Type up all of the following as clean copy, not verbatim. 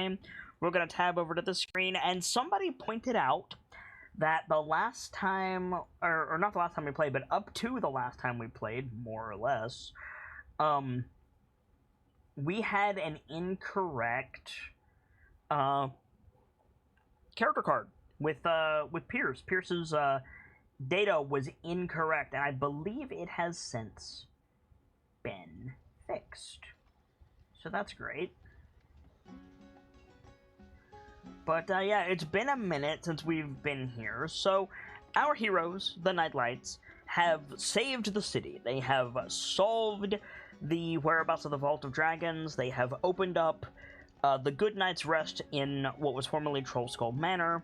game, we're going to tab over to the screen, and somebody pointed out that the last time, or not the last time we played, but up to the last time we played, more or less, we had an incorrect character card with Pierce. Pierce's data was incorrect, and I believe it has since been fixed. So that's great. But yeah, it's been a minute since we've been here, so our heroes, the Knightlites, have saved the city. They have solved the whereabouts of the Vault of Dragons. They have opened up the Good Knight's Rest in what was formerly Trollskull Manor,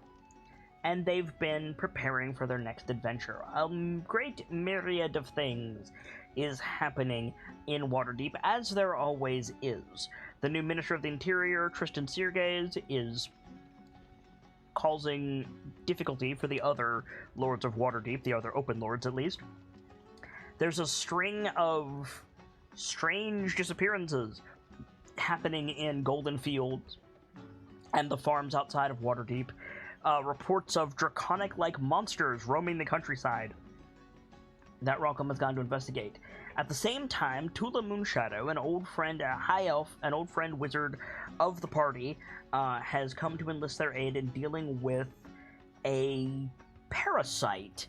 and they've been preparing for their next adventure. A great myriad of things is happening in Waterdeep, as there always is. The new Minister of the Interior, Tristan Sirgaze, is causing difficulty for the other Lords of Waterdeep, the other Open Lords at least. There's a string of strange disappearances happening in Golden Fields and the farms outside of Waterdeep. Reports of draconic-like monsters roaming the countryside that Rockham has gone to investigate. At the same time, Tula Moonshadow, an old friend, a high elf, an old friend wizard of the party, has come to enlist their aid in dealing with a parasite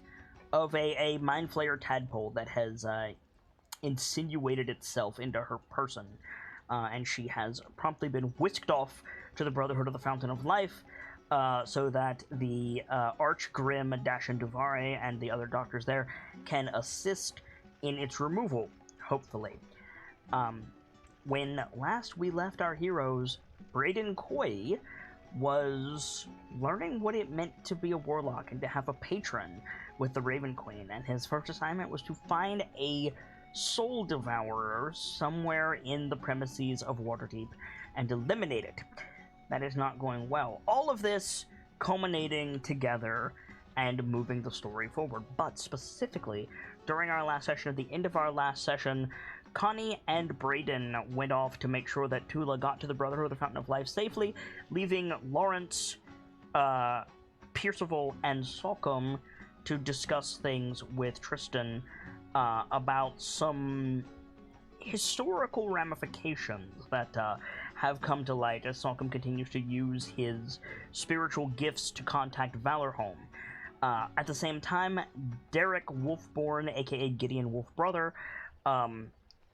of a Mind Flayer tadpole that has insinuated itself into her person, and she has promptly been whisked off to the Brotherhood of the Fountain of Life, so that the Archgrim Dashan Duvare and the other doctors there can assist in its removal, hopefully. When last we left our heroes, Braden Coy was learning what it meant to be a warlock and to have a patron with the Raven Queen, and his first assignment was to find a soul devourer somewhere in the premises of Waterdeep and eliminate it. That is not going well. All of this culminating together and moving the story forward. But specifically, during our last session, at the end of our last session, Connie and Braden went off to make sure that Tula got to the Brotherhood of the Fountain of Life safely, leaving Lawrence, Percival, and Salcombe to discuss things with Tristan about some historical ramifications that have come to light as Salcombe continues to use his spiritual gifts to contact Valorholm. At the same time, Derek Wolfborn, aka Gideon Wolfbrother,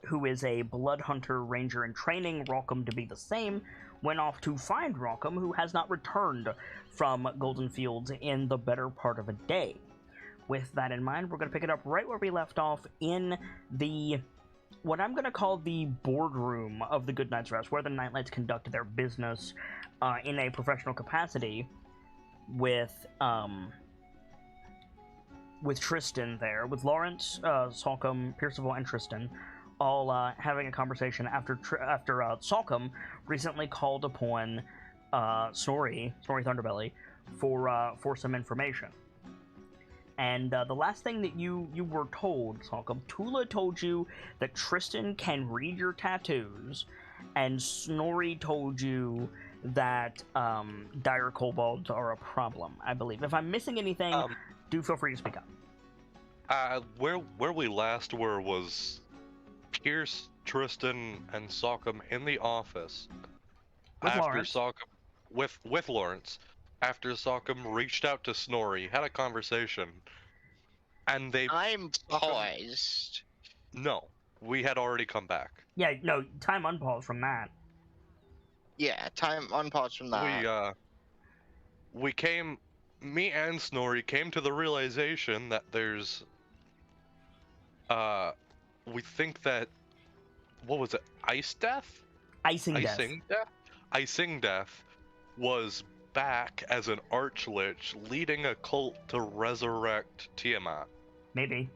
who is a blood hunter ranger in training, Rockham to be the same, went off to find Rockham, who has not returned from Golden Fields in the better part of a day. With that in mind, we're going to pick it up right where we left off in the, what I'm going to call the boardroom of the Good Knight's Rest, where the Knightlights conduct their business in a professional capacity with Tristan there, with Lawrence, Salcombe, Percival, and Tristan, all having a conversation after Salcombe recently called upon Snorri Thunderbelly for some information. And the last thing that you were told, Salcombe, Tula told you that Tristan can read your tattoos, and Snorri told you that dire kobolds are a problem, I believe. If I'm missing anything, do feel free to speak up. Where we last were was Pierce, Tristan, and Salcombe in the office. With after Lawrence. Salcombe, with Lawrence. After Salcombe reached out to Snorri, had a conversation, and they... I'm paused. No, we had already come back. Yeah, no, time unpaused from that. Yeah, time unpaused from that. We came... Me and Snorri came to the realization that there's... we think that... What was it? Ice Death? Icing Death. Icing Death was back as an Archlich, leading a cult to resurrect Tiamat. Maybe.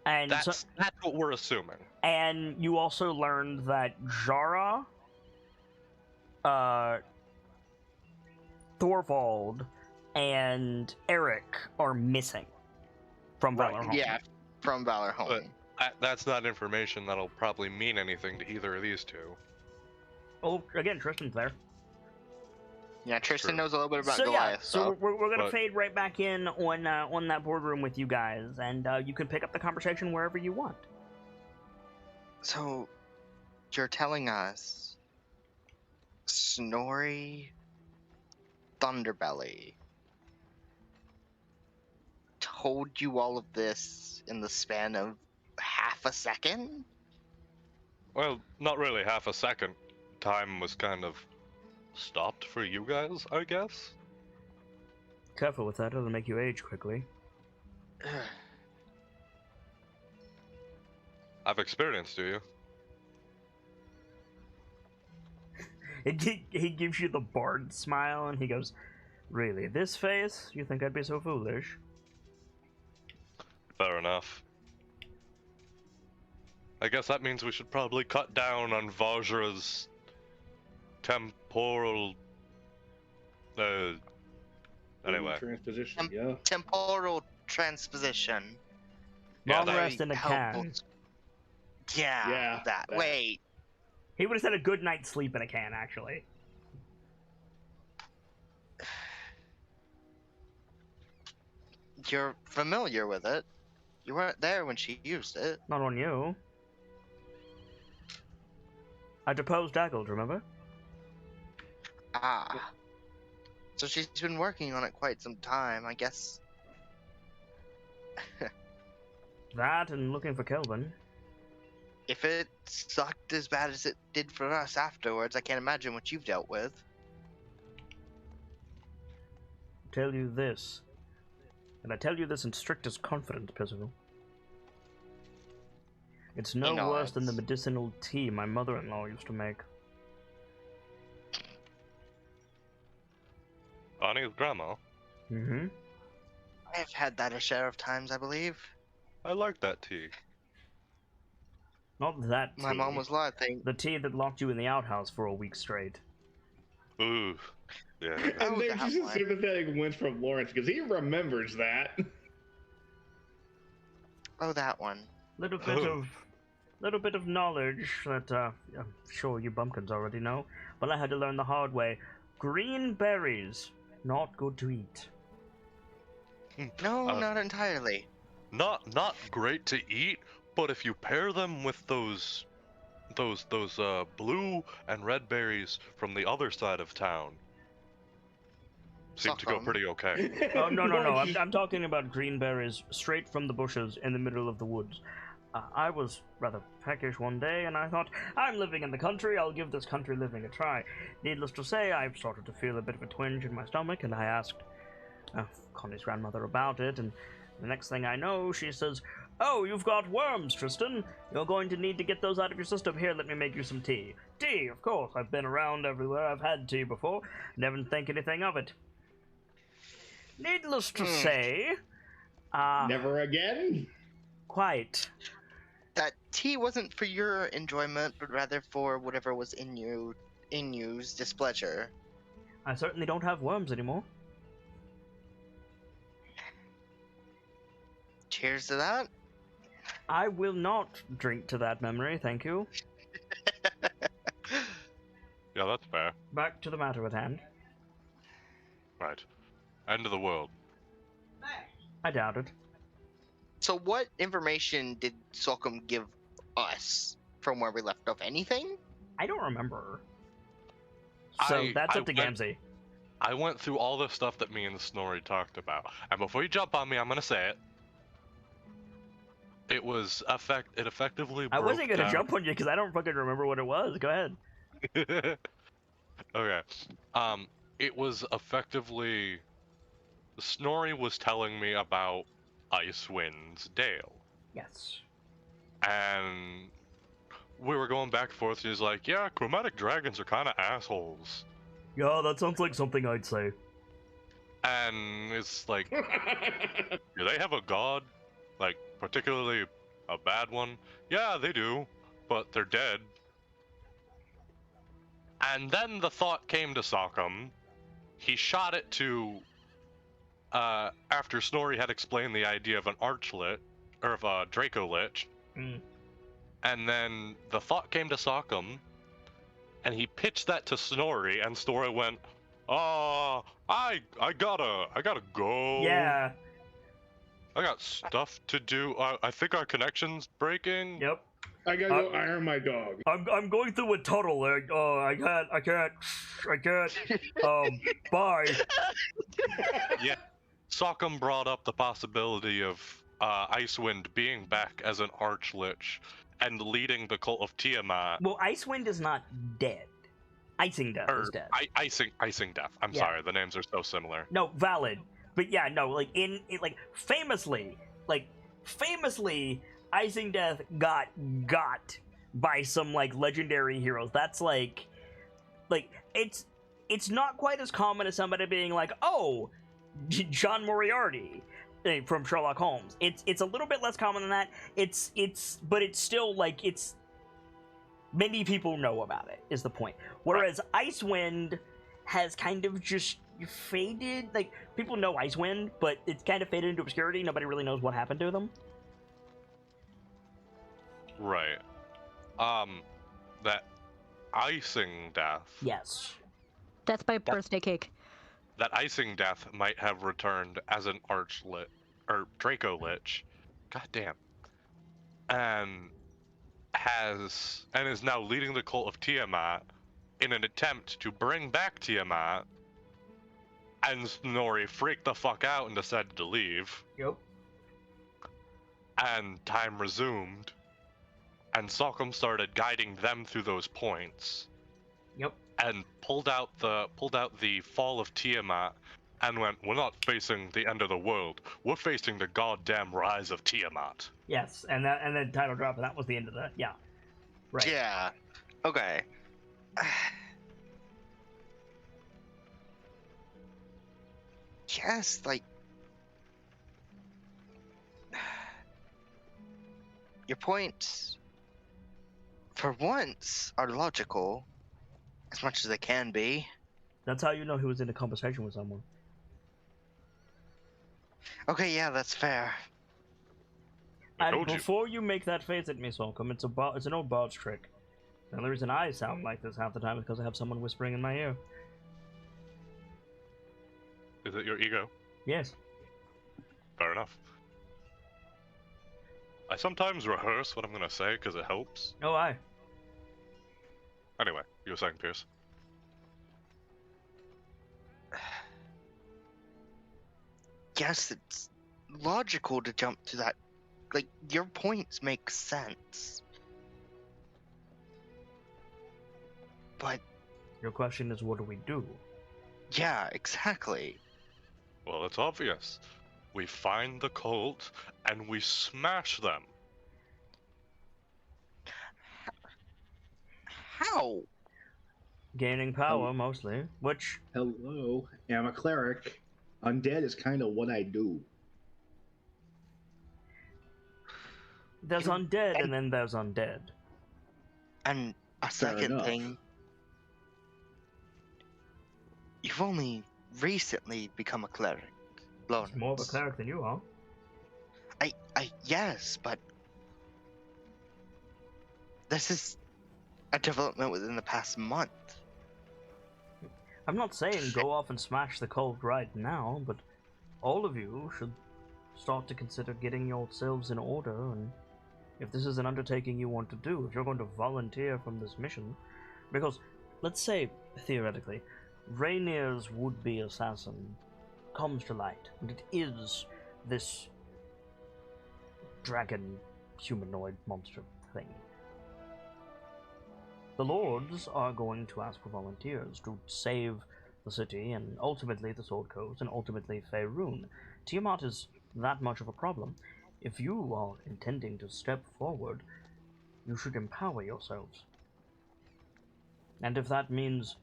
And that's what we're assuming. And you also learned that Jara, Thorvald, and Eric are missing from Valorholm. Yeah, from Valorholm. But that's not information that'll probably mean anything to either of these two. Oh, again, Tristan's there. Yeah, Tristan True. knows a little bit about So Goliath. so we're gonna But- fade right back in on that boardroom with you guys, and you can pick up the conversation wherever you want. So, you're telling us Snorri Thunderbelly told you all of this in the span of half a second? Well, not really half a second. Time was kind of stopped for you guys, I guess. Careful with that; it'll make you age quickly. I've experienced, do you? He gives you the bard smile, and he goes, "Really, this face? You think I'd be so foolish?" Fair enough. I guess that means we should probably cut down on Vajra's temporal. Anyway. Transposition, yeah. Temporal transposition. Yeah, Long that- rest in a Helpful. can. Yeah, that. that. Wait, He would have said a good night's sleep in a can, actually. you're familiar with it. You weren't there when she used it. Not on you. I deposed Daggled, remember? Ah. So she's been working on it quite some time, I guess. That and looking for Kelvin. If it sucked as bad as it did for us afterwards, I can't imagine what you've dealt with. Tell you this. And I tell you this in strictest confidence, Percival. It's no You know, worse than the it's- medicinal tea my mother-in-law used to make. Annie's grandma. Mm-hmm. I've had that a share of times, I believe. I like that tea. Not that tea. My mom was a lot of things. The tea that locked you in the outhouse for a week straight. Ooh. Yeah. Oh, And there's that just a one. sympathetic wince from Lawrence because he remembers that. Oh, that one. Little bit of knowledge that I'm sure you bumpkins already know, but I had to learn the hard way. Green berries, not good to eat. No, Uh, not entirely. Not great to eat, but if you pair them with those blue and red berries from the other side of town, seem to go Suck 'em. pretty okay. Oh no! Lawrence I'm talking about green berries straight from the bushes in the middle of the woods. I was rather peckish one day, and I thought, I'm living in the country, I'll give this country living a try. Needless to say, I started to feel a bit of a twinge in my stomach, and I asked Connie's grandmother about it, and the next thing I know, she says, "Oh, you've got worms, Tristan. You're going to need to get those out of your system. Here, let me make you some tea." Tea, of course. I've been around everywhere. I've had tea before. Never think anything of it. Needless to say, Never again? quite. That tea wasn't for your enjoyment, but rather for whatever was in you's displeasure. I certainly don't have worms anymore. Cheers to that. I will not drink to that memory, thank you. Yeah, that's fair. Back to the matter at hand. Right. End of the world. I doubt it. So what information did Sokum give us from where we left off? Anything? I don't remember. So that's up to Gamzee. I went through all the stuff that me and Snorri talked about, and before you jump on me, I'm gonna say it. It was it effectively I broke wasn't gonna down- jump on you because I don't fucking remember what it was. Go ahead. Okay. It was effectively Snorri was telling me about Icewind's Dale, Yes. and we were going back and forth. He's like, "Yeah, chromatic dragons are kind of assholes," Yeah, that sounds like something I'd say. and it's like, do they have a god? Like, particularly a bad one? Yeah, they do, but they're dead. And then the thought came to Sockham. He shot it to, after Snorri had explained the idea of an archlit, or of a Draco Lich. Mm. And then the thought came to Sockham, and he pitched that to Snorri, and Snorri went, I gotta go. Yeah. I got stuff to do. I think our connection's breaking. Yep. I gotta go iron my dog. I'm going through a tunnel. I can't. Bye. Yeah. Sockham brought up the possibility of Icewind being back as an Archlich and leading the cult of Tiamat. Well, Icewind is not dead. Icing Death is dead. Icing Death. I'm Yeah. sorry, the names are so similar. No, valid. But yeah, no, like famously, Icing Death got by some like legendary heroes. That's like it's not quite as common as somebody being like, oh, John Moriarty from Sherlock Holmes. It's a little bit less common than that. But it's still like it's many people know about it is the point. Whereas Icewind has kind of just faded. Like people know Icewind, but it's kind of faded into obscurity. Nobody really knows what happened to them. Right. That Icing Death. Yes. That's my birthday cake. That Icing Death might have returned as an Archlich or Draco Lich. God damn. And is now leading the cult of Tiamat in an attempt to bring back Tiamat. And Snorri freaked the fuck out and decided to leave. Yep. And time resumed. And Sockham started guiding them through those points. Yep. And pulled out the fall of Tiamat and went, we're not facing the end of the world. We're facing the goddamn rise of Tiamat. Yes, and then title drop, and that was the end of that. Yeah. Right. Yeah. Okay. Yes, like your points for once are logical as much as they can be. That's how you know he was in a conversation with someone. Okay, yeah, that's fair. I And told you. before you make that face at me, Solcom, it's an old bard's trick. The only reason I sound like this half the time is because I have someone whispering in my ear. Is it your ego? Yes. Fair enough. I sometimes rehearse what I'm gonna say because it helps. Oh, aye. Anyway, you were saying, Pierce. Yes, it's logical to jump to that. Like, your points make sense. But, Your question is, what do we do? yeah, exactly. Well, it's obvious. We find the cult and we smash them. How? Gaining power, mostly. Which, Hello, I'm a cleric. Undead is kind of what I do. there's undead, and then there's undead. And a second enough. thing, you've only recently become a cleric, Lawrence. More of a cleric than you are. Yes, but this is a development within the past month. I'm not saying go off and smash the cult right now, but all of you should start to consider getting yourselves in order, and if this is an undertaking you want to do, if you're going to volunteer from this mission, because, let's say, theoretically, Rainier's would-be assassin comes to light, and it is this dragon humanoid monster thing. The lords are going to ask for volunteers to save the city and ultimately the Sword Coast and ultimately Faerun. Tiamat is that much of a problem. If you are intending to step forward, you should empower yourselves. And if that means,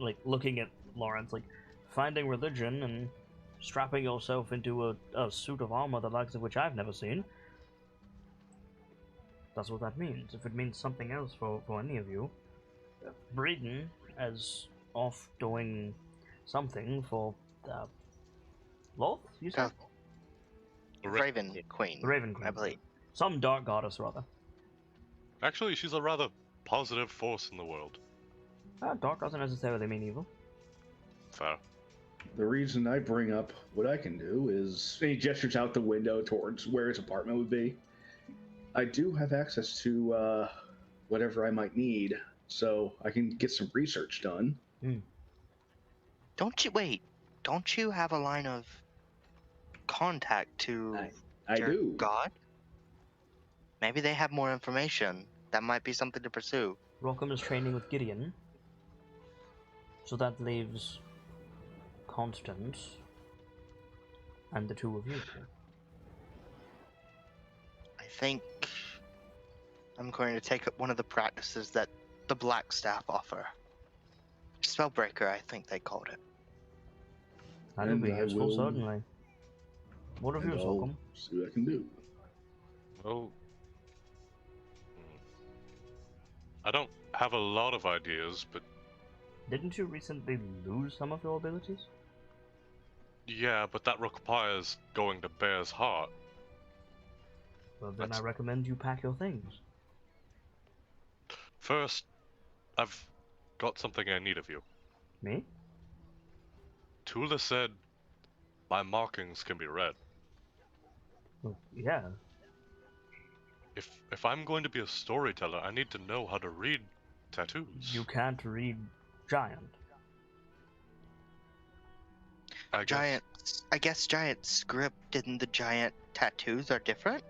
like, looking at Lawrence, like, finding religion and strapping yourself into a suit of armor the likes of which I've never seen, that's what that means. If it means something else for any of you, Breeden as off doing something for Loth, you said? Raven Queen, The Raven Queen. I believe. Some dark goddess, rather. Actually, she's a rather positive force in the world. Dark doesn't necessarily mean evil. Fair. The reason I bring up what I can do is he gestures out the window towards where his apartment would be. I do have access to whatever I might need, so I can get some research done. Don't you have a line of contact to I your do. god? Maybe they have more information. That might be something to pursue. Rockham is training with Gideon, so that leaves Constance and the two of you. I think I'm going to take up one of the practices that the Black Staff offer. Spellbreaker, I think they called it. That would be And I useful, will- certainly. What of And you, I'll Solcom? see what I can do. Well, I don't have a lot of ideas, but Didn't you recently lose some of your abilities? yeah, but that requires going to Bear's Heart. Well, then That's- I recommend you pack your things. First, I've got something I need of you. Me? Tula said my markings can be read. Well, yeah. If I'm going to be a storyteller, I need to know how to read tattoos. You can't read Giant. I guess. I guess giant script and the giant tattoos are different?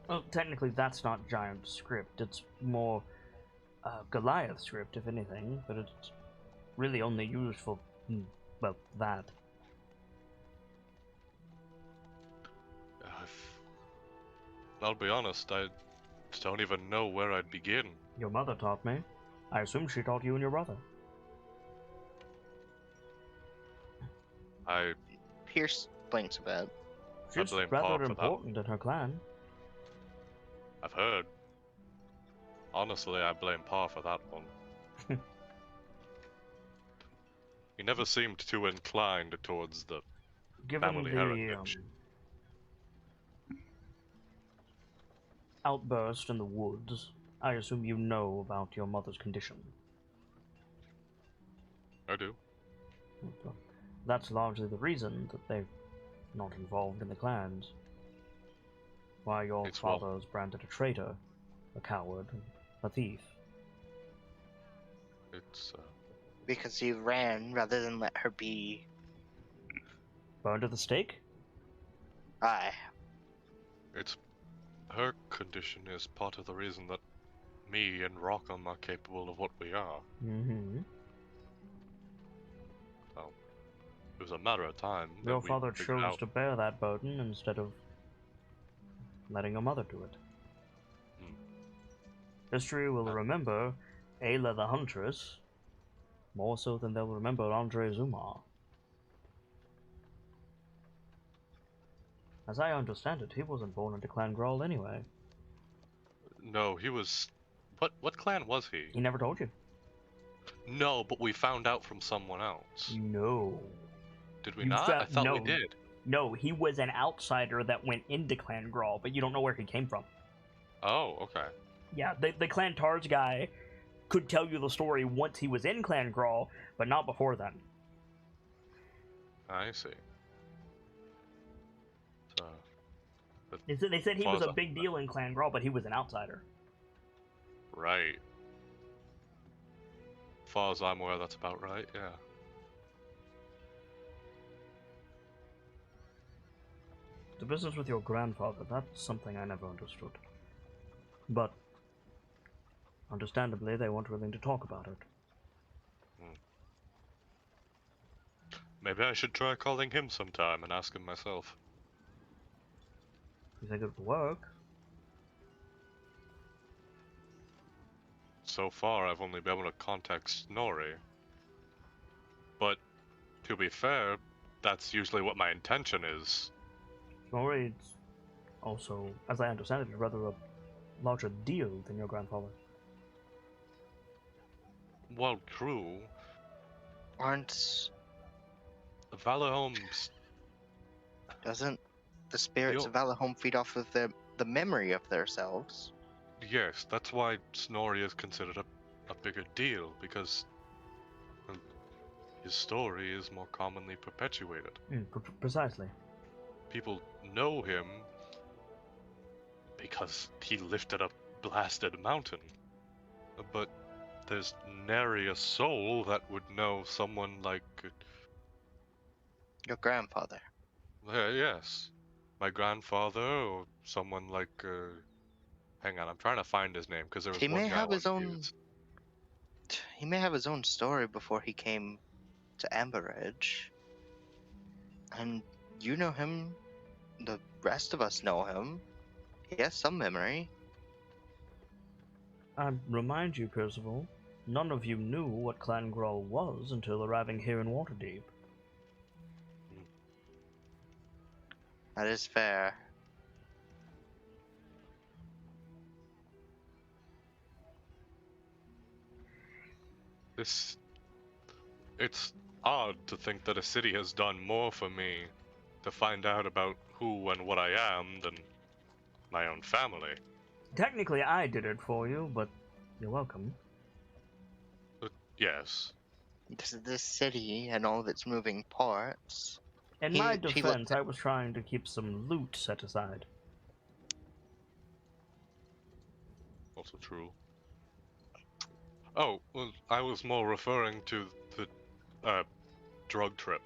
Well, technically that's not Giant script. It's more Goliath script, if anything, but it's really only used for, well, that. I'll be honest, I don't even know where I'd begin. Your mother taught me. I assume she taught you and your brother. I Pierce blinks a bit. She's blame Pa rather for that. important in her clan. I've heard. Honestly, I blame Pa for that one. He never seemed too inclined towards the Given family the heritage. Outburst in the woods, I assume you know about your mother's condition. I do. Well, that's largely the reason that they're not involved in the clans. Why your It's well- father's branded a traitor, a coward, a thief. It's Because he ran rather than let her be. Burned at the stake? Aye. it's her condition is part of the reason that me and Rockham are capable of what we are. Mm-hmm. It was a matter of time. that Your we father figured chose out- to bear that burden instead of letting your mother do it. History will remember Ayla the Huntress more so than they'll remember Andre Zumar. As I understand it, he wasn't born into Clan Grawl anyway. No, he was. What clan was he? He never told you. No, but we found out from someone else. No. Did we You not? found- I thought we no. did. No, he was an outsider that went into Clan Grawl, but you don't know where he came from. Oh, okay. Yeah, the Clan Tars guy could tell you the story once he was in Clan Grawl, but not before then. I see. So, They said he was a Father. big deal in Clan Grawl, but he was an outsider. right. As far as I'm aware, that's about right. Yeah. The business with your grandfather, that's something I never understood. But, understandably, they weren't willing to talk about it. Maybe I should try calling him sometime and ask him myself. You think it would work? So far, I've only been able to contact Snorri. But, to be fair, that's usually what my intention is. Snorri, it's also, as I understand it, rather a larger deal than your grandfather. Well, true. Aren't. The Valahomes. Doesn't the spirits Yo- of Valahome feed off of the memory of themselves? Yes, that's why Snorri is considered a bigger deal, because well, his story is more commonly perpetuated. Precisely. People know him because he lifted a blasted mountain. But there's nary a soul that would know someone like... Your grandfather. yes. My grandfather, or someone like... hang on, I'm trying to find his name, because there was He one may guy I have his wanted to own. use. He may have his own story before he came to Amber Ridge. And you know him. The rest of us know him. He has some memory. I remind you, Percival, none of you knew what Clan Grawl was until arriving here in Waterdeep. That is fair. It's odd to think that a city has done more for me to find out about who and what I am than my own family. Technically, I did it for you, but you're welcome. Yes. This city and all of its moving parts. In He- my he looked defense, I was trying to keep some loot set aside. Also true. Oh, well, I was more referring to the drug trip.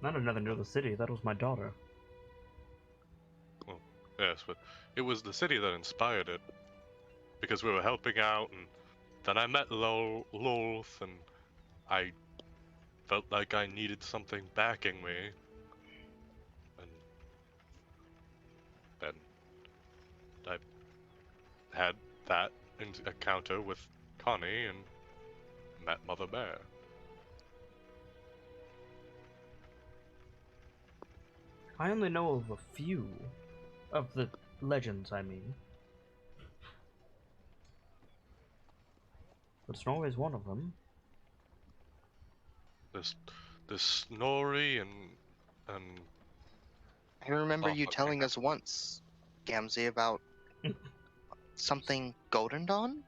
I had nothing to do with the city, that was my daughter. Yes, but it was the city that inspired it. Because we were helping out, and then I met Lolth, and I felt like I needed something backing me. And then I had that encounter with Connie and met Mother Bear. I only know of a few. Of the legends, I mean. But Snorri's one of them. This Snorri and I remember Oh, you fuck, telling hang on. us once, Gamzee, about something Golden Dawn?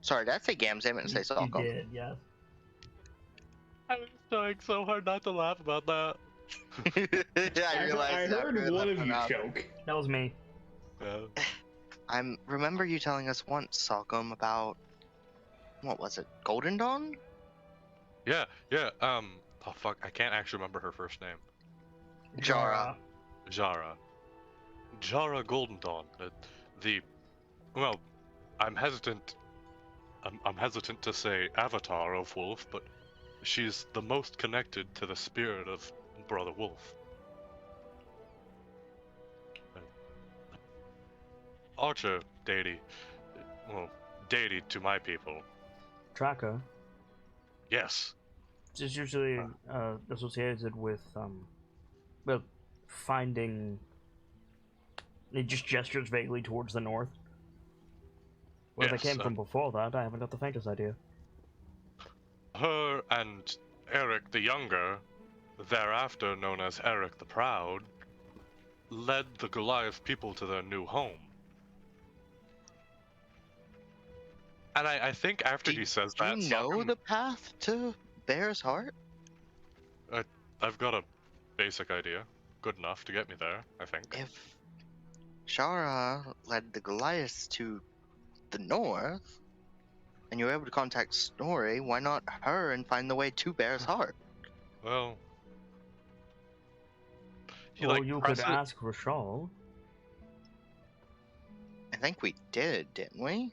Sorry, did I say Gamzee? I meant to say You Salcom. did, yes. I was trying so hard not to laugh about that. I realized I it after heard it one left of my you mouth. choke. That was me. Yeah. I remember you telling us once, Salcom, about what was it, Golden Dawn? Yeah. Oh fuck, I can't actually remember her first name. Jara. Jara. Jara Golden Dawn. Well, I'm hesitant. I'm hesitant to say Avatar of Wolf, but she's the most connected to the spirit of Brother Wolf. Archer deity, well, deity to my people. Tracker Yes. is usually associated with, well, finding... It just gestures vaguely towards the north. Where Yes, they came from before that, I haven't got the faintest idea. Her and Eric the Younger, thereafter known as Eric the Proud, led the Goliath people to their new home. And I think after he says Do that, you know Sokka- the path to Bear's Heart? I've got a basic idea. Good enough to get me there, I think. If Shara led the Goliaths to the north, and you were able to contact Snorri, why not her and find the way to Bear's Heart? Well... He, Or like, you could presses- ask Rashal. I think we did, didn't we?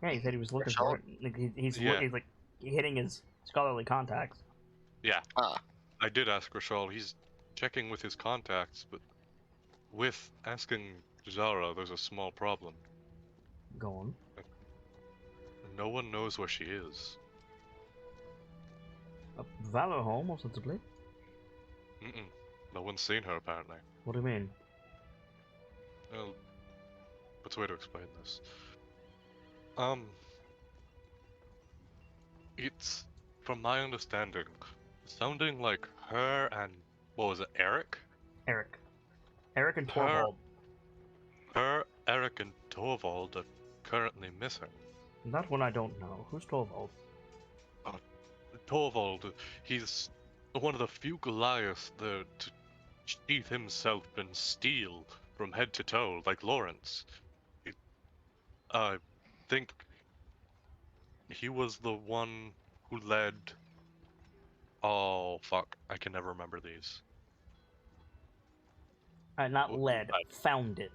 Yeah, he said he was looking Rashal? for it. Like, he's Yeah. like hitting his scholarly contacts. Yeah, Ah, I did ask Rashal. He's checking with his contacts, but with asking Zara, there's a small problem. Go on. No one knows where she is. Valor Home, ostensibly. Mm-mm. No one's seen her, apparently. What do you mean? Well, what's a way to explain this? It's, from my understanding, sounding like her and, what was it, Eric? Eric. Eric and Her- Torvald. Her, Eric, and Torvald are currently missing. That one I don't know. Who's Torvald? Torvald, he's one of the few Goliaths to sheath himself in steel from head to toe, like Lawrence. I think he was the one who led. Oh fuck! I can never remember these. Not Who led, founded.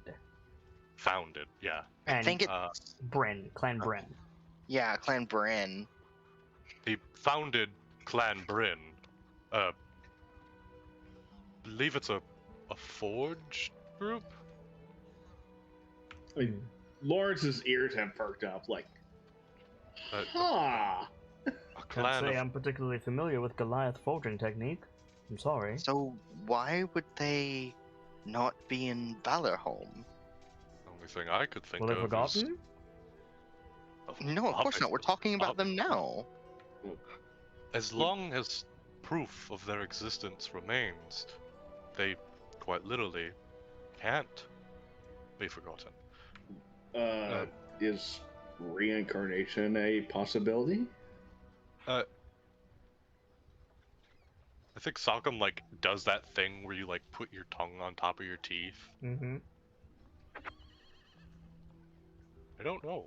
founded? Yeah. I And think it's Clan Bryn. yeah, Clan Bryn. He founded Clan Bryn. Believe it's a forge group. I mean, Lawrence's ears have perked up, like, ha! A Can't clan say of I'm particularly familiar with Goliath forging technique. I'm sorry. So why would they not be in Valorholm? The only thing I could think Well, they've of forgotten? No, of course not. We're talking about them now. As long as proof of their existence remains, they quite literally can't be forgotten. Is reincarnation a possibility? I think Sokkum does that thing where you put your tongue on top of your teeth. Mm-hmm. I don't know.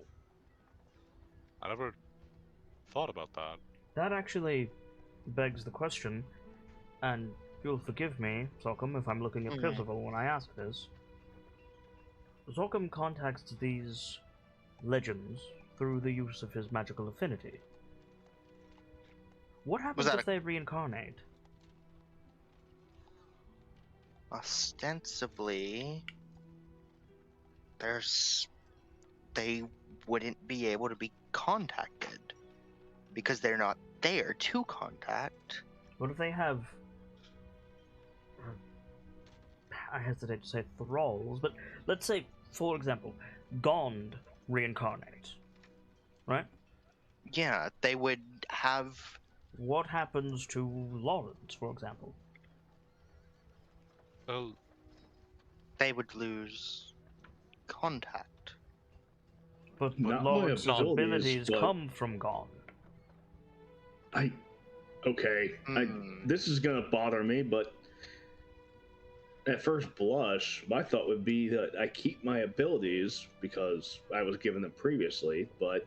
I never thought about that. That actually begs the question, and you'll forgive me, Sokkum, if I'm looking at Mhm. Percival when I ask this. Sokkum contacts these legends through the use of his magical affinity. What happens that if they reincarnate? Ostensibly, they wouldn't be able to be contacted because they're not there to contact. What if they have... I hesitate to say thralls, but let's say, for example, Gond reincarnates, right? Yeah, they would have. What happens to Lawrence, for example? Well, They would lose contact. But Not my Lawrence's abilities, abilities but- come from Gond. This is gonna bother me, but at first blush, my thought would be that I keep my abilities because I was given them previously, but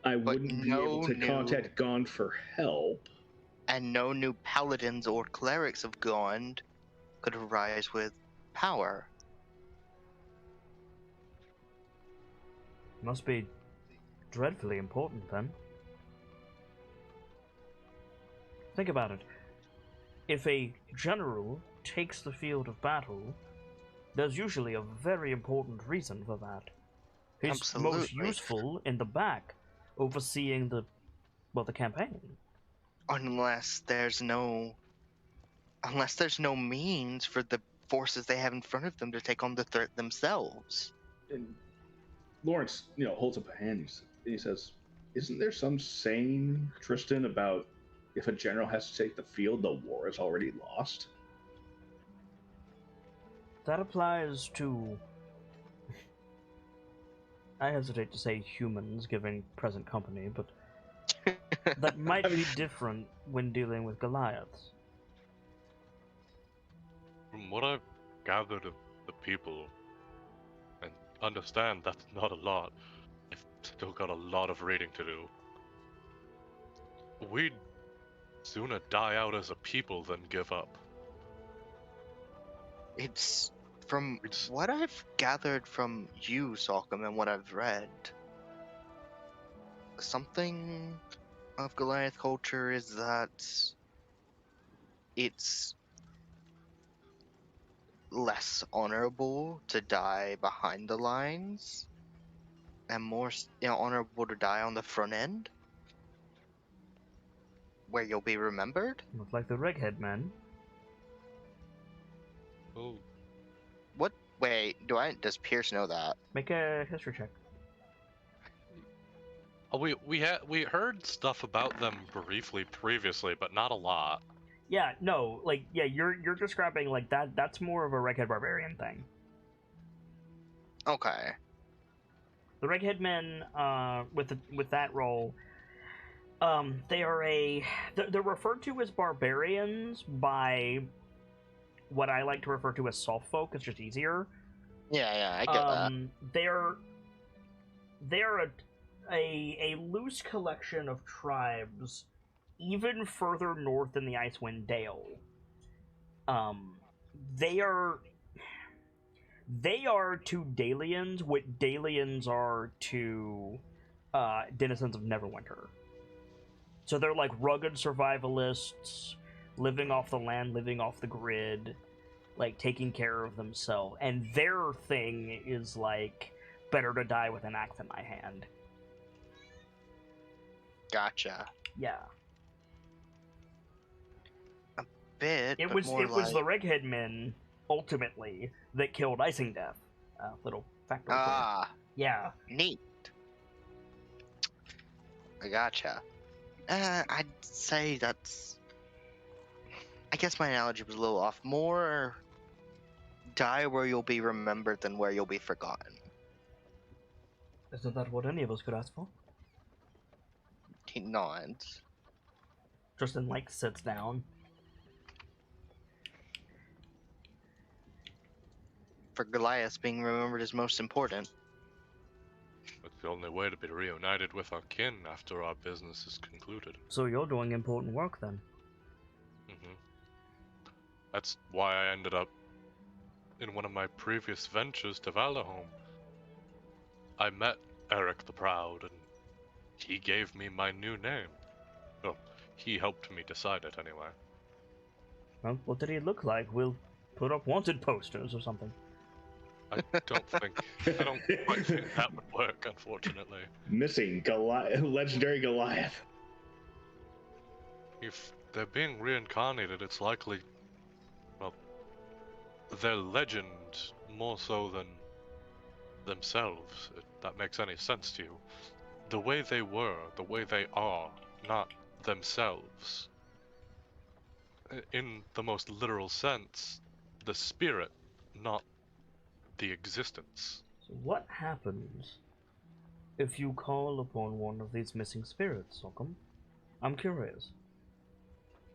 I wouldn't be able to contact Gond for help. And no new paladins or clerics of Gond could arise with power. Must be dreadfully important, then. Think about it. If a general takes the field of battle, there's usually a very important reason for that. He's most Absolutely. useful in the back, overseeing the campaign. Unless there's no means for the forces they have in front of them to take on the threat themselves. And Lawrence, holds up a hand and he says, "Isn't there some saying, Tristan, about if a general has to take the field, the war is already lost?" That applies to... I hesitate to say humans, given present company, but that might be different when dealing with Goliaths. from what I've gathered of the people, and understand that's not a lot, I've still got a lot of reading to do. We'd sooner die out as a people than give up. It's from what I've gathered from you, Sokkum, and what I've read. Something of Goliath culture is that it's less honorable to die behind the lines, and more honorable to die on the front end, where you'll be remembered. Not like the Reghead men. Oh, What? Wait, does Pierce know that? Make a history check. we heard stuff about them briefly previously, but not a lot. Yeah, no, you're describing that. That's more of a Reghead barbarian thing. Okay. The Reghead Men, with that role, they're referred to as barbarians by what I like to refer to as soft folk. It's just easier. Yeah, I get that. They're a loose collection of tribes, even further north in the Icewind Dale. They are to Dalians what Dalians are to denizens of Neverwinter. So they're like rugged survivalists, living off the land, living off the grid, like taking care of themselves. And their thing is like, better to die with an axe in my hand. Gotcha. Yeah. Bit, It but was more the like... Reghead Men ultimately that killed Icing Death. Little factoid. Ah, Yeah. neat. I gotcha. I'd say that's... I guess my analogy was a little off. More die where you'll be remembered than where you'll be forgotten. Isn't that what any of us could ask for? He nods. Tristan like sits down. For Goliath, being remembered is most important. It's the only way to be reunited with our kin after our business is concluded. So you're doing important work then. Hmm. That's why I ended up in one of my previous ventures to Valahome. I met Eric the Proud, and he gave me my new name. Well, he helped me decide it anyway. Well, what did he look like? We'll put up wanted posters or something. I don't quite think that would work, unfortunately. Missing Goliath, legendary Goliath. If they're being reincarnated, it's likely, well, they're legend more so than themselves, if that makes any sense to you. The way they were, the way they are, not themselves. In the most literal sense, the spirit, not the existence. So what happens if you call upon one of these missing spirits, Sockham? I'm curious.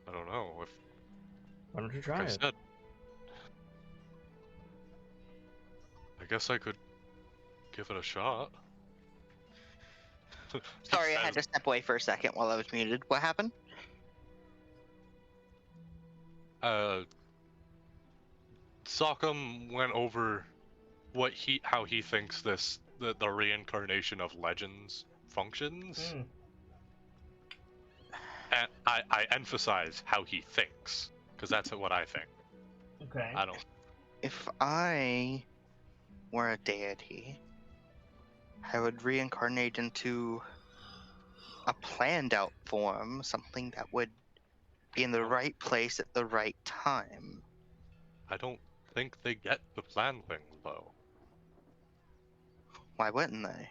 I don't know, if Why don't you like try I it? said, I guess I could give it a shot. Sorry, I had to step away for a second while I was muted. What happened? Sockham went over how he thinks the reincarnation of legends functions. And I emphasize how he thinks, because that's what I think. Okay. I don't. If I were a deity, I would reincarnate into a planned out form, something that would be in the right place at the right time. I don't think they get the plan thing though. Why wouldn't they?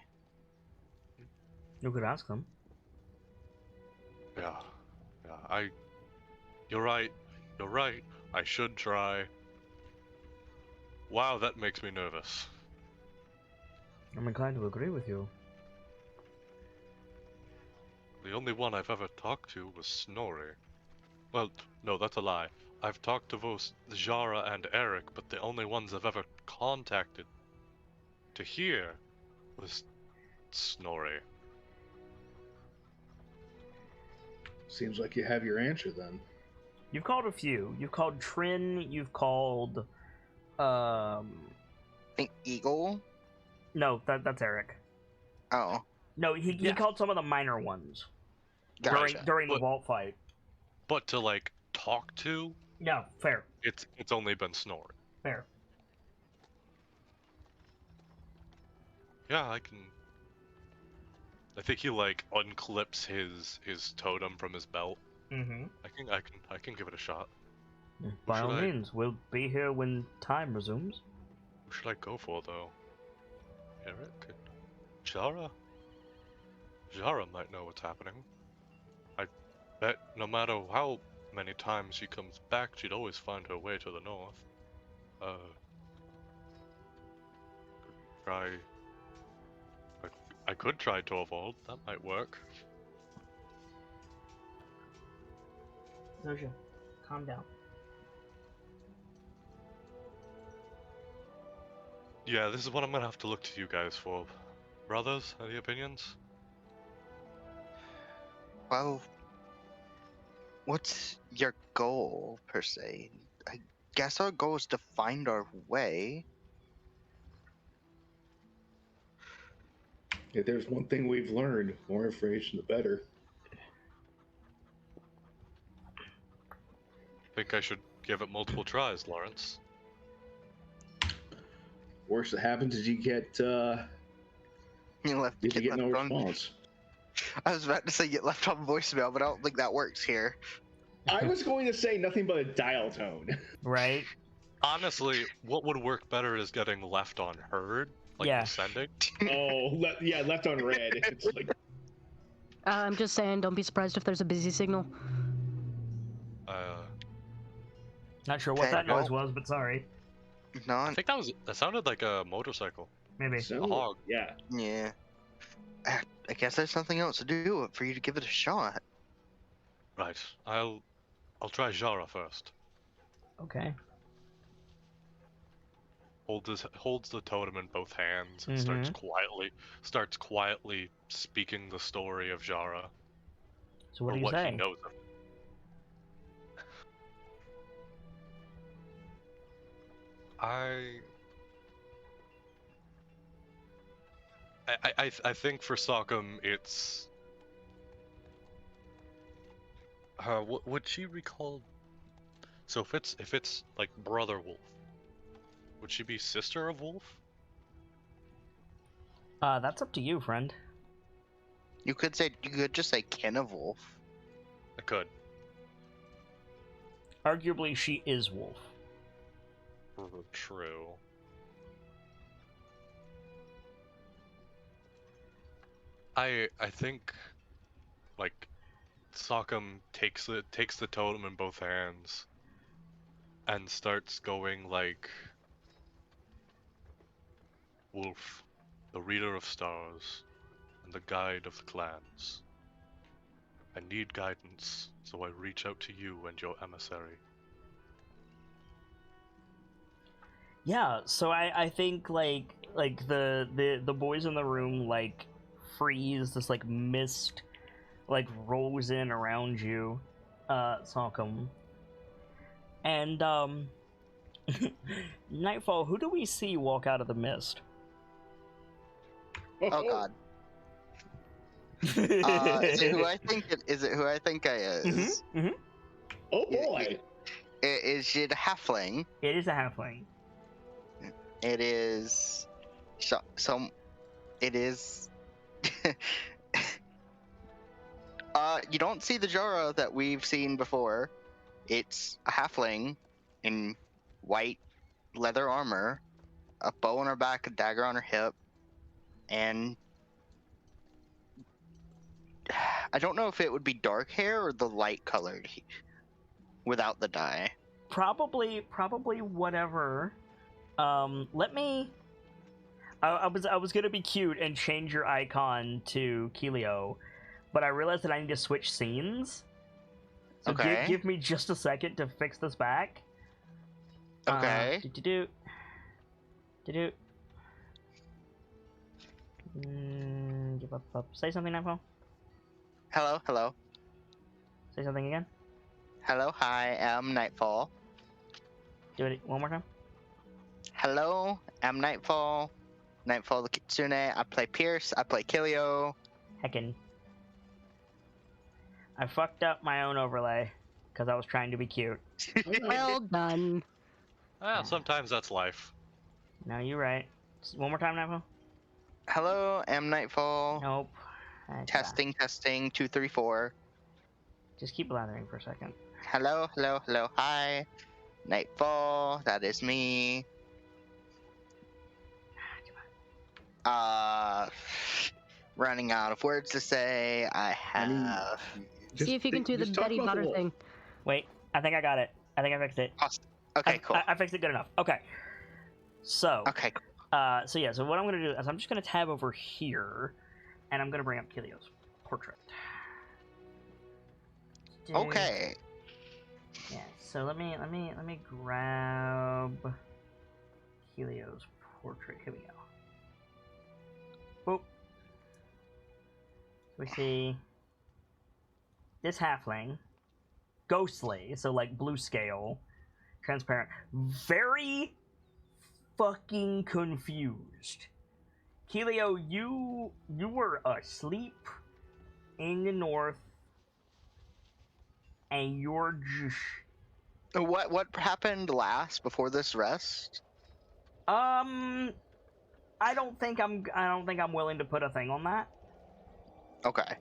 You could ask them. Yeah. You're right. You're right. I should try. Wow, that makes me nervous. I'm inclined to agree with you. The only one I've ever talked to was Snorri. Well, no, that's a lie. I've talked to both Jara and Eric, but the only ones I've ever contacted to hear was Snorri. Seems like you have your answer then. You've called a few. You've called Trin. You've called. I think Eagle? No, that's Eric. Oh, No, he Yeah. called some of the minor ones gotcha. during the But- vault fight. But to like talk to, Yeah, fair, it's only been Snorri. fair. Yeah, I think he like unclips his totem from his belt. Mm-hmm. I can give it a shot. By should all I- means, we'll be here when time resumes. Who should I go for though? Eric? Jara? Jara might know what's happening. I bet no matter how many times she comes back, she'd always find her way to the north. Try I could try Torvald. That might work. Zoja, calm down. Yeah, this is what I'm gonna have to look to you guys for. Brothers, any opinions? Well, what's your goal, per se? I guess our goal is to find our way. If there's one thing we've learned, more information the better. Think I should give it multiple tries, Lawrence. Worst that happens is you get no response. I was about to say get left on voicemail, but I don't think that works here. I was going to say nothing but a dial tone. Right? Honestly, what would work better is getting left on heard, like Yeah. sending. Left on red. It's like I'm just saying, don't be surprised if there's a busy signal. Not sure what Okay, that noise well- was, but sorry. No, I think that sounded like a motorcycle. Maybe. so, A hog. yeah. yeah. I guess there's something else to do for you to give it a shot. Right. I'll try Jara first. Okay. Holds the totem in both hands and Mm-hmm. starts quietly speaking the story of Jara. So what or do you what say? he knows of. I think for Sokkum it's what would she recall? So if it's like brother wolf, would she be sister of wolf? That's up to you, friend. You could just say kin of wolf. I could. Arguably, she is wolf. True. I think like Sokkum takes the totem in both hands and starts going like Wolf, the reader of stars and the guide of the clans. I need guidance, so I reach out to you and your emissary. Yeah, so I think like the boys in the room like freeze, this like mist like rolls in around you, Sokkum. And Nightfall, who do we see walk out of the mist? Oh God. Is it who I think it is? It who I think I is? Mm-hmm. Oh boy. Is it a halfling? It is a halfling. It is it is you don't see the Jara that we've seen before. It's a halfling in white leather armor, a bow on her back, a dagger on her hip, and I don't know if it would be dark hair or the light colored without the dye. Probably whatever. Let me. I was gonna be cute and change your icon to Kelio, but I realized that I need to switch scenes. So Okay. give me just a second to fix this back. Okay. Do. Give up. Say something, Nightfall. Hello. Say something again. Hello, hi, I'm Nightfall. Do it one more time. Hello, I'm Nightfall. Nightfall the Kitsune. I play Pierce. I play Kilio. Heckin'. I fucked up my own overlay because I was trying to be cute. Well done. Ah, sometimes that's life. No, you're right. One more time, Nightfall. Hello, I'm Nightfall. Nope. Testing, 2, 3, 4. Just keep blathering for a second. Hello, hi. Nightfall, that is me. Running out of words to say. I have. See if you can do the Betty Butter thing. Wait, I think I got it. I think I fixed it. Okay, cool. I fixed it good enough. Okay. So. Okay. So what I'm gonna do is I'm just gonna tab over here, And I'm gonna bring up Kilio's portrait. Okay. Yeah. So let me grab Kilio's portrait. Here we go. Boop. We see this halfling, ghostly, so like blue scale, transparent, very fucking confused. Kilio, you were asleep in the north, and you're just What happened last before this rest? I don't think I'm willing to put a thing on that. Okay.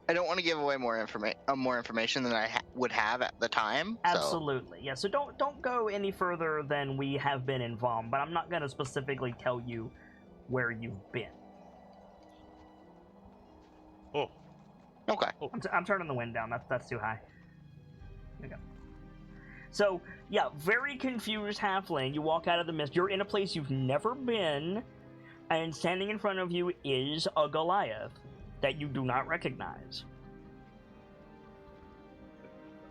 I don't want to give away more information than I would have at the time. Absolutely, yeah. So don't go any further than we have been involved. But I'm not gonna specifically tell you where you've been. Oh, Okay. I'm turning the wind down. That's too high. There we go. So yeah, very confused halfling. You walk out of the mist. You're in a place you've never been, and standing in front of you is a Goliath that you do not recognize.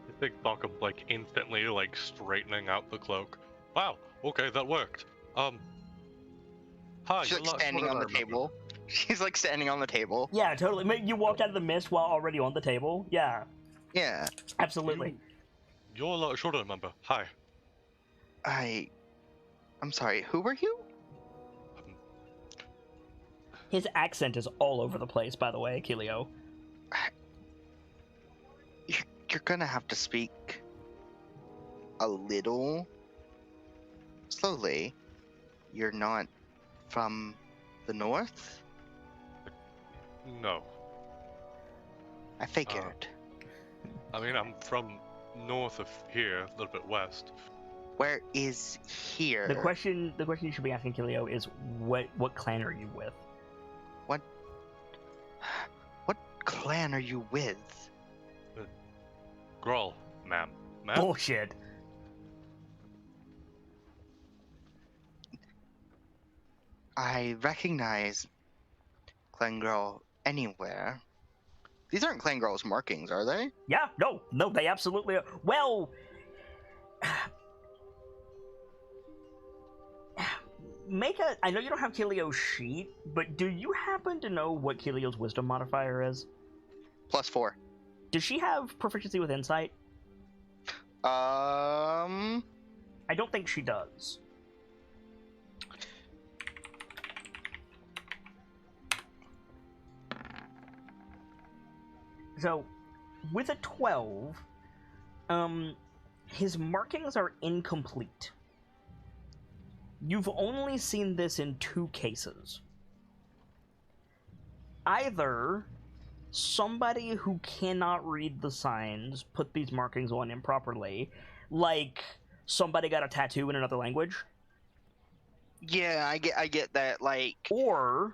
I think Malcolm like instantly like straightening out the cloak. Wow. Okay, that worked. Hi. She's you're like not standing shorter on the than I remember. table. She's like standing on the table. Yeah, totally. You walked out of the mist while already on the table. Yeah, Yeah. absolutely. You're a lot shorter than I remember. Hi. I'm sorry. Who were you? His accent is all over the place, by the way, Kilio. You're gonna have to speak a little slowly. You're not from the north? No. I figured. I mean, I'm from north of here, a little bit west. Where is here? The question you should be asking Kilio is what clan are you with? What clan are you with? Grull, ma'am. Ma'am? Bullshit. I recognize Clan Girl anywhere. These aren't Clan Girl's markings, are they? Yeah, no, they absolutely are. Well, I know you don't have Kilio's sheet, but do you happen to know what Kilio's wisdom modifier is? +4. Does she have proficiency with insight? I don't think she does. So, with a 12, his markings are incomplete. You've only seen this in 2 cases. Either somebody who cannot read the signs put these markings on improperly, like somebody got a tattoo in another language. Yeah, I get that. Like, Or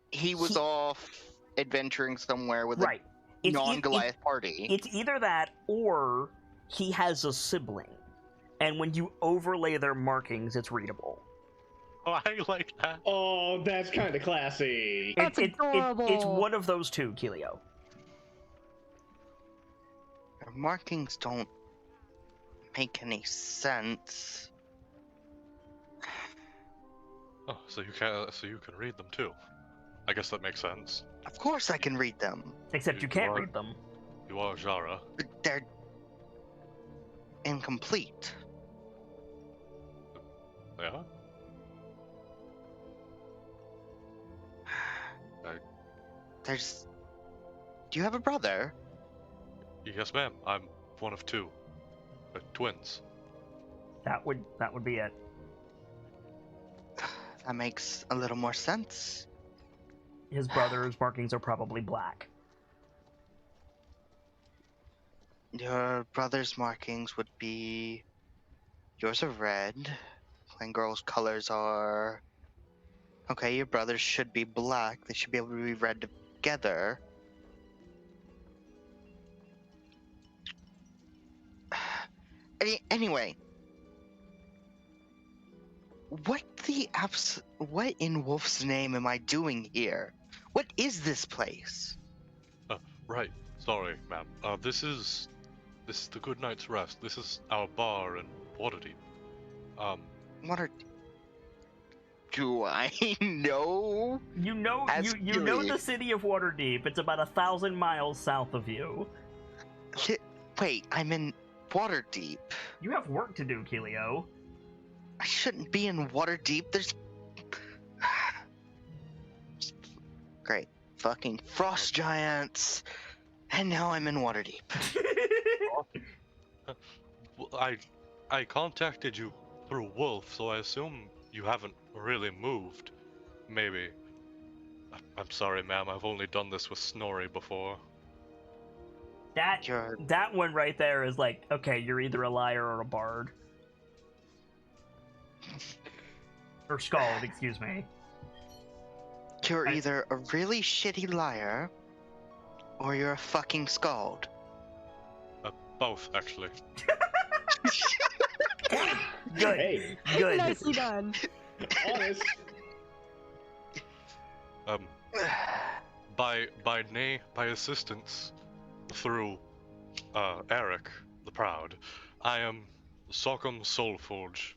he was off adventuring somewhere with right. a non-Goliath party. It's either that or he has a sibling. And when you overlay their markings, it's readable. Oh, I like that. Oh, that's kind of classy. That's adorable. It's one of those 2, Kilio. Their markings don't make any sense. Oh, so you can read them too. I guess that makes sense. Of course I can read them. Except you can't read them. You are Jara. They're incomplete. Yeah? Do you have a brother? Yes, ma'am. I'm one of 2. Twins. That would be it. That makes a little more sense. His brother's markings are probably black. Your brother's markings would be... Yours are red. Clan Girl's colors are... Okay, your brothers should be black. They should be able to be read together. Anyway. What in Wolf's name am I doing here? What is this place? Right. Sorry, ma'am. This is the Good Night's Rest. This is our bar in Waterdeep. What are... Do I know? You know, As you know Gilly. the city of Waterdeep. It's about 1,000 miles south of you. Wait, I'm in Waterdeep. You have work to do, Keelio. I shouldn't be in Waterdeep. There's... Great. Fucking frost giants. And now I'm in Waterdeep. Well, I contacted you through Wolf, so I assume you haven't really moved. Maybe. I'm sorry, ma'am. I've only done this with Snorri before. You're... That one right there is like, okay, you're either a liar or a bard. Or scald, excuse me. You're either a really shitty liar, or you're a fucking scald. Both, actually. Good. Hey, Good. Nicely done. honest. By assistance through Eric the Proud, I am Sockham Soulforge,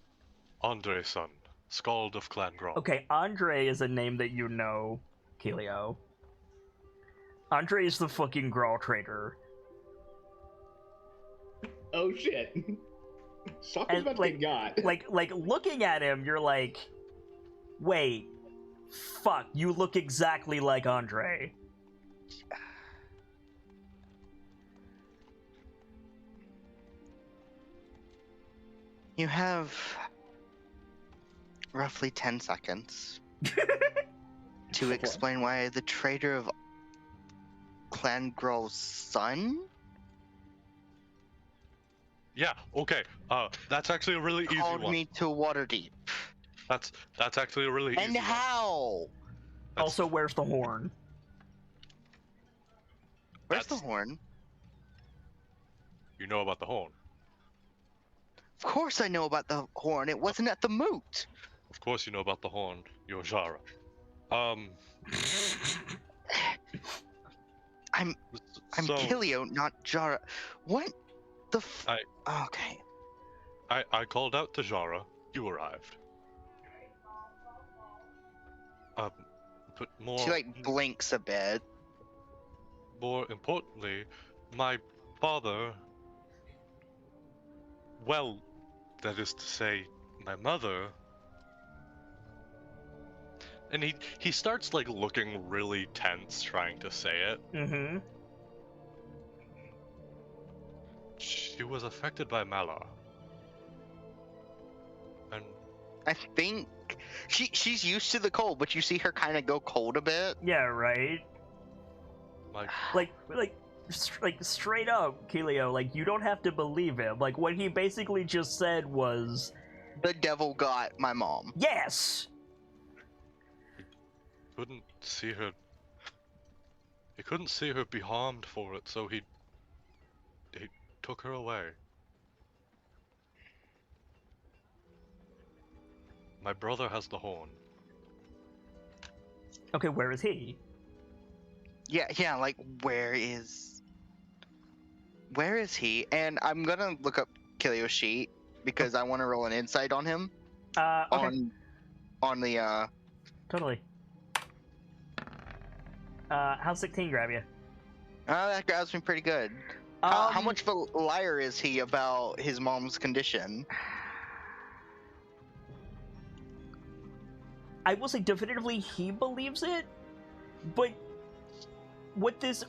Andre's son, Scald of Clan Grawl. Okay, Andre is a name that you know, Keelio. Andre is the fucking Grawl trader. Oh shit. Soccer's And, about to get got. Like looking at him, you're like, wait, fuck, you look exactly like Andre. You have roughly 10 seconds to explain why the traitor of Clan Growl's son Yeah, okay. That's actually a really easy called one. me to Waterdeep. That's actually a really And easy one. how? That's- Also, where's the horn? Where's the That's- horn? You know about the horn. Of course I know about the horn. It wasn't at the moot. Of course you know about the horn. You're Jara. I'm so Kilio, not Jara. What the f... I- Okay. I called out to Jara. You arrived. But She like blinks a bit. more importantly, my father, well, that is to say, my mother, and he starts like looking really tense trying to say it. Mm-hmm. She was affected by Malar. And I think she's used to the cold, but you see her kind of go cold a bit. Yeah, right. my Like straight up, Keelio, like, you don't have to believe him. Like, what he basically just said was, The devil got my mom. yes! couldn't see her. He couldn't see her be harmed for it, so he took her away. My brother has the horn. Okay, where is he? Yeah, like where is he? And I'm gonna look up Kilio's sheet because I want to roll an insight on him. Okay, On the totally. How's 16 grab you? that grabs me pretty good. How much of a liar is he about his mom's condition? I will say definitively he believes it, but what this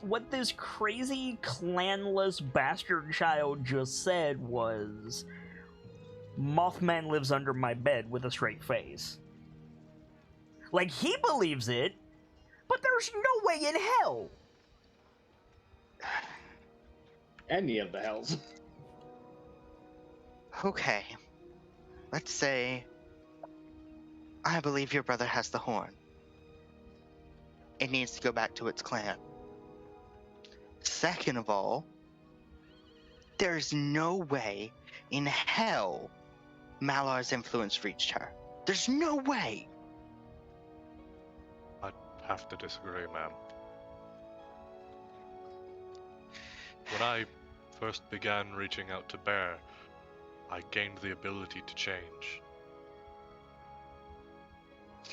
crazy clanless bastard child just said was, Mothman lives under my bed with a straight face. Like, he believes it, but there's no way in hell. Any of the hells. Okay. Let's say I believe your brother has the horn. It needs to go back to its clan. Second of all, there's no way in hell Malar's influence reached her. There's no way. have to disagree, ma'am. When I first began reaching out to Bear, I gained the ability to change.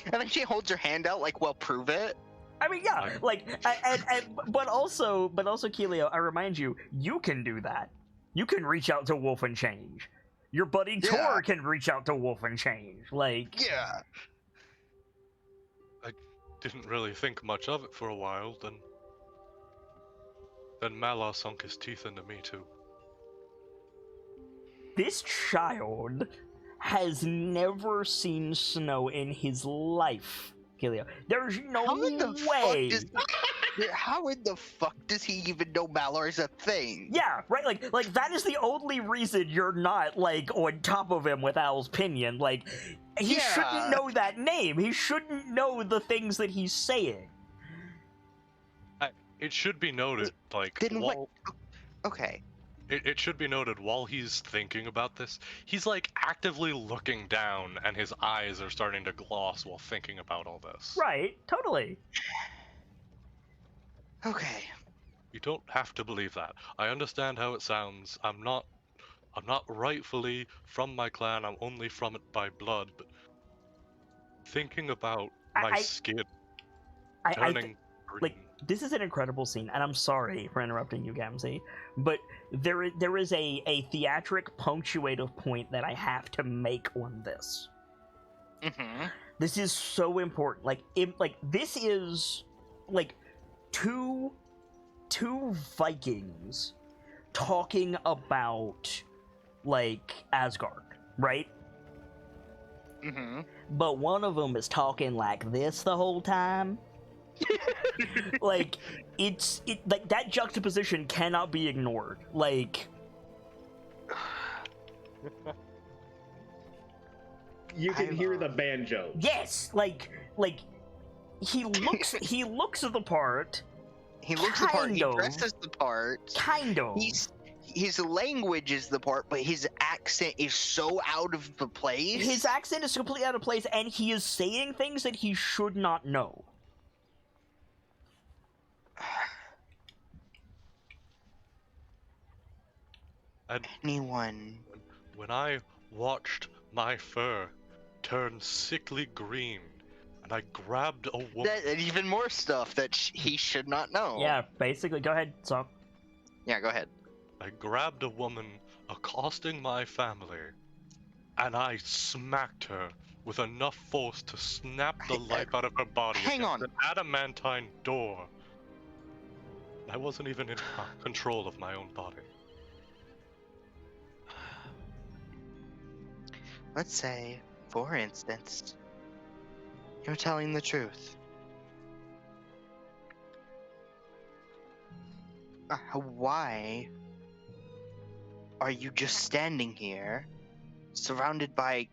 And then she holds her hand out like, well, prove it. I mean, yeah, but also, Keelio, I remind you, you can do that. You can reach out to Wolf and change. Your buddy Tor can reach out to Wolf and change. Like, Yeah. I didn't really think much of it for a while, then Malar sunk his teeth into me too. this child has never seen snow in his life, Keelio. There's no way. How in the fuck does he even know Malar's a thing? Yeah, right. Like that is the only reason you're not like on top of him with Owl's Pinion. Like, he shouldn't know that name. He shouldn't know the things that he's saying. It should be noted, like, Then what? Okay. It should be noted, while he's thinking about this, he's like actively looking down and his eyes are starting to gloss while thinking about all this. Right, totally. Okay. You don't have to believe that. I understand how it sounds. I'm not rightfully from my clan, I'm only from it by blood, but thinking about my skin turning green. Like, this is an incredible scene, and I'm sorry for interrupting you, Gamzee, but there is a theatric punctuative point that I have to make on this. Mm-hmm. This is so important. This is like two Vikings talking about like Asgard, right? Mm-hmm. But one of them is talking like this the whole time. Like, like that juxtaposition cannot be ignored. Like, you can hear the banjo. yes, like he looks the part. He looks the part. He dresses the part. Kind of. His language is the part, but his accent is so out of the place. His accent is completely out of place, and he is saying things that he should not know. And anyone. When I watched my fur turn sickly green, and I grabbed a woman. And even more stuff that he should not know. Yeah, basically. Go ahead, Sok. Yeah, go ahead. I grabbed a woman accosting my family, and I smacked her with enough force to snap the life out of her body against an adamantine door. I wasn't even in control of my own body. Let's say, for instance, you're telling the truth. Why are you just standing here, surrounded by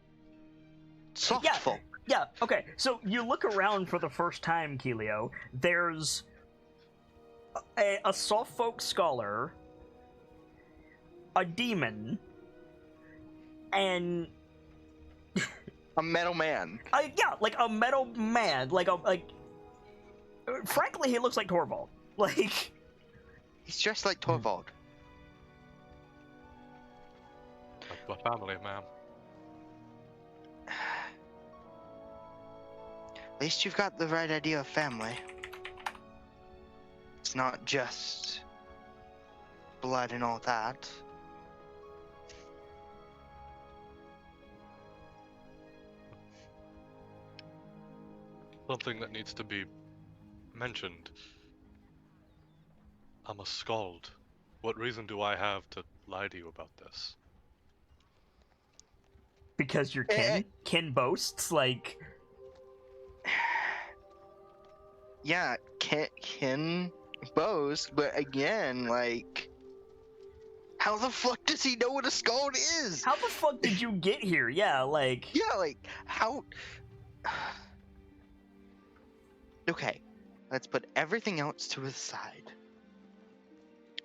soft folk? Yeah, okay. So you look around for the first time, Keelio. There's a soft folk scholar, a demon, and a metal man. Yeah, like a metal man. Frankly, he looks like Torvald. Like, he's dressed like Torvald. Like my family, ma'am. At least you've got the right idea of family. It's not just blood and all that. Something that needs to be mentioned. I'm a skald. What reason do I have to lie to you about this? Because your kin boasts, like... Yeah, kin boast, but again, like... How the fuck does he know what a skald is? How the fuck did you get here? Yeah, like... Yeah, like, how... Okay, let's put everything else to the side.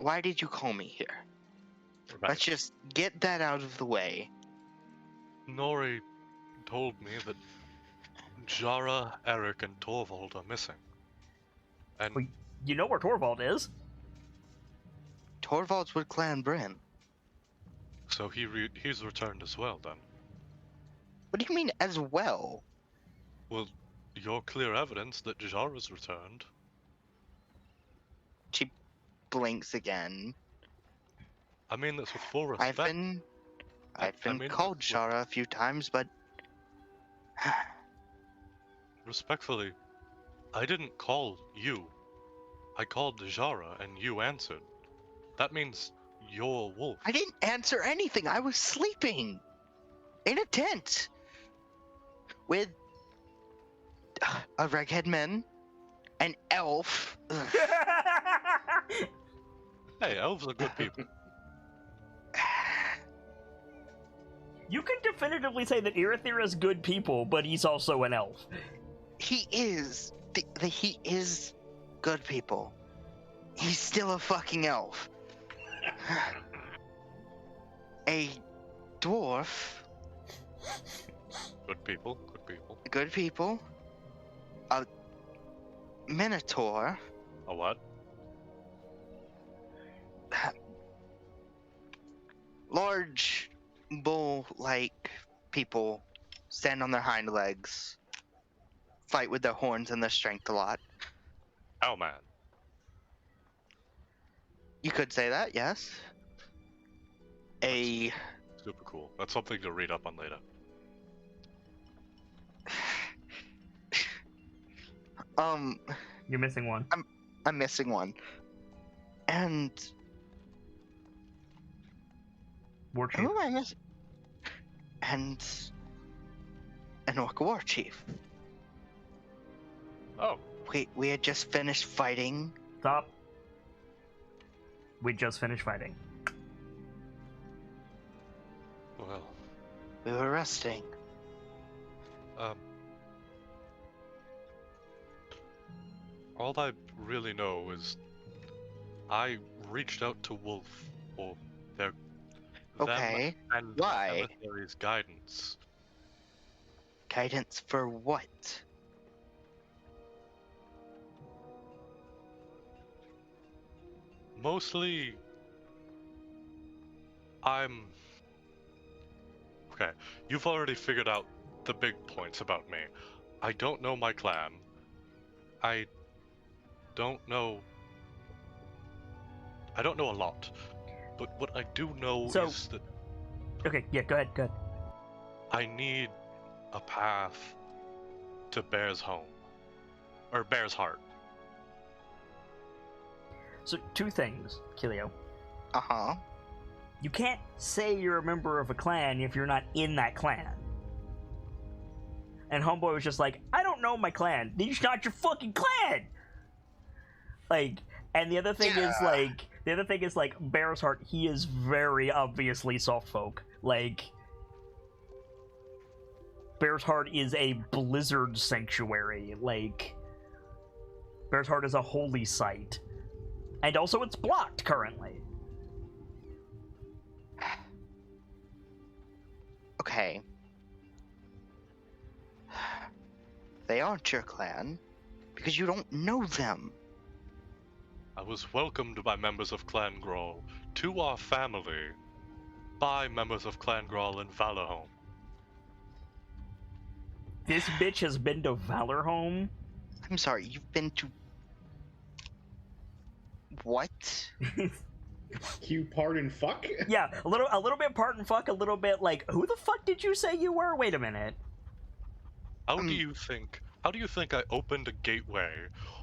Why did you call me here? Right. Let's just get that out of the way. Nori told me that Jara, Eric, and Torvald are missing. And Well, you know where Torvald is. Torvald's with Clan Bryn. so he's returned as well then. What do you mean as well? Well, you're clear evidence that Jara's returned. She blinks again. I mean that's with full respect. I've been mean, called with- Jara a few times, but Respectfully, I didn't call you. I called Jara and you answered. That means you're a wolf. I didn't answer anything. I was sleeping in a tent with a reghead man, an elf. Ugh. Hey, elves are good people. You can definitively say that Irithir is good people, but he's also an elf. He is. He is good people. He's still a fucking elf. A dwarf. Good people, good people. Good people. A minotaur. A what? Large bull-like people stand on their hind legs, fight with their horns and their strength a lot. Oh man. You could say that, yes. Super cool. That's something to read up on later. You're missing one. I'm missing one. And War Chief. who am I missing? And an orc war chief. Oh, We had just finished fighting. Stop. We just finished fighting. well. We were resting. All I really know is I reached out to Wolf for them Okay. and Why? emissary's guidance. Guidance for what? Mostly, okay, you've already figured out the big points about me. I don't know my clan. I don't know a lot. But what I do know So- is that Okay, yeah, go ahead, go ahead. I need a path to Bear's home. Or Bear's heart. So, two things, Kilio. Uh-huh. You can't say you're a member of a clan if you're not in that clan. And Homeboy was just like, I don't know my clan. It's not your fucking clan! Like, and the other thing is like, Bear's Heart, he is very obviously soft folk. Like, Bear's Heart is a blizzard sanctuary. Like, Bear's Heart is a holy site. And also it's blocked currently. Okay. They aren't your clan because you don't know them. I was welcomed by members of Clan Grawl to our family by members of Clan Grawl in Valorhome. This bitch has been to Valorhome. I'm sorry, you've been to what? Q pardon fuck? Yeah, a little bit part and fuck, a little bit like, who the fuck did you say you were? Wait a minute. How do you think I opened a gateway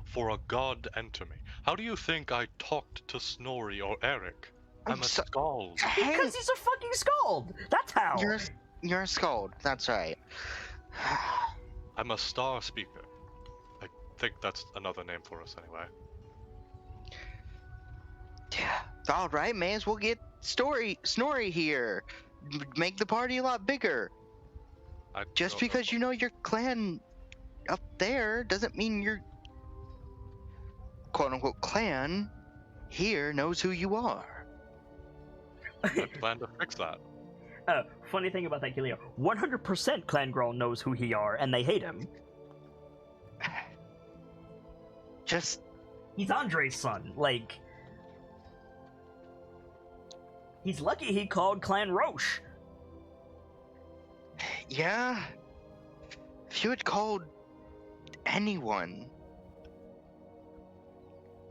for a god to enter me? How do you think I talked to Snorri or Eric? I'm a skald. Hey, Because he's a fucking skald. That's how. you're a skald. That's right. I'm a star speaker. I think that's another name for us anyway. Yeah. All right, may as well get Snorri here. Make the party a lot bigger. I Just don't because you know your clan up there doesn't mean your quote-unquote clan here knows who you are. I plan to fix that. Funny thing about that, Kilio, 100% Clan Grawl knows who he are, and they hate him. Just He's Andre's son. Like, he's lucky he called Clan Roche. Yeah. If you had called anyone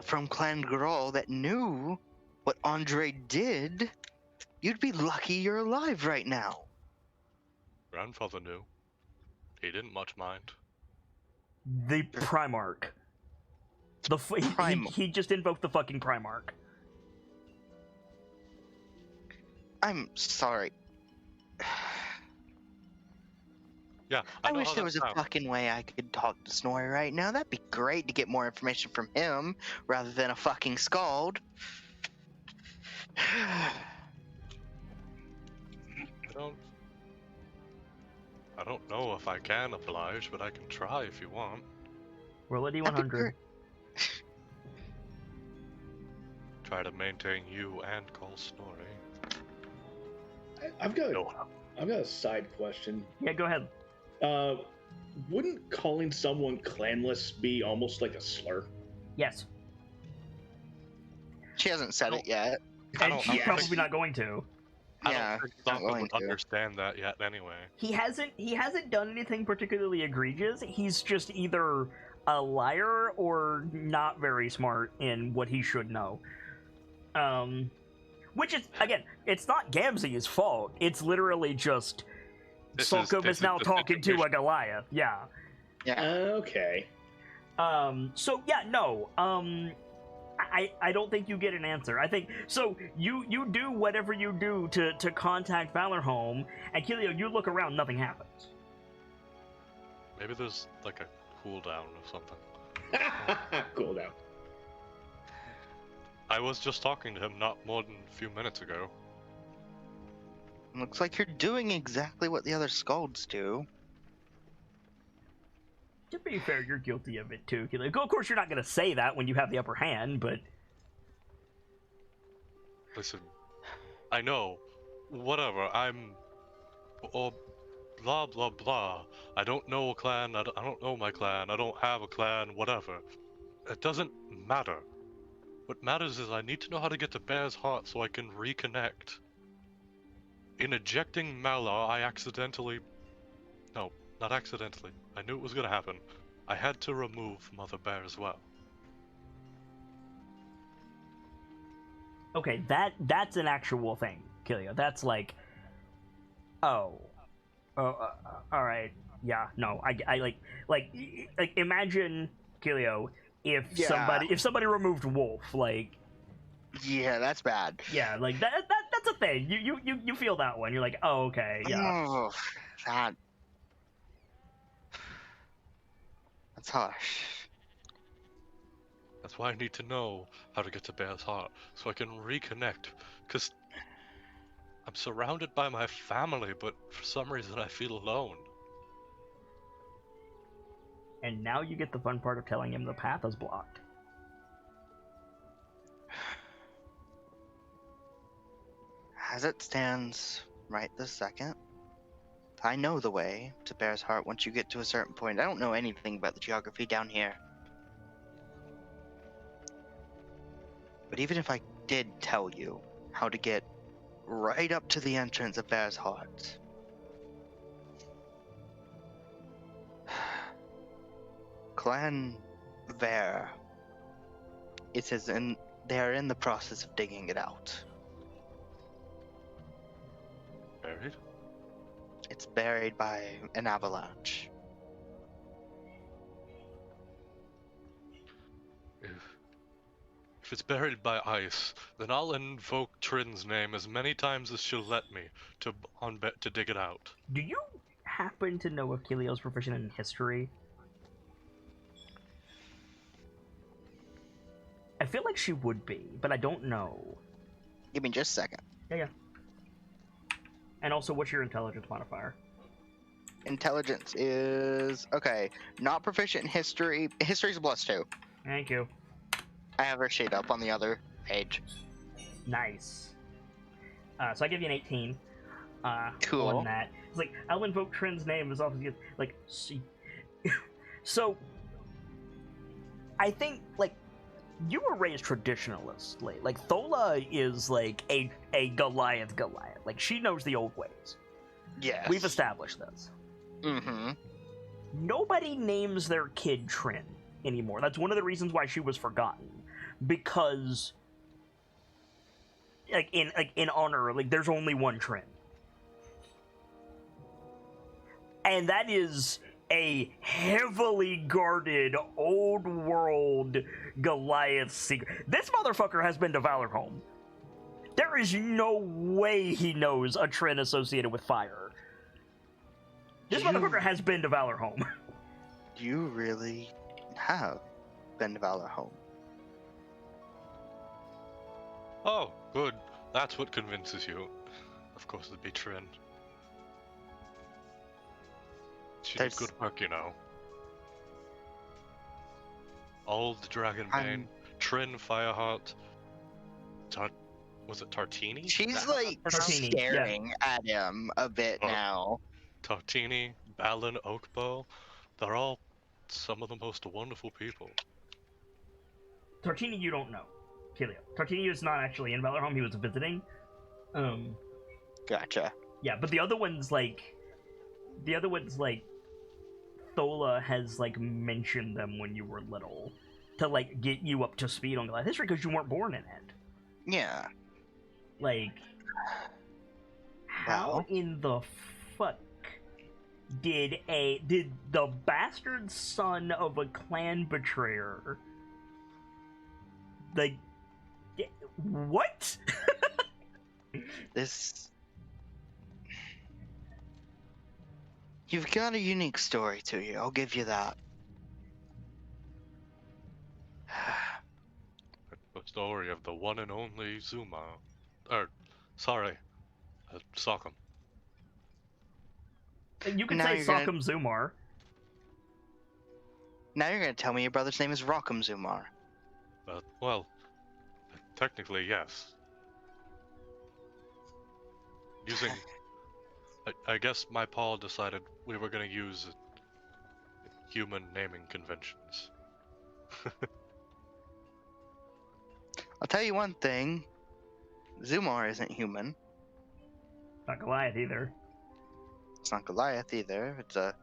from Clan Grawl that knew what Andre did, you'd be lucky you're alive right now. Grandfather knew. He didn't much mind. The Primarch. He just invoked the fucking Primarch. I'm sorry. Yeah, I know wish how there that was a sounds. fucking way I could talk to Snorri right now. That'd be great to get more information from him rather than a fucking scald. I don't know if I can oblige, but I can try if you want. Roll a That'd be D100. great. Try to maintain you and call Snorri. I've got No. a side question. Yeah, go ahead. Wouldn't calling someone clanless be almost like a slur? Yes. She hasn't said it yet. And don't- she's I don't probably think- not going to. I Yeah, don't think he's not Sokka going would to. understand that yet anyway. He hasn't done anything particularly egregious. He's just either a liar or not very smart in what he should know. Which is, again, it's not Gamzee's fault. It's literally just Sulcum is now the talking to a situation. Goliath. Yeah. Yeah. Okay. So yeah, no. I don't think you get an answer. I think so. You do whatever you do to contact Valorhome, and Kilio, you look around, nothing happens. Maybe there's like a cooldown or something. Cool down. I was just talking to him not more than a few minutes ago. Looks like you're doing exactly what the other Skalds do. To be fair, you're guilty of it too, Kilio. Of course, you're not gonna say that when you have the upper hand, but Listen, I know. Whatever, I'm... Or blah blah blah. I don't know a clan, I don't know my clan, I don't have a clan, whatever. It doesn't matter. What matters is I need to know how to get to Bear's Heart so I can reconnect. In ejecting Malar, I accidentally... No, not accidentally. I knew it was gonna happen. I had to remove Mother Bear as well. okay, that's an actual thing, Kilio. That's like, all right, yeah, no, I like imagine, Kilio, if Yeah. somebody removed Wolf, like, Yeah, that's bad. yeah, like that's a thing. You feel that one. You're like, oh, okay, yeah. Oh, that's harsh. That's why I need to know how to get to Bear's Heart, so I can reconnect. Because I'm surrounded by my family, but for some reason I feel alone. And now you get the fun part of telling him the path is blocked. As it stands right this second, I know the way to Bear's Heart once you get to a certain point. I don't know anything about the geography down here. But even if I did tell you how to get right up to the entrance of Bear's Heart, Clan Bear, they are in the process of digging it out. Buried? It's buried by an avalanche. If it's buried by ice, then I'll invoke Trin's name as many times as she'll let me to dig it out. Do you happen to know if Kilio's proficient in history? I feel like she would be, but I don't know. Give me just a second. Yeah. And also, what's your intelligence modifier? Intelligence is okay. Not proficient in history. History's a +2. Thank you. I have her sheet up on the other page. Nice. So I give you an 18. Cool. On that, it's like I'll invoke Trin's name as often as like. See. So, I think like you were raised traditionalistly. Like, Thola is like a Goliath. Like, she knows the old ways. Yes. We've established this. Mm-hmm. Nobody names their kid Trin anymore. That's one of the reasons why she was forgotten. Because, in honor, like, there's only one Trin. And that is a heavily guarded, old world Goliath secret. This motherfucker has been to Valorholm. There is no way he knows a Trin associated with fire. This motherfucker has been to Valorholm. You really have been to Valorholm. Oh, good. That's what convinces you. Of course, it'd be Trin. She did good work, you know. Old Dragonbane, Trin, Fireheart, was it Tartini? She's like Tartini, staring at him a bit now. Tartini, Balin, Oakbow, they're all some of the most wonderful people. Tartini, you don't know. Kilio. Tartini is not actually in Valorholm, he was visiting. Gotcha. Yeah, but the other ones, like, Thola has, like, mentioned them when you were little to, like, get you up to speed on Goliath history because you weren't born in it. Yeah. Like, how in the fuck did the bastard son of a clan betrayer, like, what? You've got a unique story to you, I'll give you that. The story of the one and only Zuma. Sokkum. You can Now say you're Sokkum Zumar. Now you're gonna tell me your brother's name is Rockham Zumar. Well, technically, yes. Using... I guess my paw decided we were gonna use human naming conventions. I'll tell you one thing. Zumar isn't human. Not Goliath either. It's not Goliath either. It's a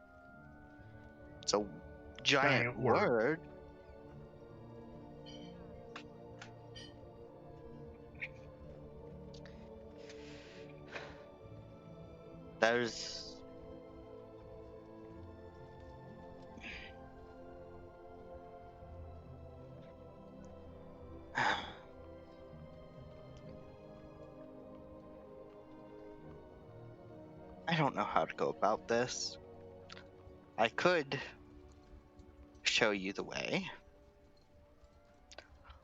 giant word. There's I don't know how to go about this. I could show you the way.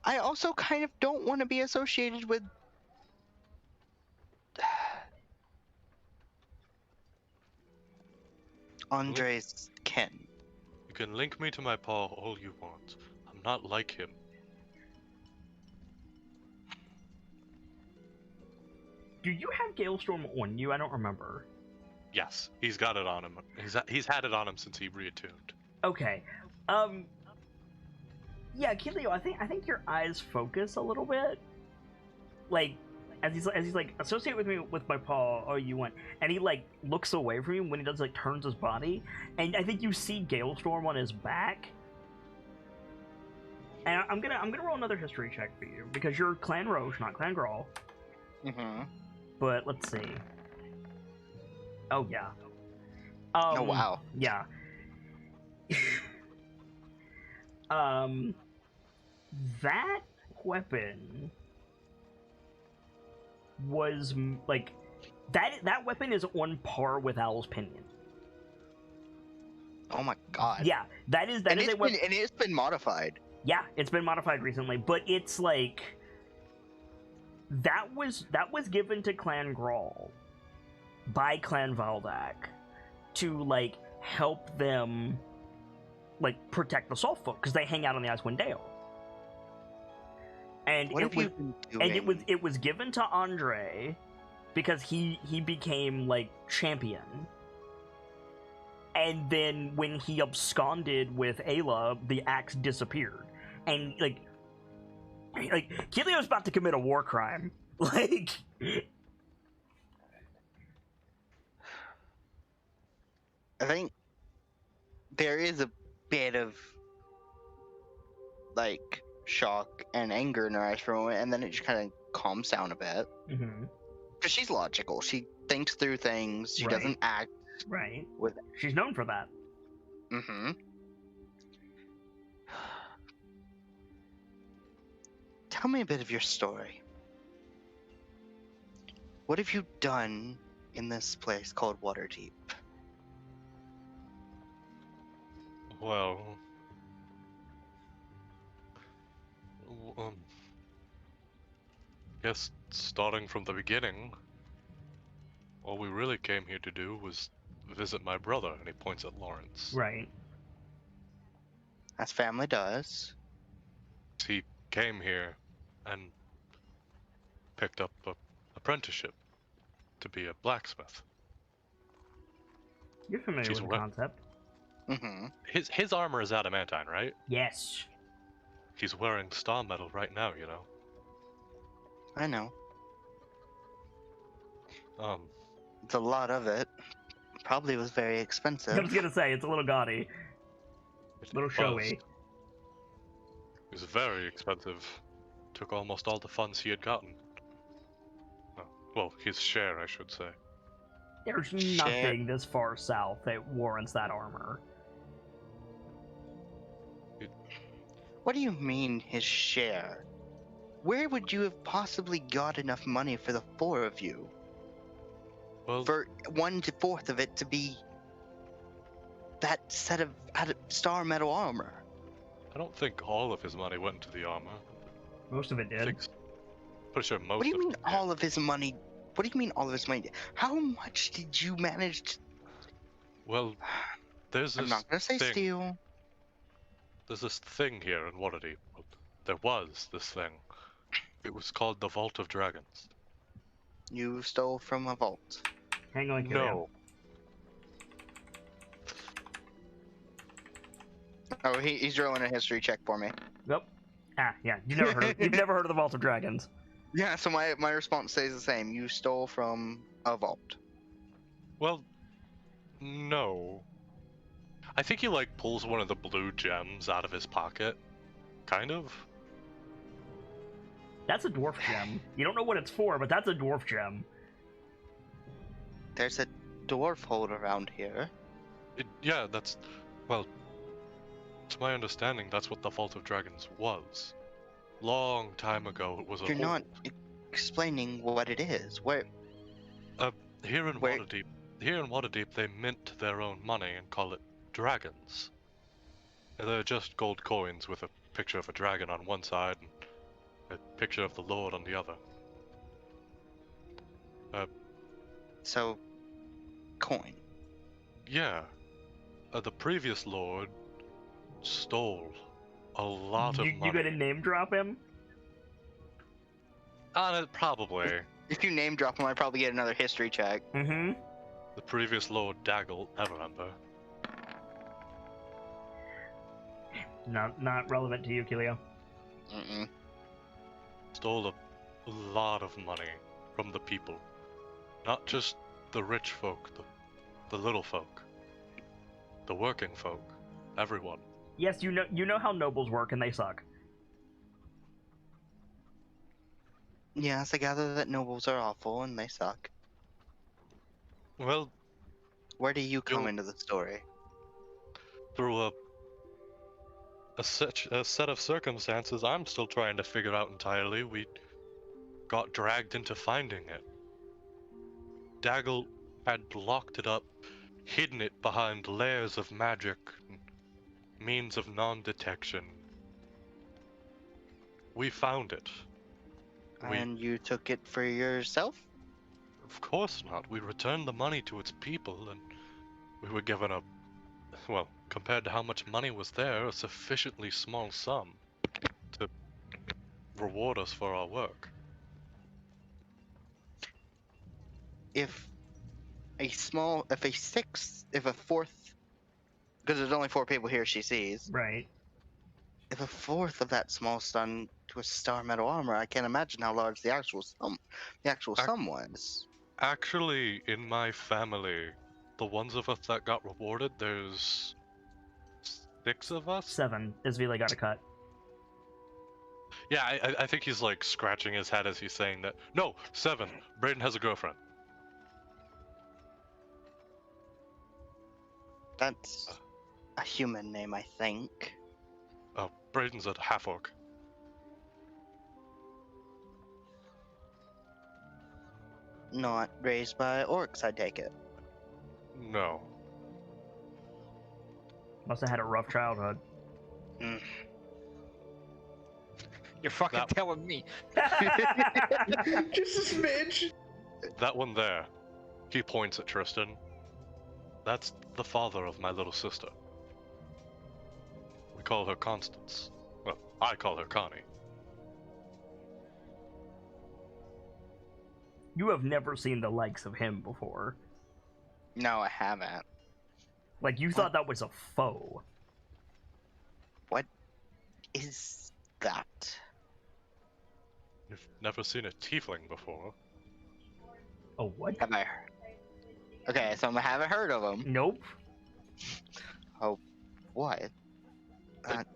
I also kind of don't want to be associated with Andre's kin. You can link me to my paw all you want. I'm not like him. Do you have Galestorm on you? I don't remember. Yes, he's got it on him. He's had it on him since he reattuned. Okay. Yeah, Kilio, I think your eyes focus a little bit. Like, as he's like, associate with me with my paw, oh you want, and he like looks away from you when he does, like, turns his body, and I think you see Galestorm on his back. And I'm gonna roll another history check for you because you're Clan Roche, not Clan Grawl. Mm-hmm. But let's see. Oh yeah. Oh wow. Yeah. That weapon was like that weapon is on par with Owl's Pinion. Oh my god. Yeah, that is a weapon, and it's been modified. Yeah, it's been modified recently, but it's like that was given to Clan Grawl by Clan Valdak to like help them like protect the Saltfolk because they hang out on the Icewind Dale. And what have you been doing? And it was given to Andre because he became like champion. And then when he absconded with Ayla, the axe disappeared. And like Like, Keelio's about to commit a war crime. Like... I think there is a bit of like shock and anger in her eyes for a moment, and then it just kind of calms down a bit. Mm-hmm. Because she's logical. She thinks through things. She Right. doesn't act Right. with. She's known for that. Mm-hmm. Tell me a bit of your story. What have you done in this place called Waterdeep? Well, guess starting from the beginning, all we really came here to do was visit my brother, and he points at Lawrence. Right. As family does. He came here and picked up a apprenticeship to be a blacksmith. You're familiar She's with the what? concept. Mm-hmm. His armor is adamantine, right? Yes. He's wearing star metal right now, you know. I know. Um, It's a lot of it. Probably was very expensive. I was gonna say, it's a little gaudy. it A little was. showy. It was very expensive. Took almost all the funds he had gotten. Oh, well, his share, I should say. There's Shit. nothing this far south that warrants that armor. What do you mean, his share? Where would you have possibly got enough money for the four of you? Well, For 1/4 of it to be that set of star metal armor? I don't think all of his money went into the armor. Most of it I did. think pretty sure most What do you of mean it did. all of his money? What do you mean all of his money? How much did you manage to... Well, there's I'm this not gonna say thing. steal. There's this thing here in Waterdeep. Well, there was this thing. It was called the Vault of Dragons. You stole from a vault. Hang on, Killian. No. Oh, he's rolling a history check for me. Nope. Ah, yeah. You've never heard of the Vault of Dragons. Yeah, so my response stays the same. You stole from a vault. Well, no. I think he like pulls one of the blue gems out of his pocket. Kind of. That's a dwarf gem. You don't know what it's for, but that's a dwarf gem. There's a dwarf hole around here. Yeah, that's... Well, to my understanding, that's what the Vault of Dragons was. Long time ago, it was a You're hole. not explaining what it is. Where? Here in Where- Waterdeep, they mint their own money and call it dragons. And they're just gold coins with a picture of a dragon on one side and a picture of the Lord on the other. So, coin. Yeah. The previous Lord stole a lot of You money. gonna name drop him? Probably. If you name drop him, I'd probably get another history check. Mm-hmm. The previous Lord Daggle, I remember. Not relevant to you, Kilio. Mm-mm. Stole a lot of money from the people. Not just the rich folk, the little folk. The working folk. Everyone. Yes, you know how nobles work, and they suck. Yes, I gather that nobles are awful and they suck. Well, Where do you come You'll- into the story? through a set of circumstances I'm still trying to figure out entirely, we got dragged into finding it. Daggle had locked it up, hidden it behind layers of magic, and means of non-detection. We found it. We- And you took it for yourself? Of course not. We returned the money to its people, and we were given well, compared to how much money was there, a sufficiently small sum to reward us for our work. If a fourth, because there's only 4 people here she sees, Right. if a fourth of that small stun to a star metal armor, I can't imagine how large the actual sum was. Actually, in my family, the ones of us that got rewarded, there's 6 of us. 7. Isvila got a cut. Yeah, I think he's like scratching his head as he's saying that. No, 7. Brayden has a girlfriend. That's a human name, I think. Oh, Brayden's a half orc. Not raised by orcs, I take it. No. Must have had a rough childhood. You're fucking That- telling me. Just a smidge. That one there. He points at Tristan. That's the father of my little sister. We call her Constance. Well, I call her Connie. You have never seen the likes of him before. No, I haven't. Like, you thought that was a foe. What is that? You've never seen a tiefling before. Oh, what? Have I heard? Okay, so I haven't heard of them. Nope. What? I've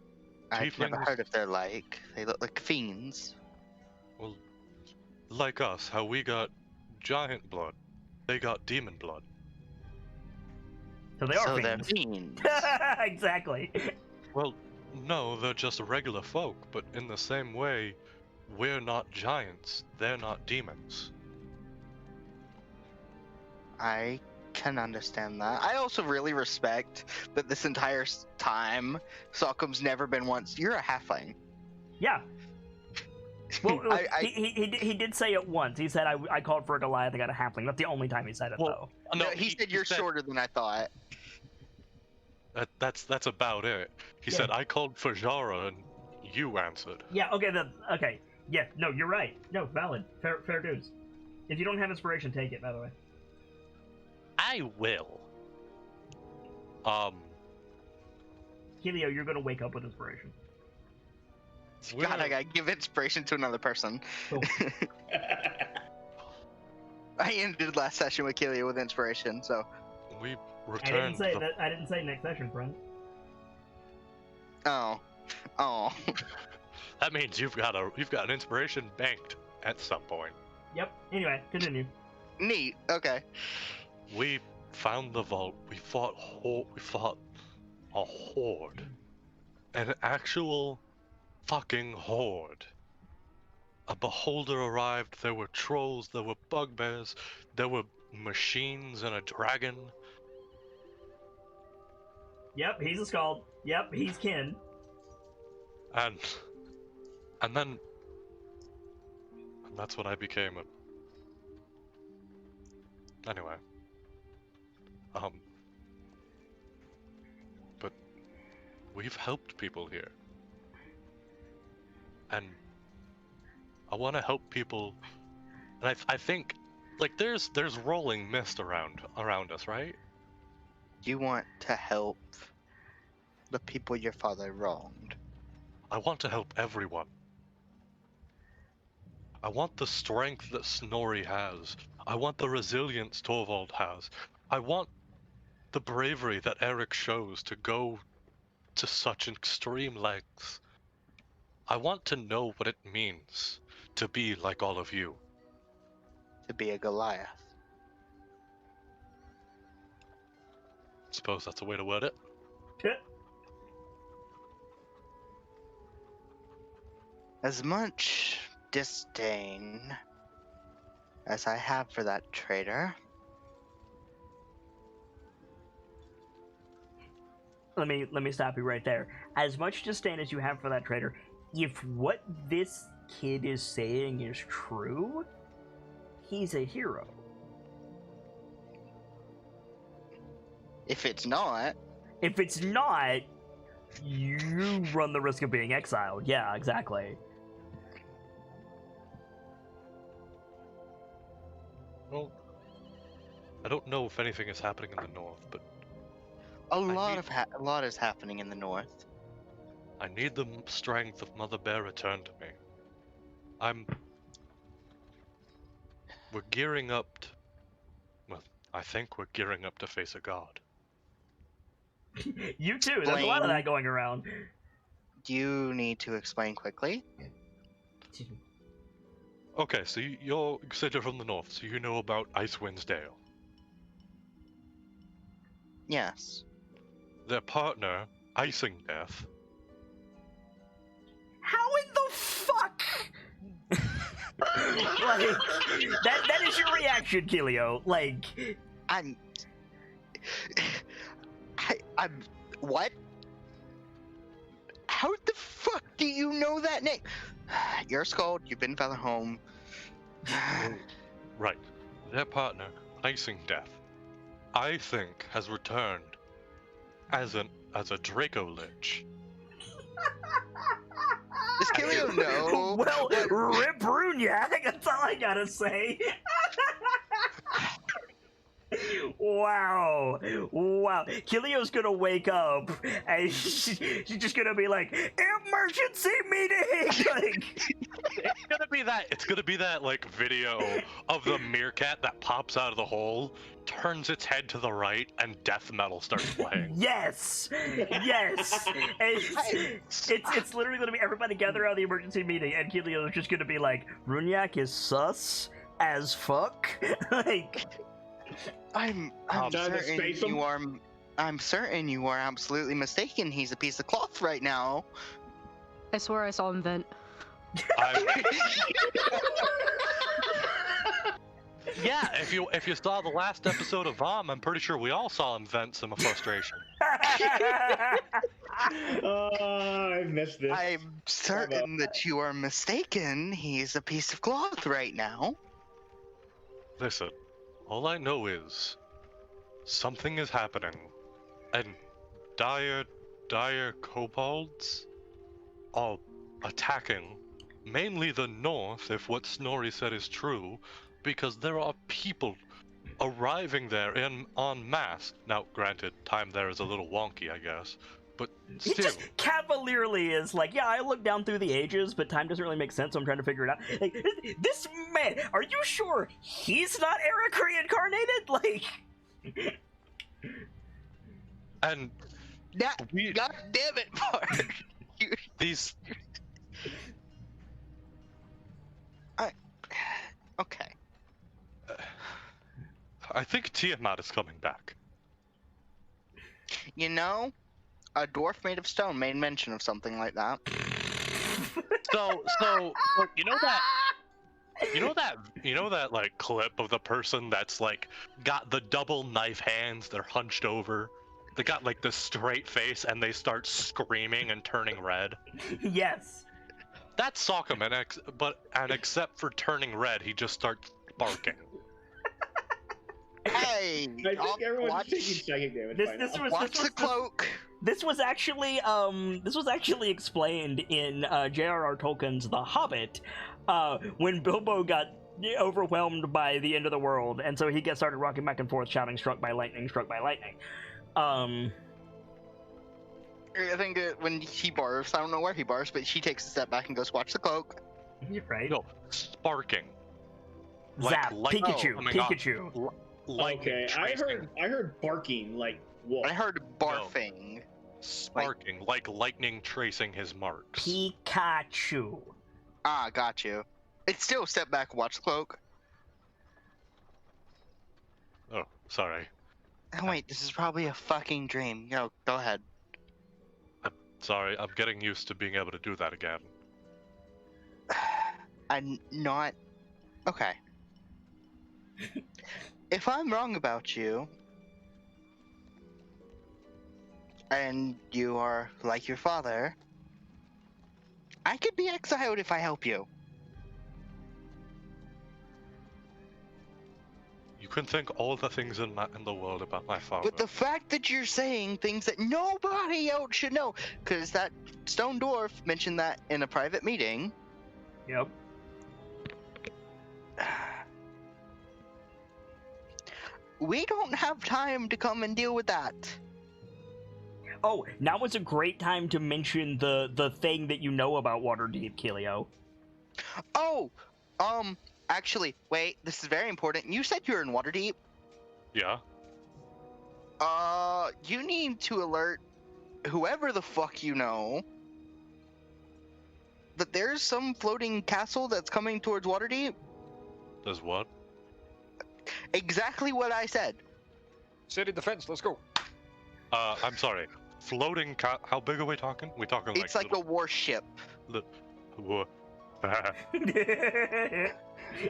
never Tieflings- heard if they're like. They look like fiends. Well, like us, how we got giant blood, they got demon blood. So they are So they're fiends. fiends. Exactly. Well, no, they're just regular folk, but in the same way, we're not giants, they're not demons. I can understand that. I also really respect that this entire time, Sokkum's never been once. You're a halfling. Yeah. Well, I- he did say it once. He said, I called for a Goliath and got a halfling. That's the only time he said it, Well, though. no, he said you're shorter than I thought. That's about it. He Yeah. said, I called for Jara and you answered. Yeah, okay, okay. Yeah, no, you're right. No, valid. Fair dues. If you don't have inspiration, take it, by the way. I will. Helio, you're gonna wake up with inspiration. God, I gotta give inspiration to another person. Cool. I ended last session with Kelia with inspiration, so. We I returned didn't say that. I didn't say next session, friend. Oh. Oh. That means you've got an inspiration banked at some point. Yep. Anyway, continue. Neat. Okay. We found the vault. We fought a horde. An actual fucking horde. A beholder arrived. There were trolls. There were bugbears. There were machines and a dragon. Yep, he's a Skald. Yep, he's kin. And that's when I became a. Anyway. But we've helped people here. And I want to help people. And I think, like, there's rolling mist around us, right? You want to help the people your father wronged. I want to help everyone. I want the strength that Snorri has. I want the resilience Torvald has. I want the bravery that Eric shows to go to such extreme lengths. I want to know what it means to be like all of you. To be a Goliath. Suppose that's a way to word it. As much disdain as I have for that traitor, Let me stop you right there. As much disdain as you have for that traitor, if what this kid is saying is true, he's a hero. if it's not, If it's not, you run the risk of being exiled. Yeah, exactly. Well, I don't know if anything is happening in the north, but a need- lot is happening in the north. I need the strength of Mother Bear returned to me. We're gearing up well, I think we're gearing up to face a god. You too. There's a lot of that going around. Do you need to explain quickly? Okay, so you said you're from the north, so you know about Icewind's Dale. Yes. Their partner, Icing Death. How in the fuck? Like, that is your reaction, Kilio. Like, I'm what? How the fuck do you know that name? You're Scald, you've been Feather home. Right. Their partner, Icing Death, I think has returned as a Draco Lich. Does Kilio know? well, rip Brunyak, that's all I gotta say. Wow. Kilio's gonna wake up and she's just gonna be like, emergency meeting! Like, It's gonna be that like video of the meerkat that pops out of the hole, turns its head to the right, and death metal starts playing. yes! It's literally gonna be everybody gather out of the emergency meeting, and Kilio's just gonna be like, Brunyak is sus as fuck. Like, I'm certain you are absolutely mistaken. He's a piece of cloth right now. I swear I saw him vent. Yeah, if you saw the last episode of Vom, I'm pretty sure we all saw him vent some frustration. Oh, I missed this. I'm certain that you are mistaken. He's a piece of cloth right now. Listen, all I know is something is happening, and dire kobolds are attacking mainly the north, if what Snorri said is true, because there are people arriving there en masse. Now, granted, time there is a little wonky, I guess, but he still. just cavalierly is like, yeah, I looked down through the ages, but time doesn't really make sense, so I'm trying to figure it out. Like, this man, are you sure he's not Eric reincarnated? Like... And God damn it, Mark. these... Okay. I think Tiamat is coming back. You know, a dwarf made of stone made mention of something like that. So you know that like clip of the person that's like got the double knife hands, they're hunched over, they got like the straight face, and they start screaming and turning red. Yes. That's Sokkum, and except for turning red, he just starts barking. Hey, I think everyone's taking psychic damage by now. watch the cloak. This was actually explained in J.R.R. Tolkien's The Hobbit, when Bilbo got overwhelmed by the end of the world, and so he started rocking back and forth, shouting, "Struck by lightning, struck by lightning." I think when he barfs, I don't know where he barfs, but she takes a step back and goes, "Watch the cloak." You're right. No, sparking. Zap, Pikachu, Pikachu. Okay, I heard barking like wolf. I heard barfing. Sparking, like lightning tracing his marks. Pikachu. Ah, got you. It's still step back, watch the cloak. Oh, sorry. Oh wait, this is probably a fucking dream. Go ahead. Sorry, I'm getting used to being able to do that again. I'm not... Okay. If I'm wrong about you, and you are like your father, I could be exiled if I help you. You can think all the things in the world about my father. But the fact that you're saying things that nobody else should know, because that stone dwarf mentioned that in a private meeting. Yep. We don't have time to come and deal with that. Oh, now is a great time to mention the thing that you know about Waterdeep, Keelio. Oh, actually, wait. This is very important. You said you're in Waterdeep. Yeah. You need to alert whoever the fuck you know that there's some floating castle that's coming towards Waterdeep. There's what? Exactly what I said. City defense, let's go. I'm sorry. Floating how big are we talking? We talking It's like a warship. What?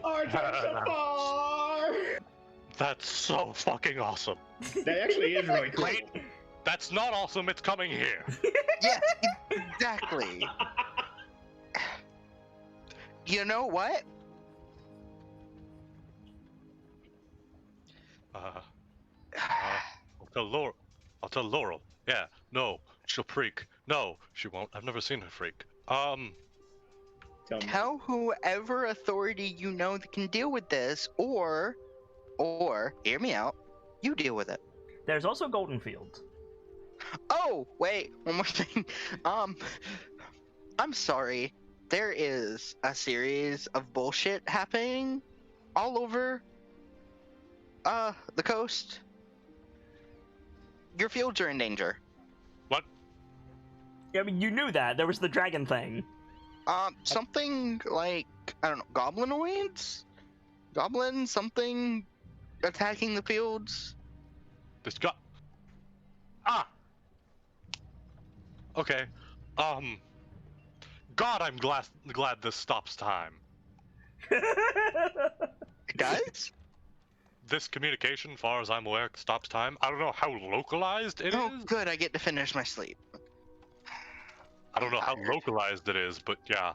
Our time's so far! That's so fucking awesome. That actually is really cool. Wait, that's not awesome. It's coming here. Yes, exactly. You know what? I'll tell Laurel. I'll tell Laurel. Yeah. No, she'll freak. No, she won't. I've never seen her freak. Tell me. Tell whoever authority you know that can deal with this, or, hear me out, you deal with it. There's also Goldenfield. Oh, wait, one more thing. I'm sorry. There is a series of bullshit happening all over, the coast. Your fields are in danger. What? I mean, you knew that. There was the dragon thing. Something like, I don't know, goblinoids? Goblins, something attacking the fields? This guy. Ah. Okay. God, I'm glad this stops time. It does? This communication, far as I'm aware, stops time. I don't know how localized it is. Oh, good, I get to finish my sleep. I don't know how localized it is, but yeah.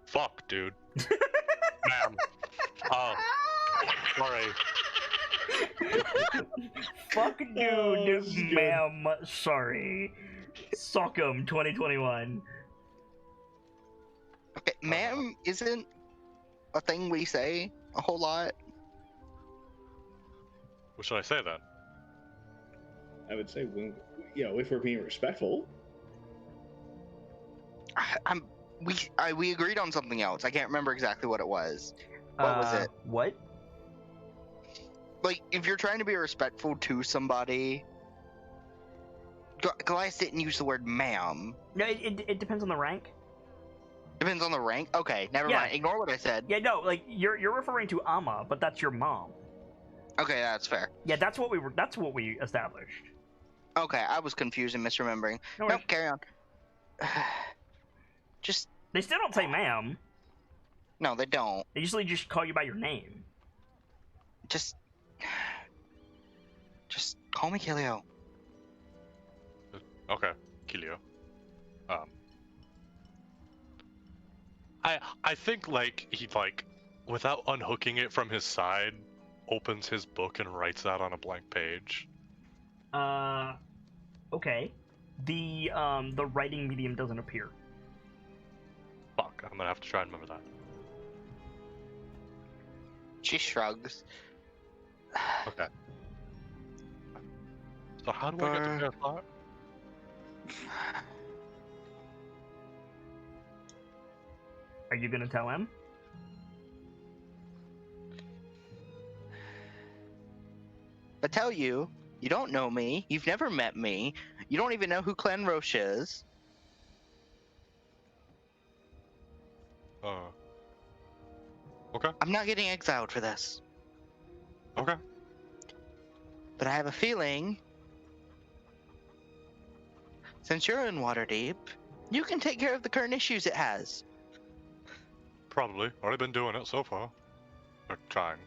Fuck, dude. Ma'am. Sorry. Fuck dude, Oh, ma'am. Sorry. Sock'em 2021. Okay, ma'am isn't a thing we say a whole lot. What should I say then? I would say, if we're being respectful. We agreed on something else. I can't remember exactly what it was. What was it? What? Like, if you're trying to be respectful to somebody, Goliath didn't use the word ma'am. No, it depends on the rank. Depends on the rank. Okay, never mind. Ignore what I said. Yeah, no, like you're referring to Amma, but that's your mom. Okay, that's fair. Yeah, that's what we established. Okay, I was confused and misremembering. No Nope, worries. carry on. Just They still don't say ma'am. no, they don't. They usually just call you by your name. Just call me Kilio. Okay, Kilio. I think like he without unhooking it from his side, opens his book and writes that on a blank page. Okay. The writing medium doesn't appear. Fuck, I'm gonna have to try and remember that. She shrugs. Okay. So how do I get to their thought? Are you gonna tell him? I tell you, you don't know me. You've never met me. You don't even know who Clan Roche is. Okay. I'm not getting exiled for this. Okay. But I have a feeling, since you're in Waterdeep, you can take care of the current issues it has. Probably. Already been doing it so far. Or trying.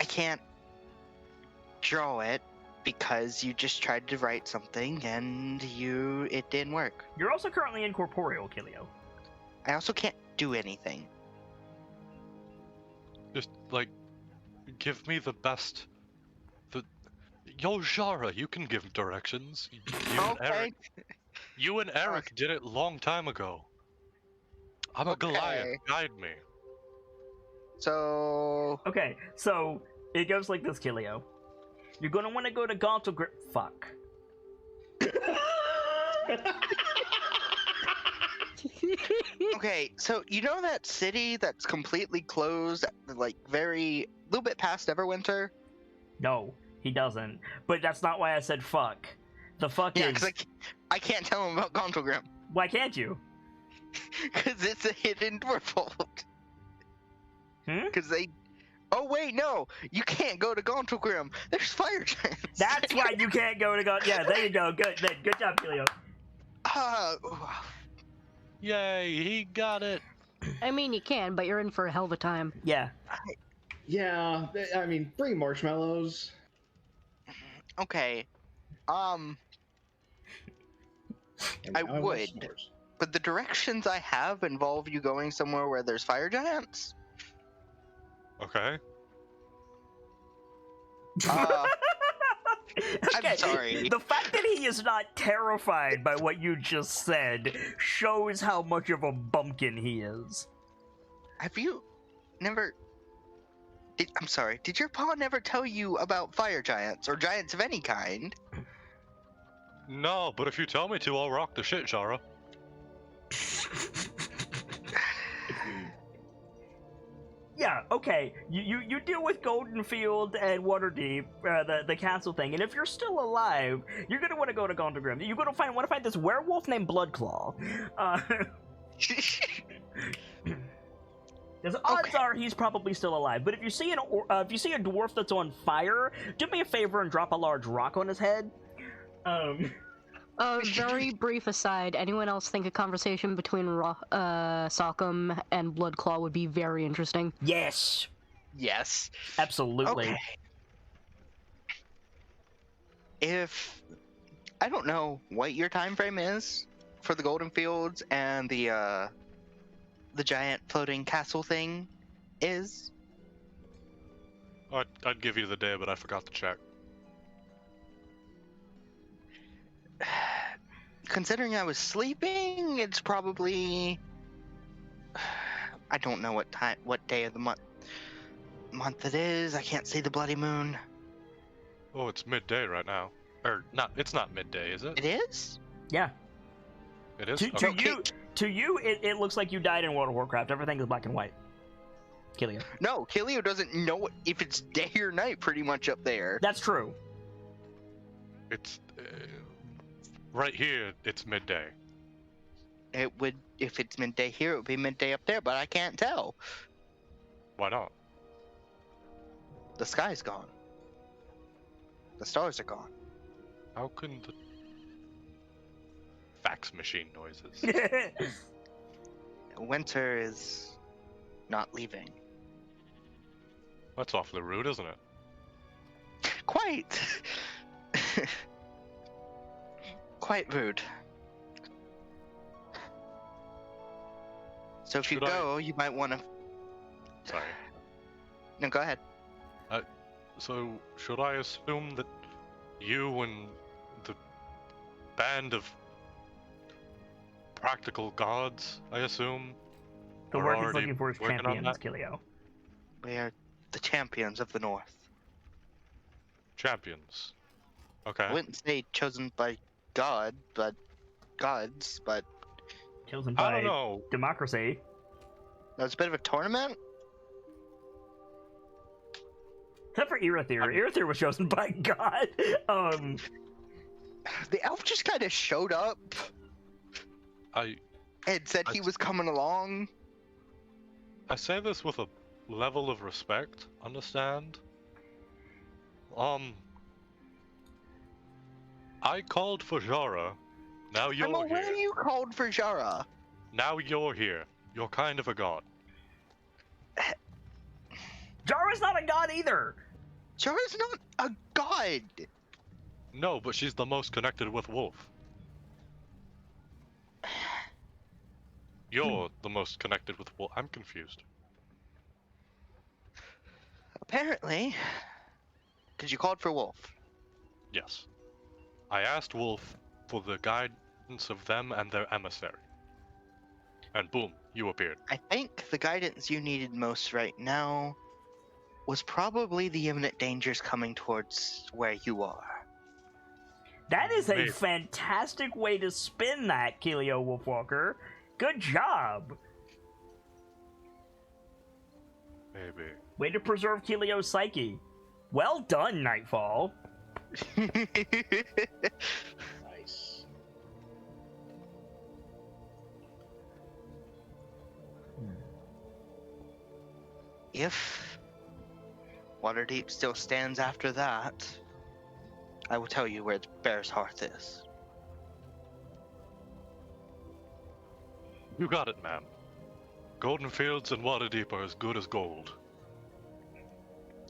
I can't draw it because you just tried to write something and it didn't work. You're also currently incorporeal, Kilio. I also can't do anything. Just give me the best. Yo, Jara, you can give directions. You and Okay. Eric did it long time ago. I'm a Okay. Goliath. Guide me. So Okay, so it goes like this, Kilio. You're gonna want to go to Gauntlgrip. Fuck. okay, so you know that city that's completely closed, like very little bit past Everwinter? No, he doesn't. But that's not why I said fuck. The fuck Yeah, is. because I can't tell him about Gauntlgrip. Why can't you? Because it's a hidden dwarf. Hmm? Because they. Oh wait, no! You can't go to Gauntlgrim. There's fire giants. That's why you can't go to Yeah, there you go. Good job, Kilio. Yay, he got it. I mean, you can, but you're in for a hell of a time. Yeah. Yeah, I mean, bring marshmallows. okay. And I now want would. s'mores. But the directions I have involve you going somewhere where there's fire giants. Okay. Okay, sorry. The fact that he is not terrified by what you just said shows how much of a bumpkin he is. Have you never? I'm sorry. Did your pa never tell you about fire giants or giants of any kind? No, but if you tell me to, I'll rock the shit, Jara. Yeah, okay. You deal with Goldenfield and Waterdeep, the castle thing, and if you're still alive, you're gonna want to go to Gauntlgrip. You're gonna want to find this werewolf named Bloodclaw. Because odds are he's probably still alive. But if you see if you see a dwarf that's on fire, do me a favor and drop a large rock on his head. A very brief aside, anyone else think a conversation between Sockham and Bloodclaw would be very interesting? Yes, Yes. absolutely. Okay. If I don't know what your time frame is for the Golden Fields and the giant floating castle thing is. I'd give you the day, but I forgot to check. Considering I was sleeping, it's probably. I don't know what day of the month it is. I can't see the bloody moon. Oh, it's midday right now. Or not? It's not midday, is it? It is? Yeah. It is. To Okay. you, it looks like you died in World of Warcraft. Everything is black and white. Kilio. No, Kilio doesn't know if it's day or night pretty much up there. That's true. It's right here. It's midday. It would, if it's midday here, it would be midday up there, but I can't tell. Why not? The sky's gone. The stars are gone. How can the fax machine noises? Winter is not leaving. That's awfully rude, isn't it? Quite. Quite rude. So if you Should I- go, you might want to. Sorry. No, go ahead. So, should I assume that you and the band of practical gods, I assume, The are word he's already looking for is working on champions, that? Kilio. We are the champions of the North. Champions. I Okay. wouldn't say chosen by God, but gods, but Chosen I by don't know. democracy. that was a bit of a tournament. Except for Erathir. Erathir was chosen by God. The elf just kind of showed up I and said he was coming along. say this with a level of respect, understand? I called for Jara. Now I'm you're aware here. you called for Jara. Now you're here. You're kind of a god. Jara's not a god either. Jara's not a god. No, but she's the most connected with Wolf. You're the most connected with Wolf. I'm confused. Apparently, because you called for Wolf. Yes. I asked Wolf for the guidance of them and their emissary. and boom, you appeared. I think the guidance you needed most right now was probably the imminent dangers coming towards where you are. That is a Maybe. fantastic way to spin that, Keelio Wolfwalker. Good job. Maybe. Way to preserve Keelio's psyche. Well done, Nightfall. Nice. If Waterdeep still stands after that, I will tell you where the Bear's Hearth is. You got it, ma'am. Golden Fields and Waterdeep are as good as gold.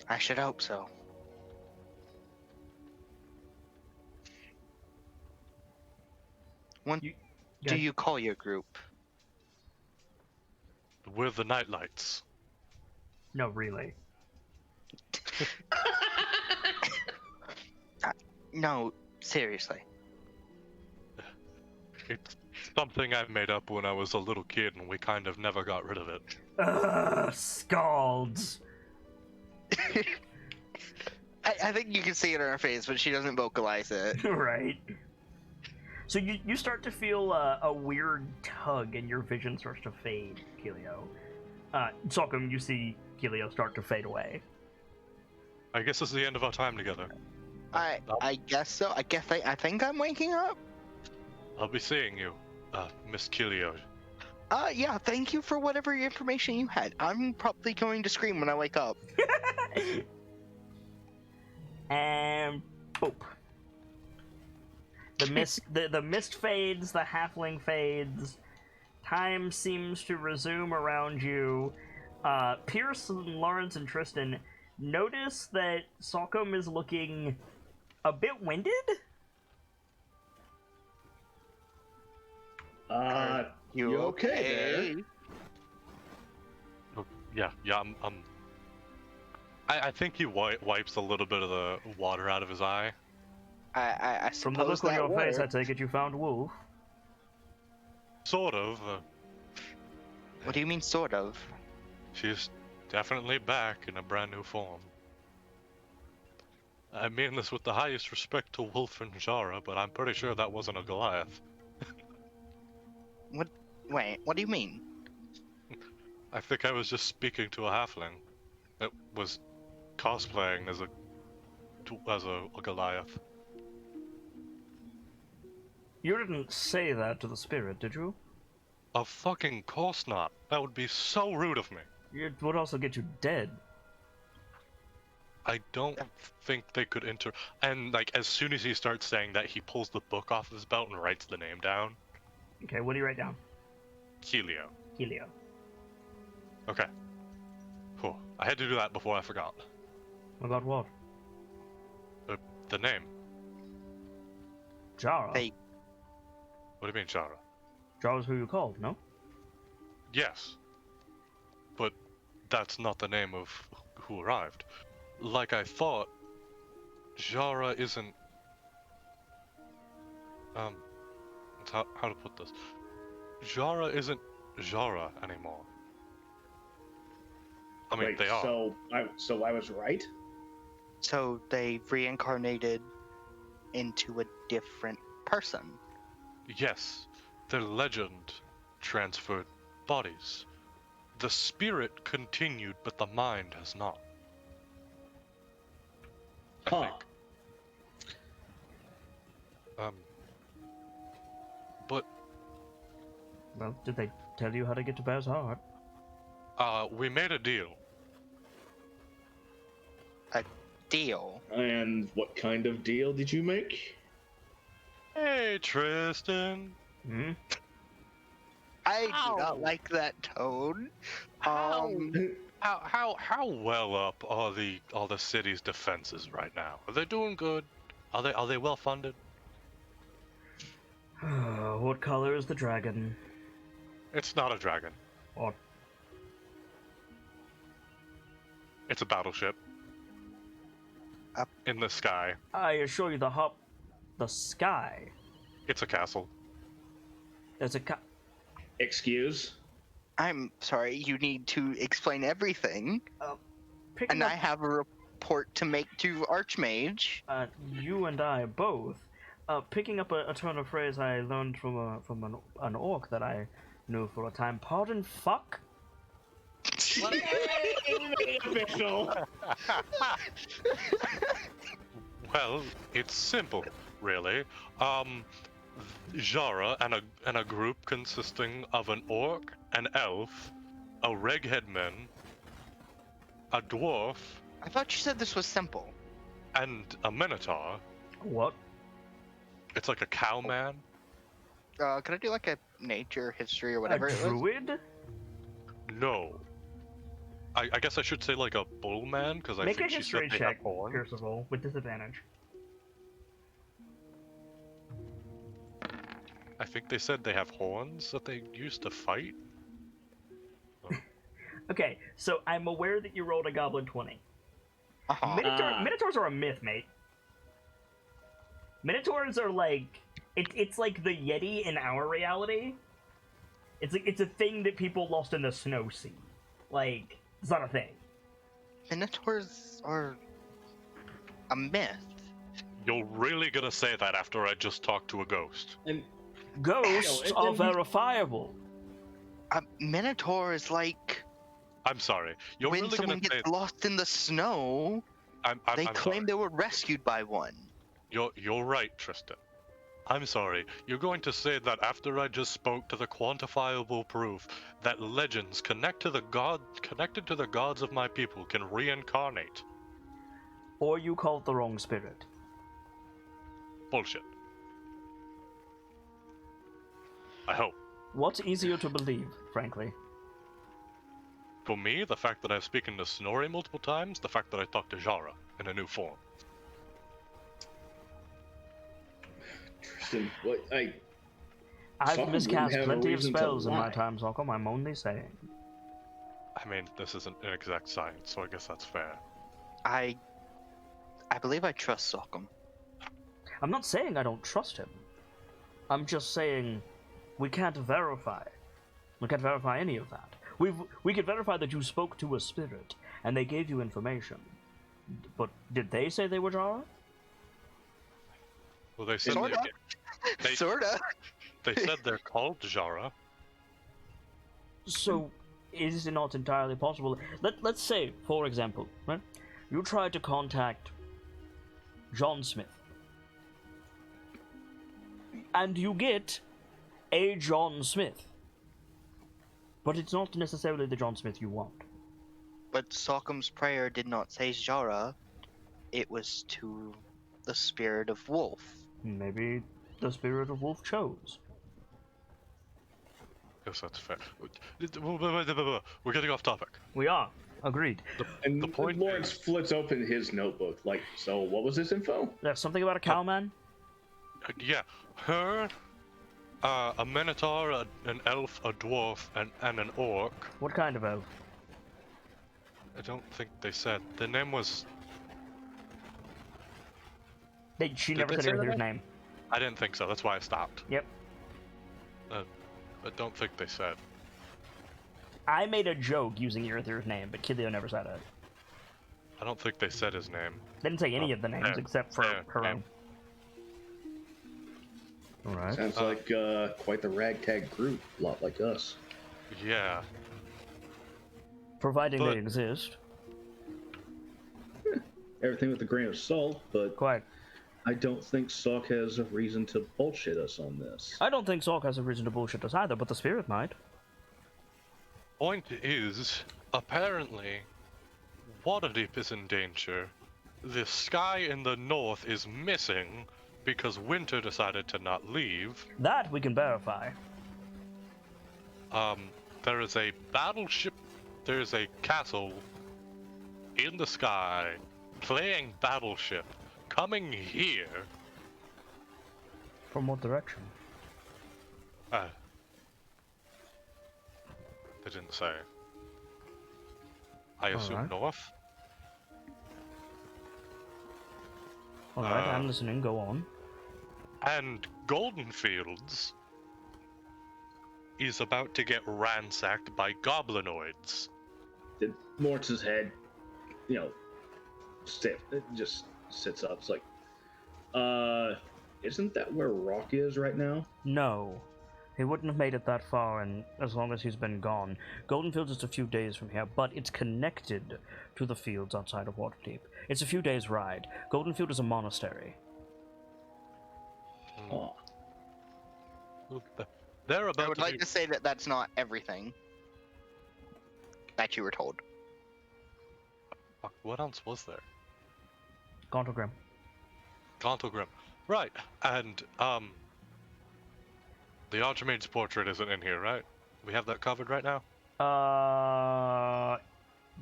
I should hope so. What do you call your group? We're the Knightlites. No, really. No, seriously. It's something I made up when I was a little kid, and we kind of never got rid of it. Scalds. I think you can see it on her face, but she doesn't vocalize it. Right. So you start to feel a weird tug, and your vision starts to fade, Keelio. Salcom, you see Keelio start to fade away. I guess this is the end of our time together. I guess so. I think I'm waking up. I'll be seeing you, Miss Kilio. Yeah, thank you for whatever information you had. I'm probably going to scream when I wake up. And boop. The mist fades, the halfling fades. Time seems to resume around you. Pierce and Lawrence and Tristan notice that Salcom is looking a bit winded. You okay there? Oh, yeah, I think he wipes a little bit of the water out of his eye. I From the look suppose on your that face, I works. take it you found Wolf. Sort of. What do you mean, sort of? She's definitely back in a brand new form. I mean this with the highest respect to Wolf and Jara, but I'm pretty sure that wasn't a Goliath. Wait, what do you mean? I think I was just speaking to a halfling. It was cosplaying as a Goliath. You didn't say that to the spirit, did you? Of fucking course not. That would be so rude of me. It would also get you dead. I don't think they could enter. And like, as soon as he starts saying that, he pulls the book off his belt and writes the name down. Okay, what do you write down? Helio. Helio. Okay. Whew. I had to do that before I forgot. About what? The name. Jara. Hey. What do you mean, Jara? Jara's who you called, no? Yes. But that's not the name of who arrived. Like I thought, Jara isn't... how to put this? Jara isn't Jara anymore. I mean, Wait, they are. So I was right? So they reincarnated into a different person. Yes, their legend transferred bodies. The spirit continued, but the mind has not. I Huh. think. But Well, did they tell you how to get to Bear's Heart? we made a deal. Deal. And what kind of deal did you make? Hey, Tristan. Hmm? I do Ow. not like that tone. How well up are the city's defenses right now? Are they doing good? Are they well funded? What color is the dragon? It's not a dragon. What? It's a battleship. Up. In the sky. I assure you, the sky. It's a castle. There's a Excuse? I'm sorry, you need to explain everything, Picking and up, I have a report to make to Archmage. you and I both. Picking up a turn of phrase I learned from an orc that I knew for a time. Pardon, fuck. Official. Well, it's simple, really. Jara and a group consisting of an orc, an elf, a regheadman, a dwarf, I thought you said this was simple. and a minotaur. What? It's like a cowman. Could I do like a nature, history, or A whatever it was? druid? No. I guess I should say like a bullman, because I Make a think she said history they check, have horns. first of all, with disadvantage. I think they said they have horns that they use to fight. Okay, so I'm aware that you rolled a goblin 20. Uh-huh. Minotaurs are a myth, mate. Minotaurs are like it's like the Yeti in our reality. It's a thing that people lost in the snow sea. Like, it's not a thing. Minotaurs are a myth. You're really gonna say that after I just talked to a ghost? And Ghosts No, are and- verifiable. A minotaur is like I'm sorry. You're when really someone gonna say gets lost in the snow, I'm they I'm claim sorry. they were rescued by one. You're right, Tristan. I'm sorry. You're going to say that after I just spoke to the quantifiable proof that legends connected to the gods of my people can reincarnate. Or you called the wrong spirit. Bullshit. I hope. What's easier to believe, frankly? For me, the fact that I've spoken to Snorri multiple times, the fact that I talked to Jara in a new form. Tristan, what I've Someone miscast wouldn't have a plenty of reason to spells in my lie. time, Zolcom. I'm only saying. I mean, this isn't an exact science, so I guess that's fair. I believe I trust Sockham. I'm not saying I don't trust him. I'm just saying we can't verify. We can't verify any of that. We could verify that you spoke to a spirit and they gave you information. But did they say they were Jara? Well, they said Sorta. They- Sorta. they said they're called Jara. So, is it not entirely possible? Let's say, for example, right? You tried to contact John Smith. And you get a John Smith. But it's not necessarily the John Smith you want. But Sockham's prayer did not say Jara. It was to the spirit of Wolf. Maybe the spirit of Wolf chose. Yes, that's fair. We're getting off topic. We are. Agreed. And The point Lawrence is- flips open his notebook. Like, so what was this info? There's something about a cowman? Yeah, her, a minotaur, an elf, a dwarf, and an orc. What kind of elf? I don't think they said. The name was. She Did never they said say her that? name. I didn't think so. That's why I stopped. Yep. I don't think they said. I made a joke using Earther's name, but Kilio never said it. I don't think they said his name. They didn't say any Oh, of the names fair, except for fair, her fair. own. Alright. Sounds like quite the ragtag group. A lot like us. Yeah. Providing But- they exist. Everything with a grain of salt, but Quite. I don't think Salk has a reason to bullshit us on this. I don't think Salk has a reason to bullshit us either, but the spirit might. Point is, apparently, Waterdeep is in danger. The sky in the north is missing because winter decided to not leave. That we can verify. There is a battleship. There is a castle in the sky playing battleship coming here. From what direction? They didn't say. I assume Alright. north. Alright, Uh, I'm listening, go on. And Golden Fields is about to get ransacked by goblinoids. Mortz's head, stiff. It just sits up. It's like, isn't that where Rock is right now? No. He wouldn't have made it that far and as long as he's been gone. Goldenfield is a few days from here, but it's connected to the fields outside of Waterdeep. It's a few days' ride. Goldenfield is a monastery. Oh. They're about I would like to say that that's not everything that you were told. Fuck, what else was there? Gauntlegrim. Gauntlegrim. Right, and, the Archmage's portrait isn't in here, right? We have that covered right now?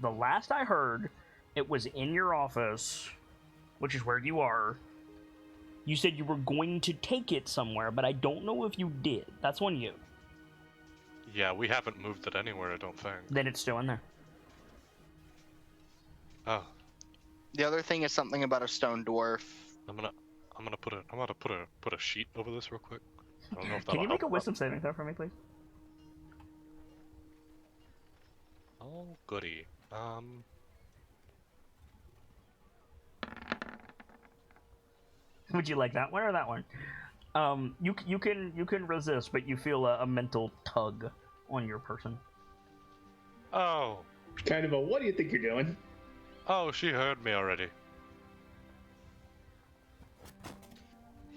The last I heard, it was in your office, which is where you are. You said you were going to take it somewhere, but I don't know if you did. That's on you. Yeah, we haven't moved it anywhere, I don't think. Then it's still in there. Oh, The other thing is something about a stone dwarf. I'm gonna put a sheet over this real quick. I don't know if Can that'll you make a help. wisdom saving throw for me, please? Oh, goody. Would you like that one or that one? You can resist, but you feel a mental tug on your person. Oh. Kind of a, what do you think you're doing? Oh, she heard me already.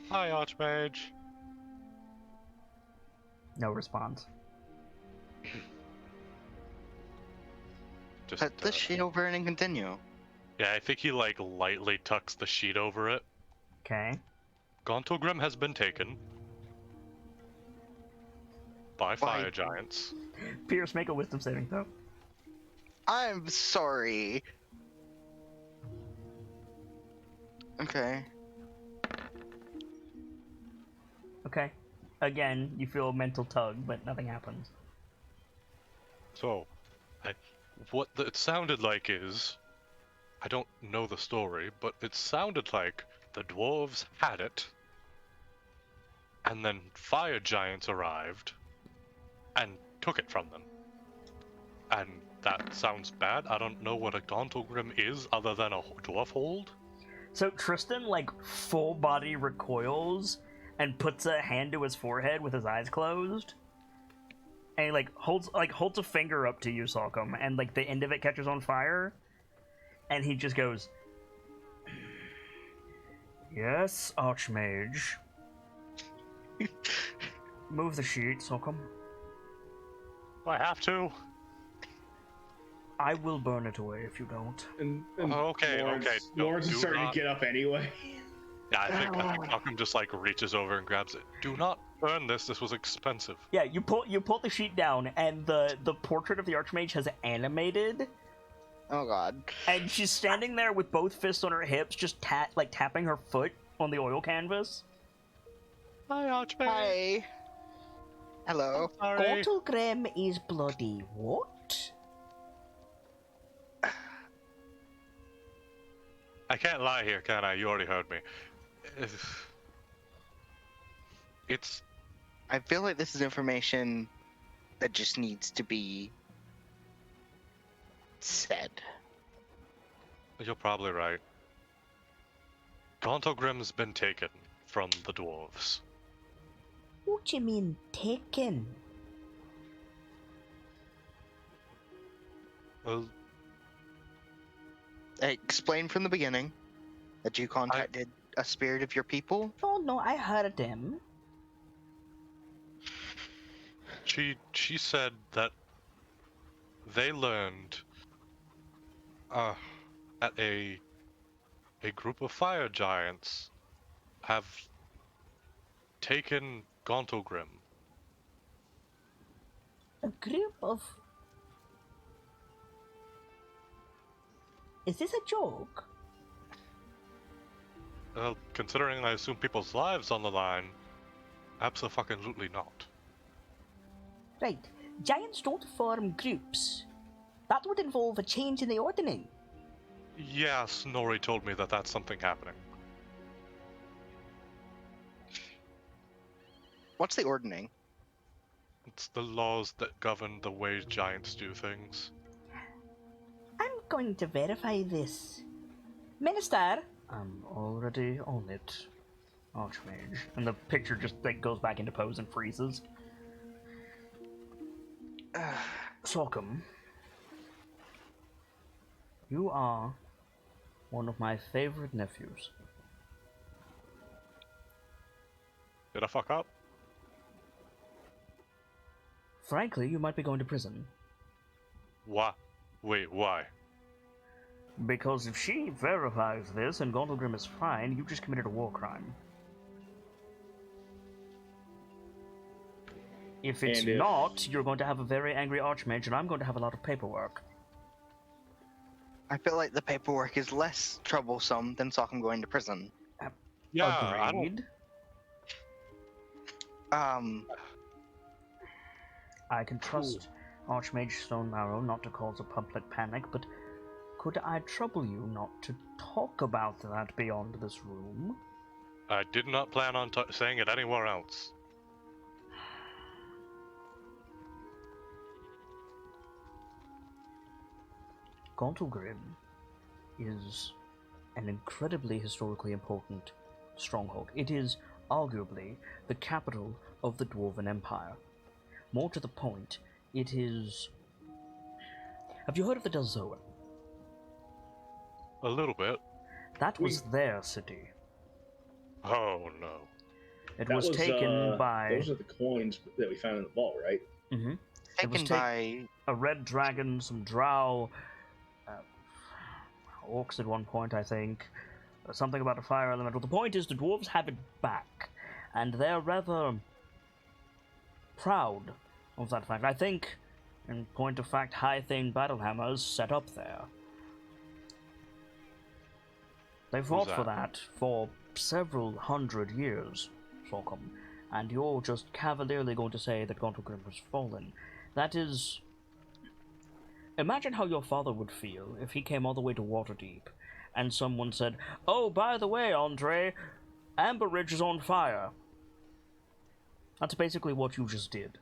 Hi, Archmage. No response. Just, Put the sheet over and continue. yeah, I think he, like, lightly tucks the sheet over it. Okay. Gauntlegrim has been taken. By fire giants. Pierce, make a wisdom saving throw. I'm sorry. Okay. Okay. Again, you feel a mental tug, but nothing happens. So, what it sounded like is, I don't know the story, but it sounded like the dwarves had it, and then fire giants arrived, and took it from them. And that sounds bad. I don't know what a Gauntlegrim is other than a dwarf hold. So Tristan, like, full body recoils and puts a hand to his forehead with his eyes closed. And he, holds a finger up to you, Salcom, and, like, the end of it catches on fire. And he just goes, "Yes, Archmage." Move the sheet, Salcom. I have to. I will burn it away if you don't. And Okay. No, Lawrence is do starting not- to get up anyway. Yeah, I think Malcolm just like reaches over and grabs it. Do not burn this. This was expensive. Yeah, you pull the sheet down, and the portrait of the Archmage has animated, Oh god. and she's standing there with both fists on her hips, just tapping her foot on the oil canvas. Hi, Archmage. Hi. Hello. Sorry. Gauntlegrim is bloody what? I can't lie here, can I? You already heard me. It's I feel like this is information that just needs to be said. You're probably right. Gauntlegrim's been taken from the dwarves. What do you mean taken? Well, Explain from the beginning that you contacted a spirit of your people. Oh no, I heard him. she said that they learned at a group of fire giants have taken Gauntlegrim. A group of... Is this a joke? Well, considering I assume people's lives on the line, abso-fucking-lutely not. Right. Giants don't form groups. That would involve a change in the ordering. Yeah, Snorri told me that that's something happening. What's the ordering? what's the laws that govern the way giants do things? I'm going to verify this. Minister! I'm already on it, Archmage. And the picture just like goes back into pose and freezes. Sorghum, you are one of my favorite nephews. Did I fuck up? Frankly, you might be going to prison. Why? Wait, why? Because if she verifies this and Gauntlegrim is fine, you just committed a war crime. If it's not, you're going to have a very angry Archmage, and I'm going to have a lot of paperwork. I feel like the paperwork is less troublesome than Sokkum going to prison. Yeah, Agreed. I can trust Archmage Stonemarrow not to cause a public panic, but could I trouble you not to talk about that beyond this room? I did not plan on saying it anywhere else. Gauntlegrim is an incredibly historically important stronghold. It is arguably the capital of the Dwarven Empire. More to the point, it is... Have you heard of the Delzoa? A little bit. That was their city. Oh no. It was taken by... Those are the coins that we found in the vault, right? Mm-hmm. Taken by... a red dragon, some drow, orcs at one point, I think. Something about a fire elemental. The point is, the dwarves have it back, and they're rather proud of that fact. I think, in point of fact, High Thane Battlehammer is set up there. They fought for that for several hundred years, Sorghum, and you're just cavalierly going to say that Gauntlegrim has fallen. That is... Imagine how your father would feel if he came all the way to Waterdeep, and someone said, "Oh, by the way, Andre, Amber Ridge is on fire." That's basically what you just did.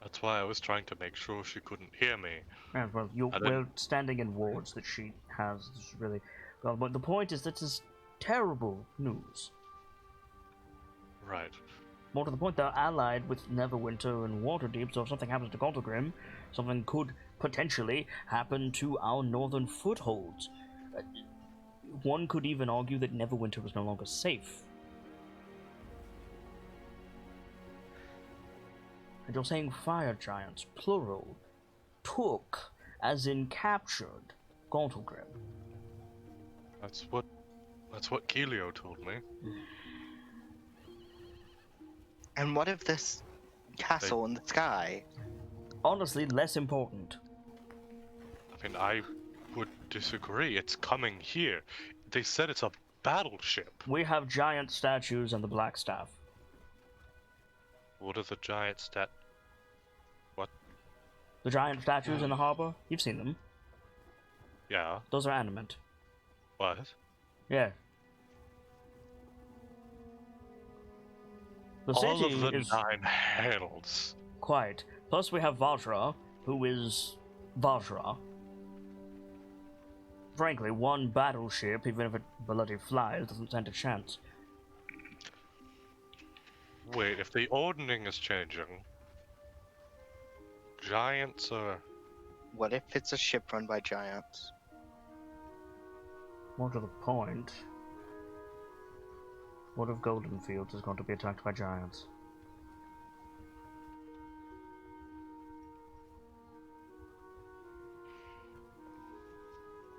That's why I was trying to make sure she couldn't hear me. And, well, we're standing in wards that she has. It's really... Well, but the point is, this is terrible news. Right. More to the point, they're allied with Neverwinter and Waterdeep, so if something happens to Gauntlegrim, something could potentially happen to our northern footholds. One could even argue that Neverwinter is no longer safe. And you're saying fire giants, plural, took, as in captured, Gauntlegrim. That's what Keelio told me. And what if this castle in the sky? Honestly, less important. I mean, I would disagree. It's coming here. They said it's a battleship. We have giant statues and the Black Staff. What are the giant What? The giant statues in the harbor? You've seen them. Yeah. Those are animate. What? Yeah. The All city of the is 9 hells. quiet. Plus we have Vajra, who is Vajra. Frankly, one battleship, even if it bloody flies, doesn't stand a chance. Wait, if the ordning is changing, giants are... What if it's a ship run by giants? More to the point, what if Golden Fields is going to be attacked by giants?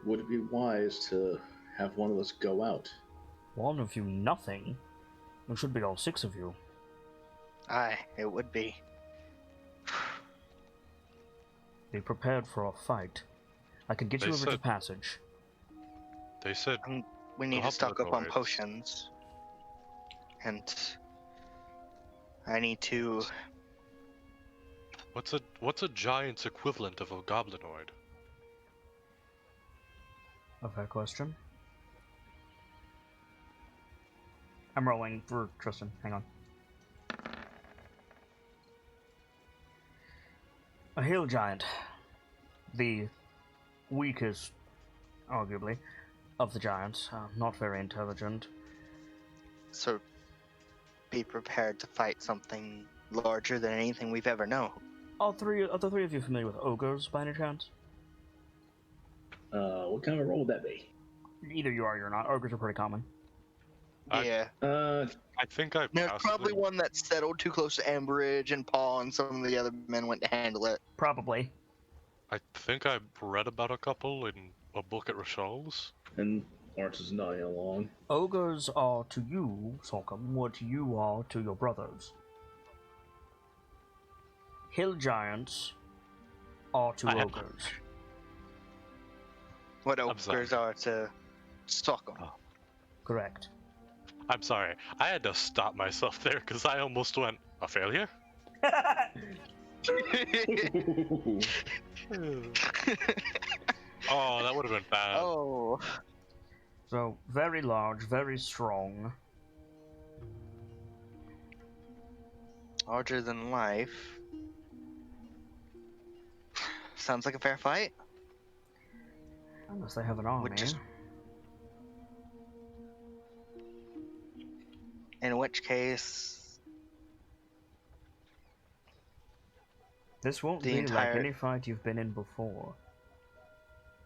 Would it be wise to have one of us go out? One of you, nothing. It should be all 6 of you. Aye, it would be. Be prepared for a fight. I can get They you over to said- passage. They said... We need to stock up on Goblinoids. potions. And I need to... What's a giant's equivalent of a goblinoid? A fair question. I'm rolling for Tristan. Hang on. A hill giant. The weakest, arguably, of the giants. Not very intelligent. So be prepared to fight something larger than anything we've ever known. Are the three of you familiar with ogres by any chance? What kind of role would that be? Either you are or you're not. Ogres are pretty common. Yeah. I think I There's passively... probably one that settled too close to Amberridge, and Paul and some of the other men went to handle it. Probably. I think I read about a couple in a book at Rachel's. And Lawrence is nodding along. Ogres are to you, Sorghum, what you are to your brothers. Hill giants are to ogres. What I'm sorry. ogres are to Stockholm. Oh. Correct. I'm sorry. I had to stop myself there because I almost went, a failure? Oh, that would have been bad. Oh. So, very large, very strong. Larger than life. Sounds like a fair fight. Unless they have an army. In which case, This won't the be entire- like any fight you've been in before.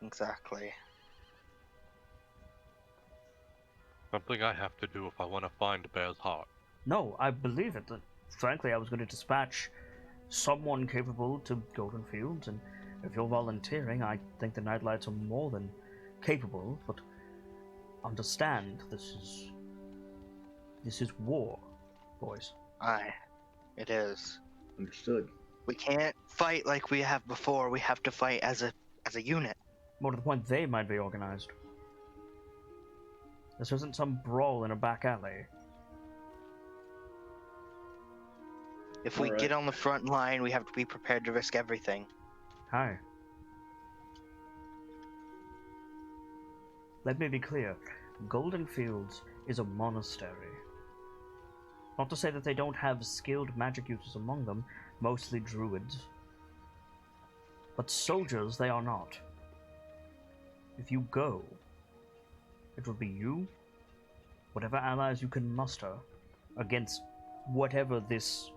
exactly. Something I have to do if I want to find Bear's heart. No, I believe it. Frankly, I was going to dispatch someone capable to Golden Fields, and if you're volunteering, I think the Knightlights are more than capable, but understand, this is war, boys. Aye, it is. Understood. We can't fight like we have before. We have to fight as a unit. More to the point, they might be organized. This isn't some brawl in a back alley. If we Alright. get on the front line, we have to be prepared to risk everything. Hi. Let me be clear. Golden Fields is a monastery. Not to say that they don't have skilled magic users among them, mostly druids. But soldiers they are not. If you go, it will be you, whatever allies you can muster, against whatever this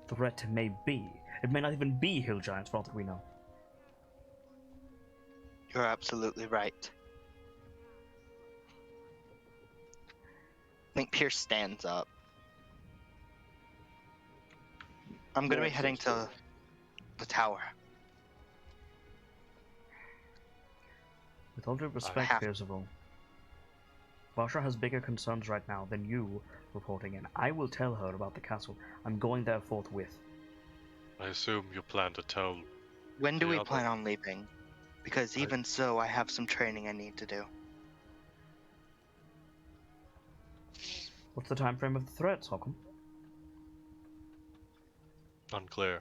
threat may be. It may not even be hill giants for all that we know. You're absolutely right. I think Pierce stands up. I'm gonna be Yeah, heading sounds to the tower. With all due respect, have- Percival, Vasha has bigger concerns right now than you reporting in. I will tell her about the castle. I'm going there forthwith. I assume you plan to tell... When do we Yeah, plan on leaving? Because even so, I have some training I need to do. What's the time frame of the threat, Sokum? Unclear.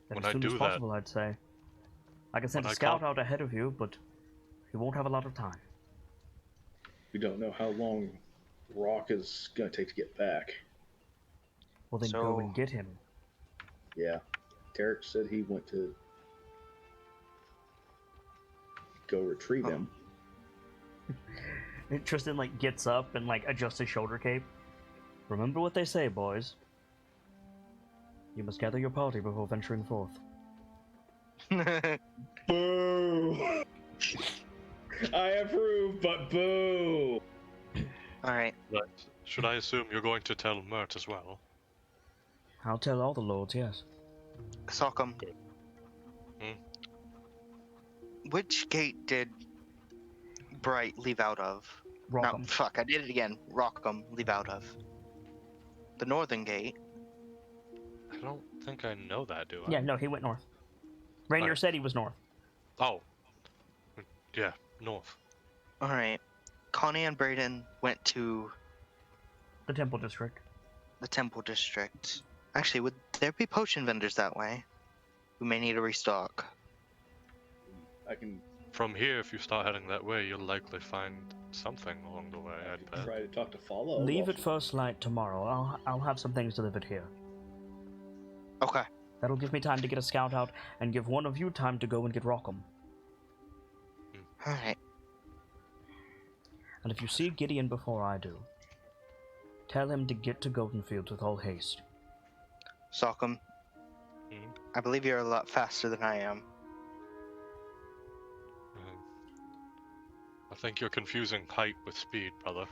Then When as I soon do as that- possible, I'd say. I can send When a I scout call- out ahead of you, but you won't have a lot of time. We don't know how long Rock is going to take to get back. Well, then go So- and get him. Yeah. Derek said he went to go retrieve him. Tristan, gets up and, adjusts his shoulder cape. Remember what they say, boys. You must gather your party before venturing forth. Boo! I approve, but boo! Alright, But should I assume you're going to tell Mert as well? I'll tell all the lords, yes. Sock'em. Hmm? Which gate did Bright leave out of? Rock 'em. No, fuck, I did it again. Rockham leave out of. The northern gate. I don't think I know that, do I? Yeah, no, he went north. Rainier Alright. said he was north. Oh. Yeah, north. Alright. Connie and Brayden went to The Temple District. the Temple District. Actually, would there be potion vendors that way? We may need a restock. I can From here, if you start heading that way, you'll likely find something along the way, I'd bet. try to talk to Follow. Leave at first light tomorrow. I'll have some things delivered here. Okay. That'll give me time to get a scout out, and give one of you time to go and get Rockham. Alright. And if you see Gideon before I do, tell him to get to Goldenfields with all haste. Salcom, I believe you're a lot faster than I am. I think you're confusing height with speed, brother.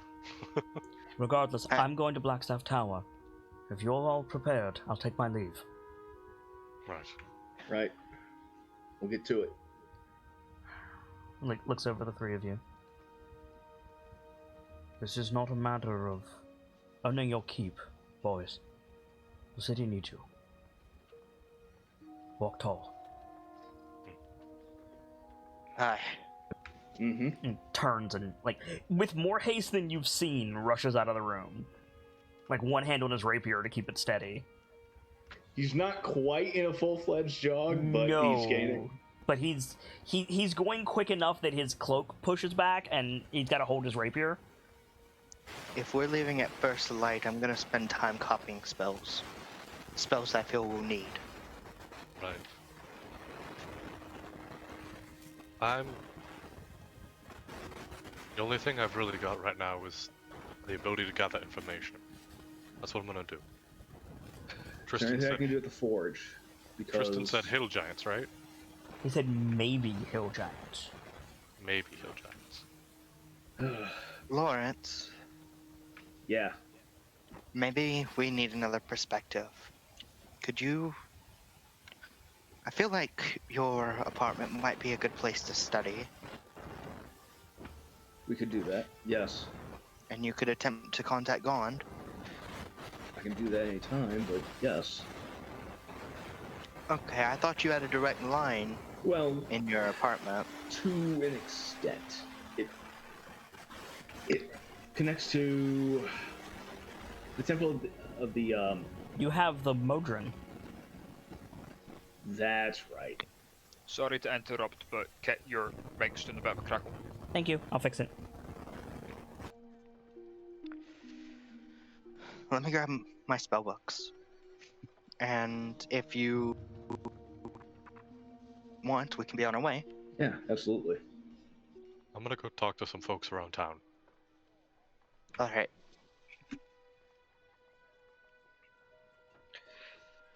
Regardless, I'm going to Blackstaff Tower. If you're all prepared, I'll take my leave. Right. Right. We'll get to it. Looks over the three of you. This is not a matter of earning your keep, boys. The city needs you. Walk tall. Aye. Mm-hmm. And turns and, like, with more haste than you've seen, rushes out of the room. Like, one hand on his rapier to keep it steady. He's not quite in a full-fledged jog, but he's gaining. But he's going quick enough that his cloak pushes back, and he's got to hold his rapier. If we're leaving at first light, I'm gonna spend time copying spells. Spells I feel we'll need. Right. The only thing I've really got right now is the ability to gather information. That's what I'm gonna do. Tristan said I can do at the forge. Because... Tristan said hill giants, right? He said maybe hill giants. Maybe hill giants. Lawrence, Yeah. maybe we need another perspective. Could you... I feel like your apartment might be a good place to study, We could do that. Yes. and you could attempt to contact Gond. I can do that anytime, but yes. Okay, I thought you had a direct line Well, in your apartment. to an extent. It connects to the temple of the You have the Modron. That's right. Sorry to interrupt, but Kit, your mic's doing a bit of a crackle. Thank you. I'll fix it. Let me grab my spell books. And if you want, we can be on our way. Yeah, absolutely. I'm gonna go talk to some folks around town. Alright.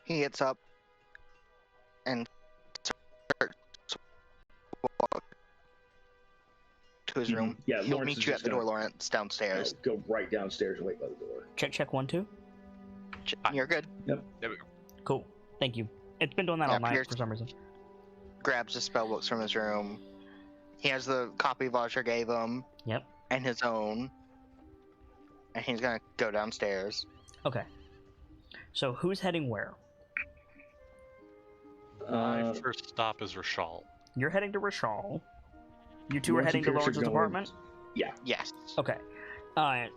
He gets up and starts to walk to his room. Yeah, He'll Lawrence meet is you at just the door, gonna- Lawrence, downstairs. Go right downstairs and wait by the door. Check 1, 2. You're good. There we go. Cool. Thank you. It's been doing that Yeah, all night Pierce- for some reason. Grabs the spell books from his room. He has the copy Vajra gave him Yep. and his own. And he's gonna go downstairs. Okay. So who's heading where? My first stop is Rashal. You're heading to Rashal. You two are Lawrence heading and to Pierce are Lawrence's going- apartment. Yes. Okay.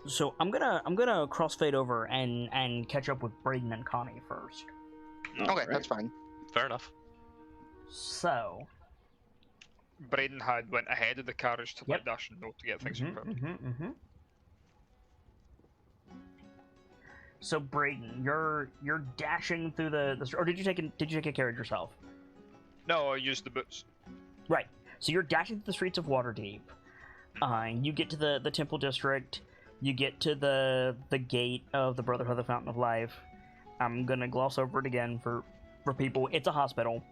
So I'm gonna crossfade over and catch up with Braden and Connie first. Okay, that's fine. Fair enough. So. Braden had went ahead of the carriage to let Yep. Dash know to get things confirmed. So Braden, you're dashing through the or did you take a carriage yourself? No, I used the boots. Right. So you're dashing through the streets of Waterdeep. You get to the Temple District. You get to the gate of the Brotherhood of the Fountain of Life. I'm gonna gloss over it again for people. It's a hospital.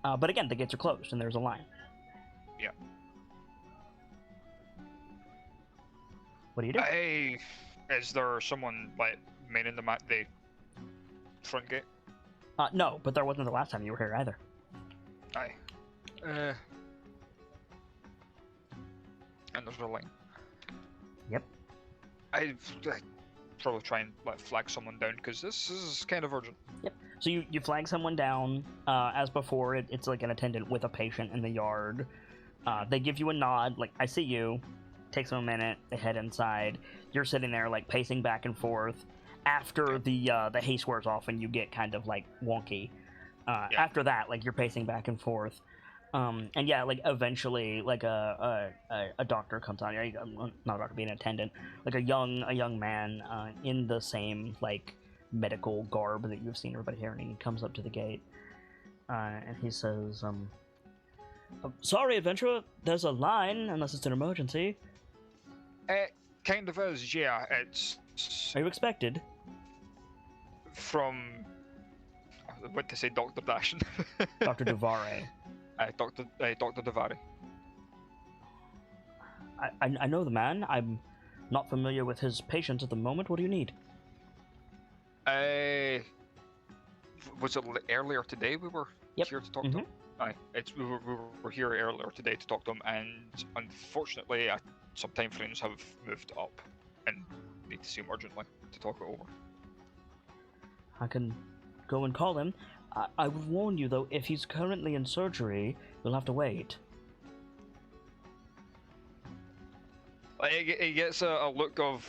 But again, the gates are closed and there's a line. Yeah. What do you do? Is there someone like manning the front gate? No, but there wasn't the last time you were here either. Aye. And there's no line. Yep. I'd probably try and flag someone down because this is kind of urgent. So you flag someone down. As before, it's like an attendant with a patient in the yard. They give you a nod, like, I see you. Takes them a minute. They head inside. You're sitting there, like, pacing back and forth. After the haste wears off and you get kind of, like, wonky. After that, like, you're pacing back and forth. And yeah, like, eventually, like, a doctor comes on. Not a doctor, being an attendant. Like, a young man in the same, like, medical garb that you've seen everybody here, and he comes up to the gate, and he says, "Sorry, adventurer, there's a line, unless it's an emergency. It kind of is, yeah. It's Are you expected?" from, I want to say Dr. Dashin. Dr. Duvare. Dr. Davari. I know the man. I'm not familiar with his patients at the moment. What do you need? Was it earlier today we were Yep. here to talk to him? Aye, we were here earlier today to talk to him, and unfortunately, some time frames have moved up, and need to see him urgently to talk it over. I can go and call him. I would warn you, though, if he's currently in surgery, you'll have to wait. He gets a look of,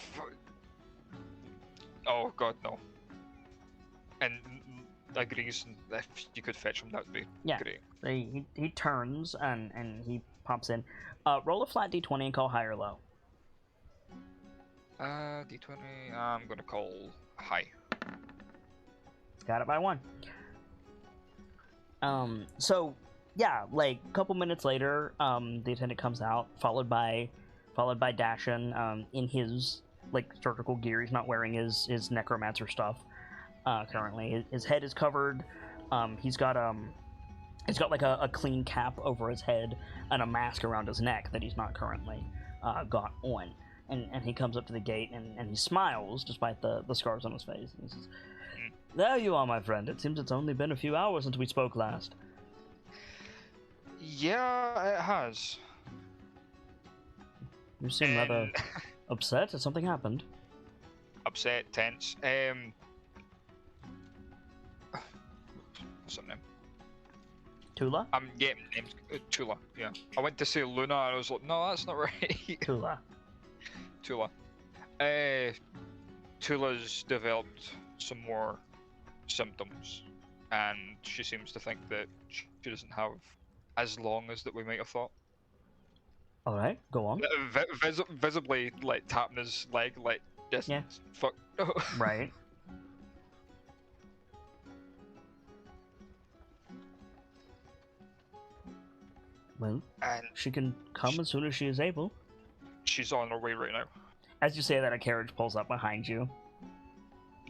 oh god, no, and agrees. If you could fetch him, that would be great. He turns and he pops in. Roll a flat d20 and call high or low. D20. I'm gonna call high. Got it by 1. So yeah, like a couple minutes later, the attendant comes out, followed by Dashin, in his like surgical gear. He's not wearing his necromancer stuff currently. His head is covered. He's got like a clean cap over his head and a mask around his neck that he's not currently got on. And he comes up to the gate and he smiles despite the scars on his face. And he says, "There you are, my friend. It seems it's only been a few hours since we spoke last." Yeah, it has. You seem rather upset. Has something happened? Upset, tense. What's her name? Tula? I'm getting names. Tula, yeah. I went to say Luna and I was like, no, that's not right. Tula. Tula. Tula's developed some more symptoms, and she seems to think that she doesn't have as long as that we might have thought. Alright, go on. Visibly, like, tapping his leg, like, just fuck. Right. Well, And she can come as soon as she is able. she's on her way right now. As you say that, a carriage pulls up behind you.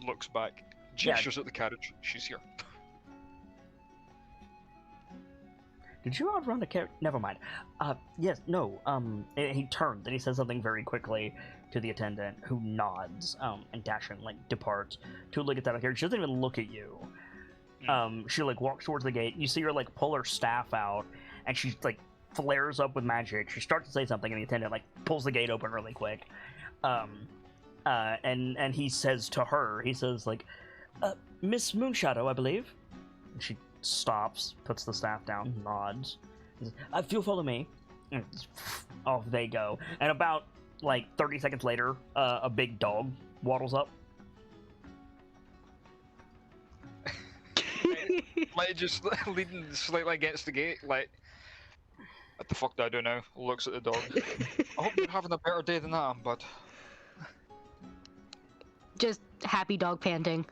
Looks back, gestures at the carriage. She's here. Did you outrun a carriage? Never mind. Yes, no, he turns and he says something very quickly to the attendant, who nods, and Dashin, like, departs. Tula gets out of the carriage. She doesn't even look at you. She, like, walks towards the gate. You see her, like, pull her staff out, and she, like, flares up with magic. She starts to say something, and the attendant, like, pulls the gate open really quick. And he says to her, he says, like, Miss Moonshadow, I believe. And she stops, puts the staff down, nods. He says, if you'll follow me. And off they go. And about, like, 30 seconds later, a big dog waddles up. Like, just leaning slightly against the gate, like, what the fuck do I do now? Looks at the dog. I hope you're having a better day than I am, bud. Just happy dog panting.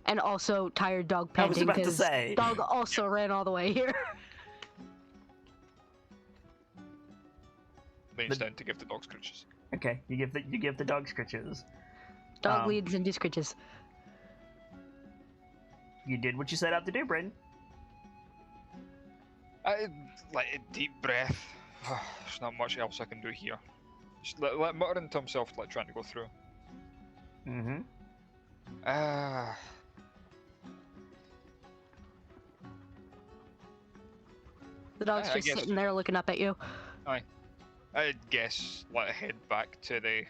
And also tired dog I was panting about to because say. dog also ran all the way here. Leans down to give the dog scritches. Okay, you give the dog scritches. Dog leads into scritches. You did what you set out to do, Brayden. Like a deep breath. There's not much else I can do here. Just let muttering to himself, like trying to go through. Mm-hmm. The dog's I just guess- sitting there looking up at you. I guess let head back to the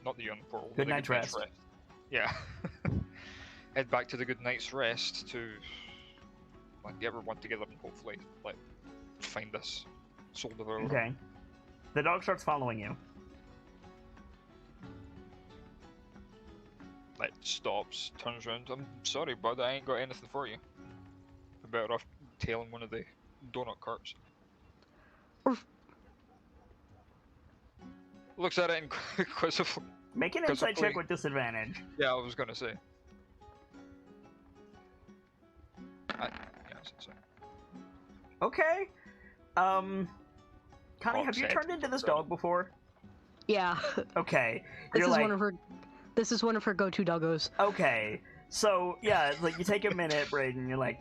not the yawn portal. Good the night's rest. Yeah. Head back to the good night's rest to like get everyone together and hopefully like find this soul devourer. Okay. The dog starts following you. Like stops, turns around. I'm sorry, bud. I ain't got anything for you. I'm better off tailing one of the donut carts. Looks at it inquisitively. Make an Because insight check hopefully- with disadvantage. Yeah, I was gonna say. So. Okay. Connie, Hawk have you said, turned into this so. dog before? Yeah. Okay. This You're is like, one of her. This is one of her go-to doggos. okay. So yeah, it's like you take a minute, Braden. You're like,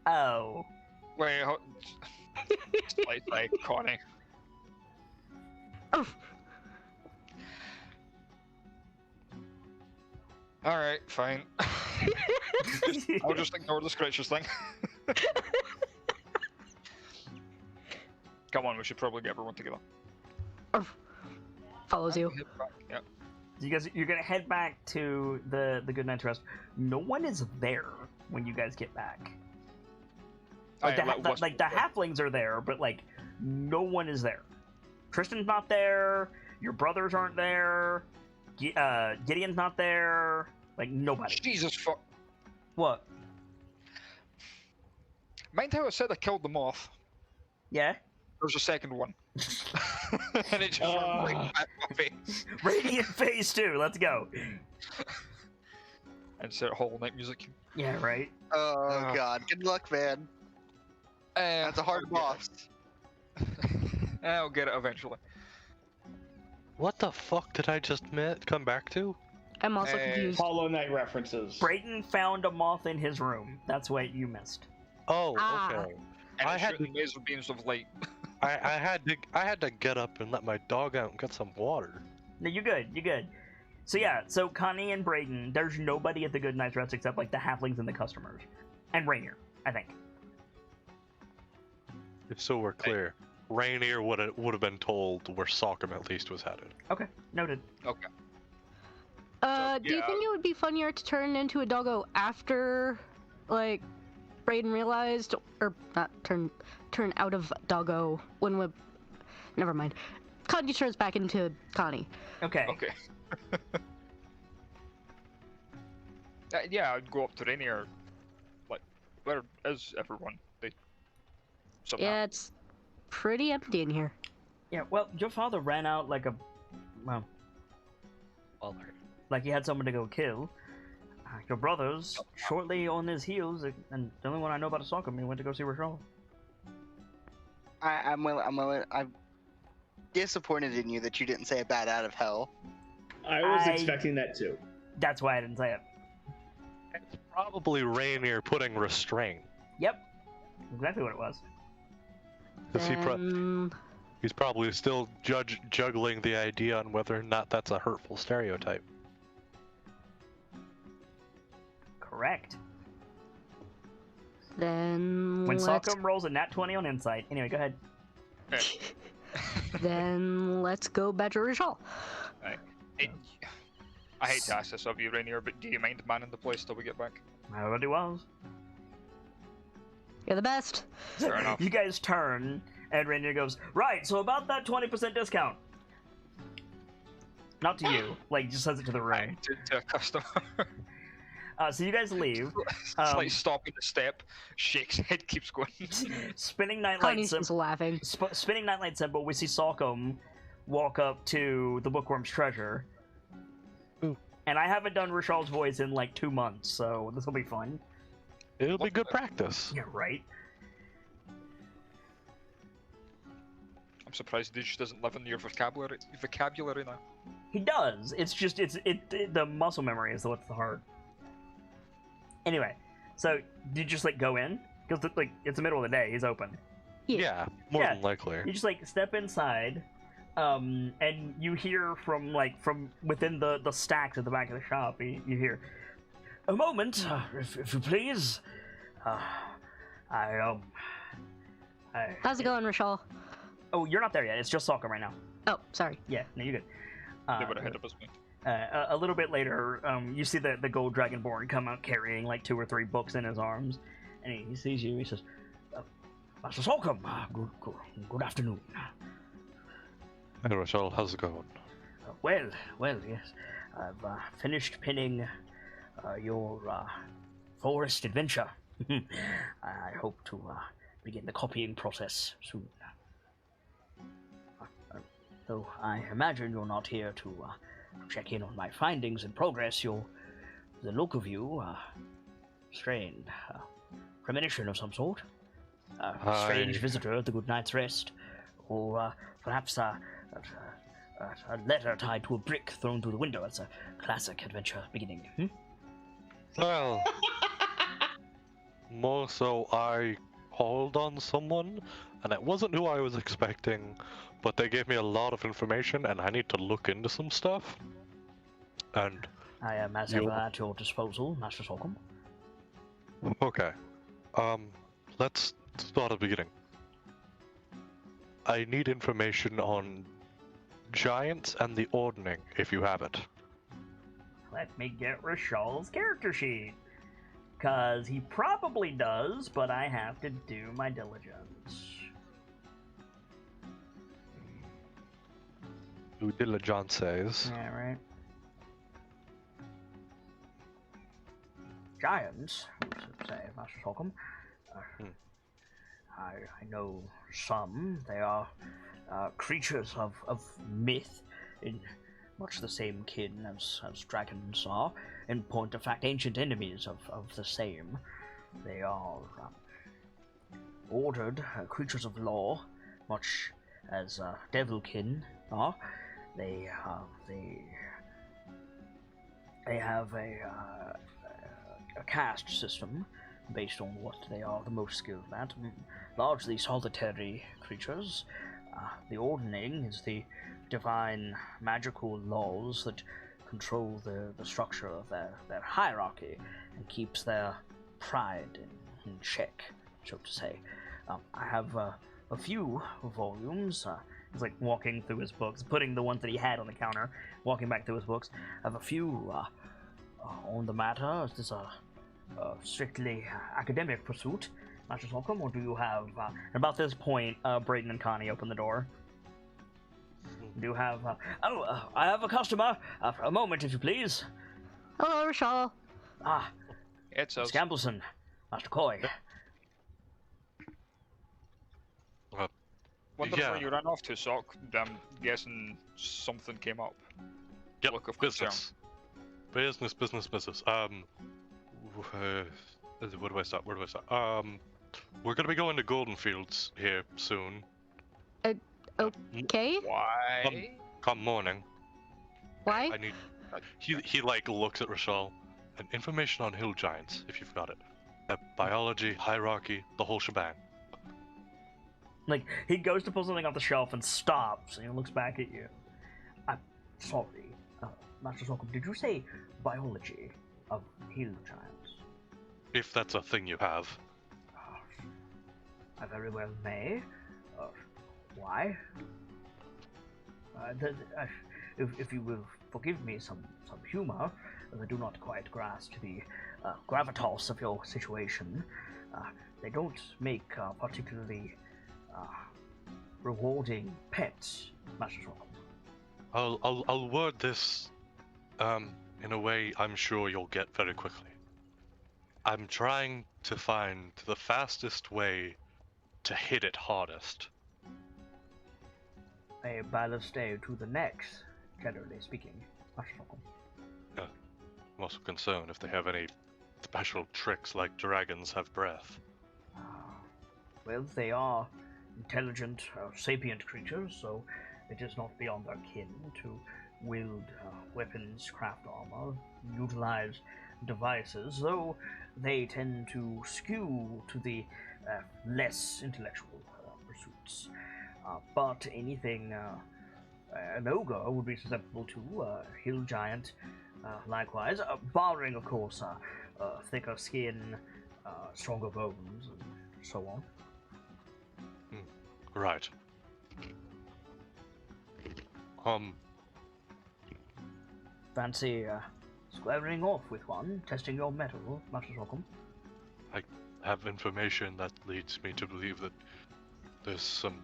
oh. Wait, like Connie. Oh. Alright, fine. I'll just ignore the scratches thing. Come on, we should probably get everyone together. Follows you. Yep. You're gonna head back to the Good Night's Rest. No one is there when you guys get back. Like the halflings are there, but like no one is there. Tristan's not there. Your brothers aren't there. Gideon's not there. Like nobody. Jesus fuck. What? Mind how I said I killed the moth? Yeah. There's a second one. And it just sort of like back my face. Radiant Phase 2. Let's go. And start Hollow Knight music. Yeah. Right. Oh god, good luck, man. That's a hard boss. I'll get it eventually. What the fuck did I just come back to? I'm also confused. Hollow Knight references. Brayton found a moth in his room. That's what you missed. Oh, Ah. okay. And I it's had shooting laser beams of light. I had to get up and let my dog out and get some water. No, you're good. You're good. So yeah, so Connie and Brayden, there's nobody at the Good Night's Rest except like the halflings and the customers, and Rainier, I think. So we're clear. Rainier would have been told where Salcom at least was headed. Okay, noted. Okay. Do you think it would be funnier to turn into a doggo after, like, Brayden realized, or not turn out of doggo when we? Never mind. Connie turns back into Connie. Okay. Okay. Yeah, I'd go up to Rainier. Like, where is everyone? Somehow. Yeah, it's pretty empty in here. Yeah. Well, your father ran out like a, well, like he had someone to go kill. Your brothers, shortly on his heels, and the only one I know about is Salcom, he went to go see Rochelle. I'm disappointed in you that you didn't say a bat out of hell. I was expecting that too. That's why I didn't say it. It's probably Rainier putting restraint. Yep. Exactly what it was. 'Cause he's probably still juggling the idea on whether or not that's a hurtful stereotype. Correct. Then When let's, Salcom rolls a nat 20 on insight. Anyway, go ahead. then let's go badger Rishal. I hate to ask this of you, Rainier, but do you mind manning the place till we get back? I already was. You're the best. Fair enough. You guys turn, and Rainier goes, right, so about that 20% discount. Not to you, like, just says it to the room. To a customer. So you guys leave. It's like stopping the step, shakes head, keeps going. Spinning Knightlight Connie's symbol. just laughing. Spinning Knightlight symbol, we see Salcom walk up to the Bookworm's treasure. Ooh. And I haven't done Rochelle's voice in like 2 months, so this will be fun. It'll be good practice. Yeah, right. I'm surprised he just doesn't live in your vocabulary now. He does. It's just the muscle memory is what's the hard. Anyway, so do you just like go in? Because like it's the middle of the day, he's open. Yeah, more than likely. You just like step inside, and you hear from within the stacks at the back of the shop. You hear, a moment, if you please. How's it going, Rishal? Oh, you're not there yet. It's just Salcom right now. Oh, sorry. Yeah, no, you're good. They would have hit up as me. A little bit later, you see the gold dragonborn come out carrying like 2 or 3 books in his arms, and he sees you. He says, "Master Salcom, good afternoon." Hey Rochelle, how's it going? Well, yes. I've finished pinning your forest adventure. I hope to begin the copying process soon. Though I imagine you're not here to check in on my findings and progress. The look of you, strained. premonition of some sort. A strange visitor of the good night's rest. Or perhaps a letter tied to a brick thrown through the window. It's a classic adventure beginning. Well, more so I called on someone, and it wasn't who I was expecting, but they gave me a lot of information, and I need to look into some stuff. And I am as ever at your disposal, Master Sorghum. okay, let's start at the beginning. I need information on giants and the ordning, if you have it. Let me get Rashal's character sheet. Because he probably does, but I have to do my diligence. Due diligence says. Yeah, right. Giants, say, Master Sorghum. I know some. They are creatures of myth, in much the same kin as dragons are. In point of fact, ancient enemies of the same. They are ordered creatures of law, much as devilkin are. They have a caste system based on what they are the most skilled at. Largely solitary creatures. The ordning is the divine magical laws that control the structure of their hierarchy and keeps their pride in check, so to say. I have a few volumes. He's like walking through his books, putting the ones that he had on the counter, walking back through his books. I have a few on the matter. Is this a strictly academic pursuit, Master Sorghum, or do you have... about this point, Brayden and Connie open the door. Do you have... I have a customer! A moment, if you please. Hello, Rashal. It's Miss Gambleson, Master Coy. Wonder where you ran off to, Sock. I'm guessing something came up. Yep, Look of business. Business. Where do I start? We're gonna be going to Golden Fields here soon. Okay. Why? Come morning. Why? I need. He like looks at Rashal. And information on hill giants, if you've got it. Biology, hierarchy, the whole shebang. Like, he goes to pull something off the shelf and stops, and he looks back at you. I'm sorry, Master Sorghum, did you say biology of hill giants? If that's a thing you have. I very well may. Why? If you will forgive me some humor, as I do not quite grasp the gravitas of your situation. They don't make particularly rewarding pets, Master Sorghum. I'll word this in a way I'm sure you'll get very quickly. I'm trying to find the fastest way to hit it hardest. A ballast to the necks, generally speaking, Master Sorghum. I'm also concerned if they have any special tricks like dragons have breath. Well, they are intelligent, sapient creatures, so it is not beyond their kin to wield weapons, craft armor, utilize devices, though they tend to skew to the less intellectual pursuits. But anything an ogre would be susceptible to, hill giant likewise, barring, of course, thicker skin, stronger bones, and so on. Right. Fancy squaring off with one, testing your mettle, Master Sorghum? I have information that leads me to believe that there's some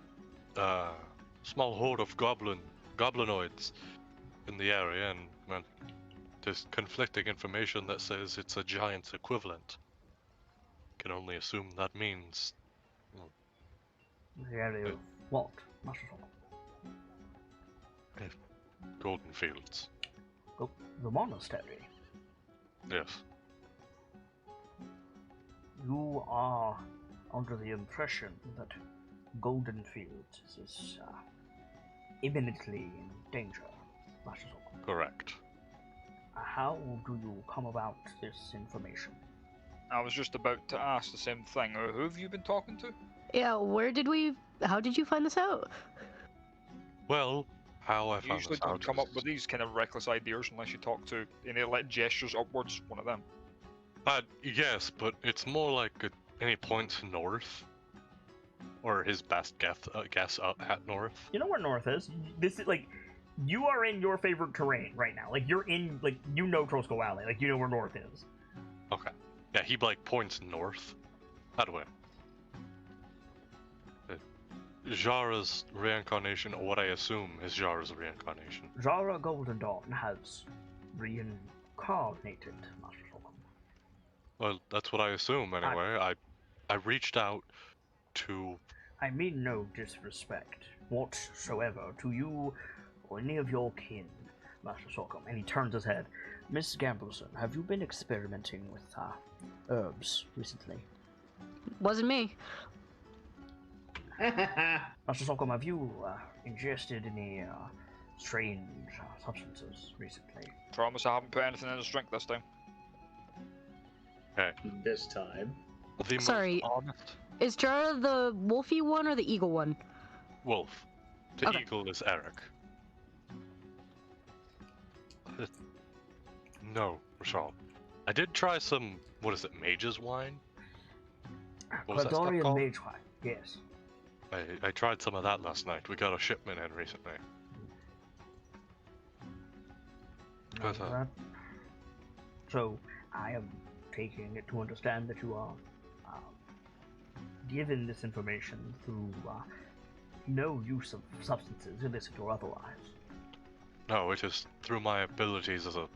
small horde of goblinoids in the area, and there's conflicting information that says it's a giant's equivalent. Can only assume that means... The area of what, Master Sorghum? Golden Fields. Oh, the monastery. Yes. You are under the impression that Golden Fields is imminently in danger, Master Zorko. Correct. How do you come about this information? I was just about to ask the same thing. Who have you been talking to? Yeah, how did you find this out? Well, how I You found usually this don't out come up is- with these kind of reckless ideas unless you talk to any like gestures upwards, one of them. Yes, but it's more like any points north, or his best guess up at north. You know where north is. This is like, you are in your favorite terrain right now. Like, you're in, like, you know Trosko Valley. Like, you know where north is. Okay. Yeah, he like points north. That way. Jara's reincarnation, or what I assume is Jara's reincarnation. Zara Golden Dawn has reincarnated, Master Zorko. Well, that's what I assume anyway. I reached out to. I mean no disrespect whatsoever to you or any of your kin, Master Zorko. And he turns his head. Miss Gambleson, have you been experimenting with herbs recently? Wasn't me. Master Zorko, have you ingested any strange substances recently? Promise I haven't put anything in his drink this time. This time. The Sorry. most honest Is Jara the wolfy one or the eagle one? wolf. The Okay. eagle is Eric. No, Rashal. I did try some, what is it, mage's wine? What was that stuff Cladorian called? Mage Wine, yes. I tried some of that last night. We got a shipment in recently. But, That- So, I am taking it to understand that you are given this information through no use of substances, illicit or otherwise. No, it is through my abilities as a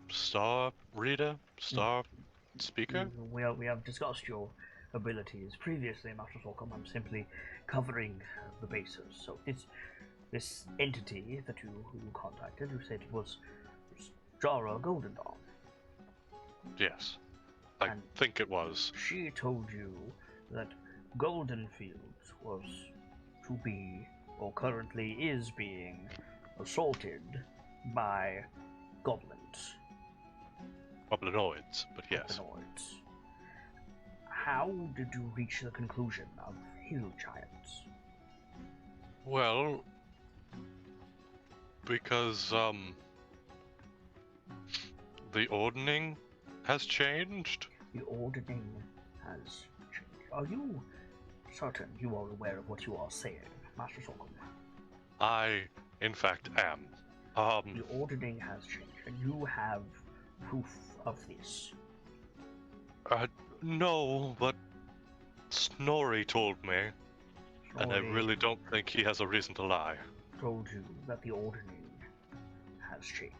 star reader, star speaker. We have discussed your abilities previously, Master Zorko. I'm simply covering the bases. So this entity that you contacted, you said it was Jara Golden Dawn. Yes, I And- think it was. She told you that Golden Fields was to be, or currently is being, assaulted by goblins. Goblinoids, but yes. Goblinoids. How did you reach the conclusion of hill giants? Well, because the ordning has changed. The ordering has changed. Are you certain you are aware of what you are saying, Master Zorko? I, in fact, am. The ordering has changed, and you have proof of this. No, but Snorri told me, and I Snorri really don't think he has a reason to lie. told you that the ordering has changed.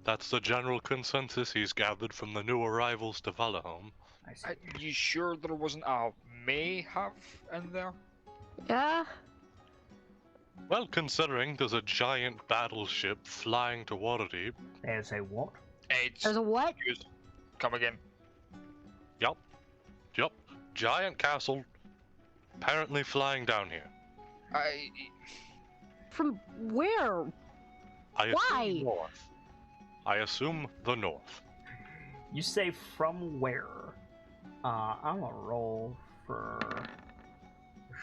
That's the general consensus he's gathered from the new arrivals to Valahome. I see. Are you sure there wasn't a may have in there? Yeah. Well, considering there's a giant battleship flying to Waterdeep, There's a what? It's There's a what? come again. yup, giant castle, apparently flying down here. From where? I Why? assume north. I assume the north. You say from where? I'm gonna roll for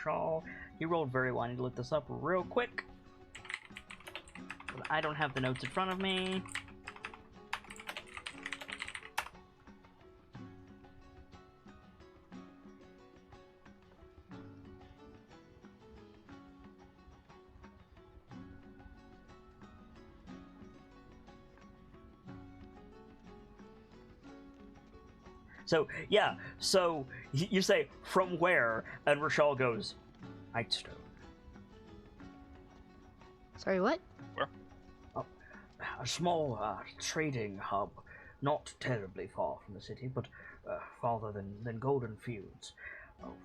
Shaw. He rolled very well. I need to look this up real quick. I don't have the notes in front of me. So, yeah, so you say, from where? And Rashal goes, Nightstone. Sorry, what? A small trading hub, not terribly far from the city, but farther than Golden Fields.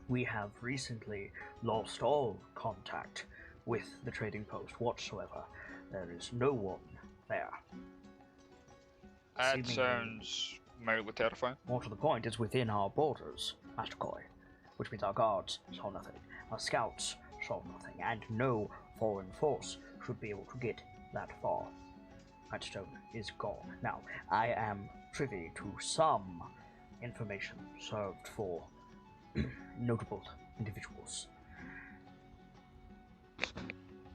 We have recently lost all contact with the trading post whatsoever. There is no one there. That Seemingly- sounds mildly terrifying. More to the point, it's within our borders, Master Koi, which means our guards saw nothing, our scouts saw nothing, and no foreign force should be able to get that far. Nightstone is gone. Now, I am privy to some information served for notable individuals.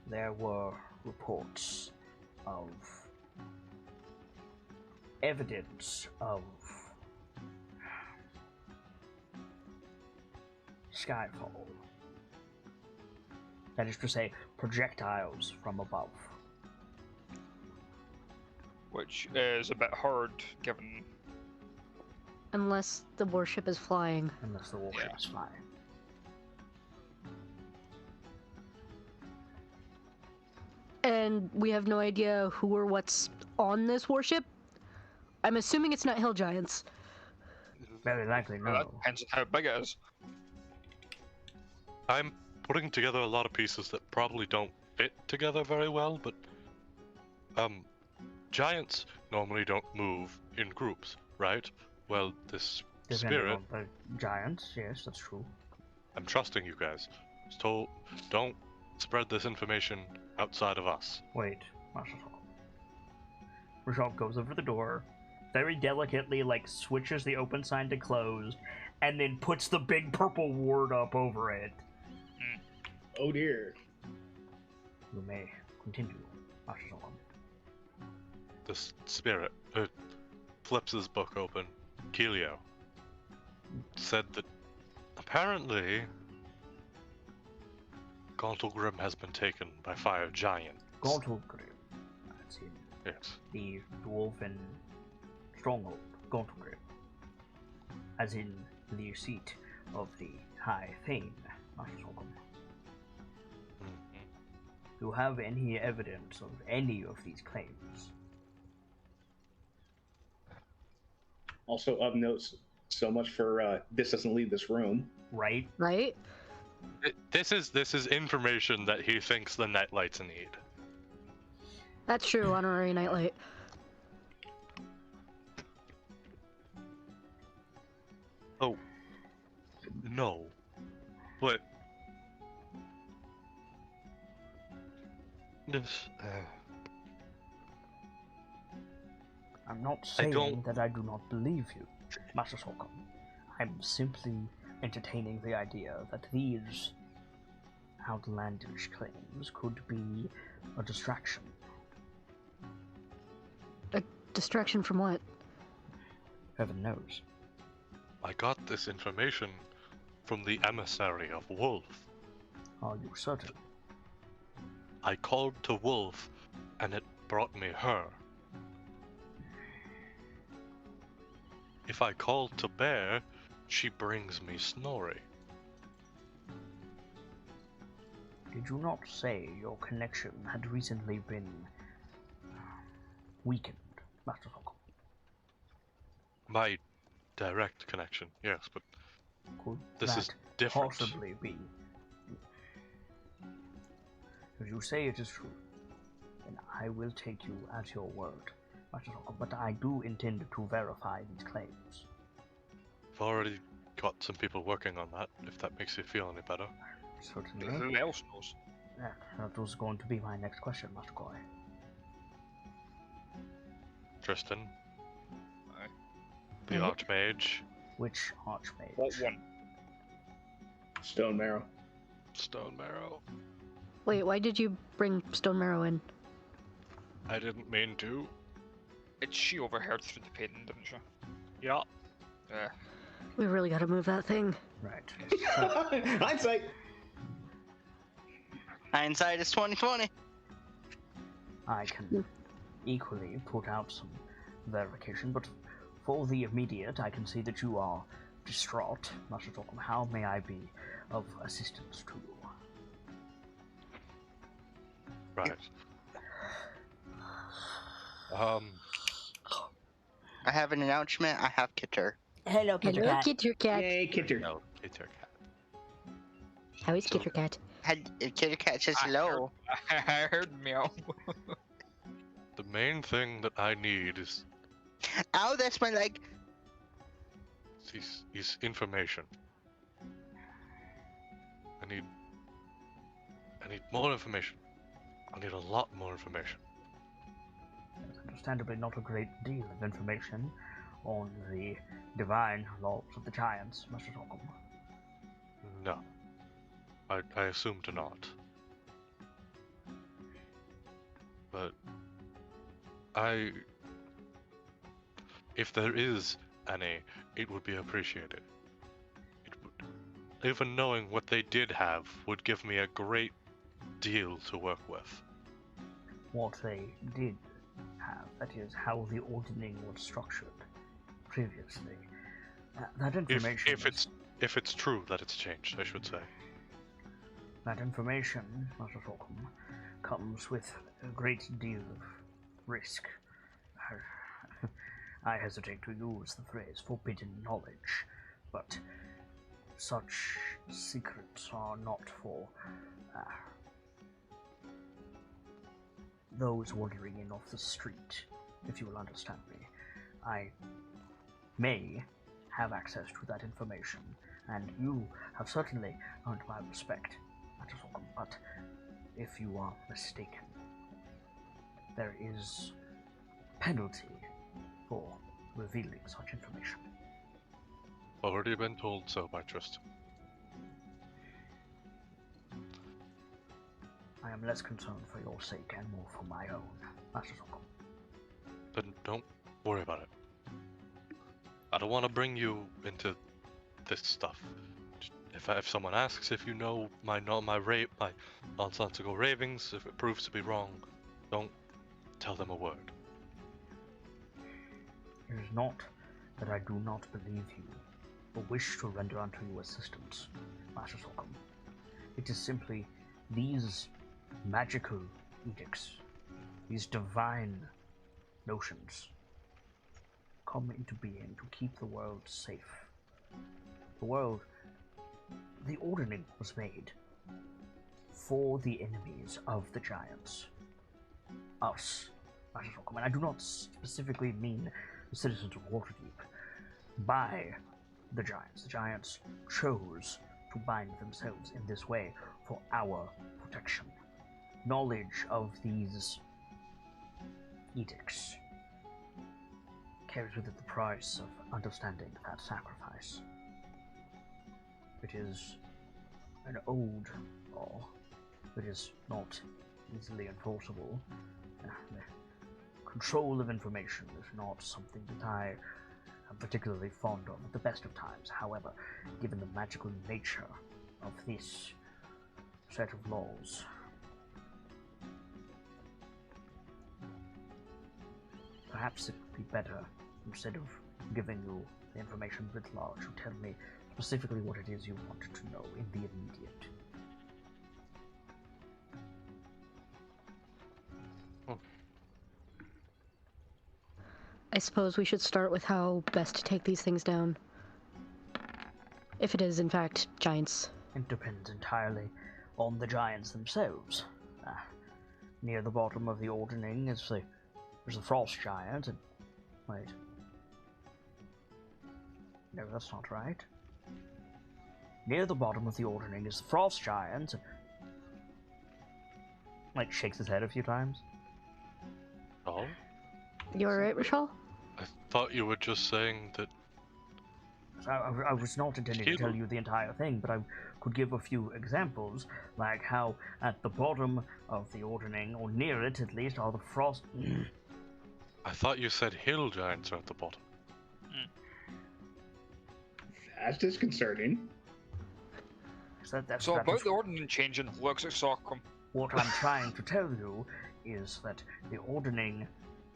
There were reports of evidence of skyfall. That is to say, projectiles from above. Which is a bit hard given. Unless the warship is flying. Unless the warship Yeah. is flying. And we have no idea who or what's on this warship. I'm assuming it's not hill giants. Very likely Well, that no. depends on how big it is. I'm putting together a lot of pieces that probably don't fit together very well, but giants normally don't move in groups, right? Well, this Depending spirit, on the giants, yes, that's true. I'm trusting you guys. So don't spread this information outside of us. Wait, Master Sol. Rashov goes over the door, very delicately, switches the open sign to closed, and then puts the big purple ward up over it. Oh dear. You may continue, Master Sol. This spirit flips his book open. Kelio said that apparently Gauntlgrim has been taken by fire giants. Gauntlgrim. That's in Yes. the dwarven stronghold, Gauntlgrim. As in the seat of the High Thane, Master Sol. Mhm. Do you have any evidence of any of these claims? Also, of note, so much for this doesn't leave this room. Right? Right? This is information that he thinks the Knightlights need. That's true, honorary Knightlight. Oh. No. But this I'm not saying don't- that I do not believe you, Master Solcom. I'm simply entertaining the idea that these outlandish claims could be a distraction. Distraction from what? Heaven knows. I got this information from the emissary of Wolf. Are you certain? I called to Wolf and it brought me her. If I call to Bear, she brings me Snorri. Did you not say your connection had recently been weakened, Master Falcon? My direct connection, yes, but Could this that is different. possibly be? If you say it is true, then I will take you at your word, Master Falcon, but I do intend to verify these claims. I've already got some people working on that, if that makes you feel any better. Certainly. Who else knows? That was going to be my next question, Master Koi. Tristan, Aye. the Mhm. Archmage, Which Archmage? What one? Stone Marrow. Stone Marrow. Wait, why did you bring Stone Marrow in? I didn't mean to. She overheard through the painting, didn't she? Yeah. We really gotta move that thing. Right. Hindsight. Hindsight is 2020. I can equally put out some verification, but for the immediate, I can see that you are distraught, Master Falcon. How may I be of assistance to you? Right. I have an announcement. I have Kitter. Hello, Kitty Hello, Cat. Kitter Cat. Yay, Kitter. No, it's your cat. How is So- Kitter Cat? Kitter Cat says I hello. I heard meow. The main thing that I need is Ow, that's my leg. is information. I need more information. I need a lot more information. There's understandably not a great deal of information on the divine laws of the giants, Master Tolkien. No. I assumed not. But if there is any, it would be appreciated. It would, even knowing what they did have would give me a great deal to work with. What they did have, that is, how the ordering was structured previously. That information. If it's true that it's changed, I should say. That information, Master Tolkien, comes with a great deal of risk. I hesitate to use the phrase forbidden knowledge, but such secrets are not for those wandering in off the street, if you will understand me. I may have access to that information, and you have certainly earned my respect, Master Tolkien, but if you are mistaken, there is penalty for revealing such information. Already been told so by Tristan. I am less concerned for your sake and more for my own, Master Tolkien. Then don't worry about it. I don't want to bring you into this stuff. If someone asks if you know my nonsensical ravings, if it proves to be wrong, don't tell them a word. It is not that I do not believe you, or wish to render unto you assistance, Master Tolkien. It is simply these magical edicts, these divine notions, come into being to keep the world safe. The ordering was made for the enemies of the giants. Us, Master Tolkien, and I do not specifically mean the citizens of Waterdeep. By the giants. The giants chose to bind themselves in this way for our protection. Knowledge of these edicts carries with it the price of understanding that sacrifice. It is an old law that is not easily enforceable. The control of information is not something that I am particularly fond of at the best of times. However, given the magical nature of this set of laws, perhaps it would be better, instead of giving you the information writ large, you tell me specifically what it is you want to know in the immediate. I suppose we should start with how best to take these things down. If it is, in fact, giants. It depends entirely on the giants themselves. Near the bottom of the ordering is there's the frost giant, and... wait. No, that's not right. Near the bottom of the ordering is the frost giant, and... like, shakes his head a few times. Oh? You alright, Rochelle? I thought you were just saying that... I was not intending to tell you the entire thing, but I could give a few examples, like how at the bottom of the ordering, or near it at least, are the frost... I thought you said hill giants are at the bottom. That's disconcerting. So about the ordering changing, looks at Sockham. What I'm trying to tell you is that the ordering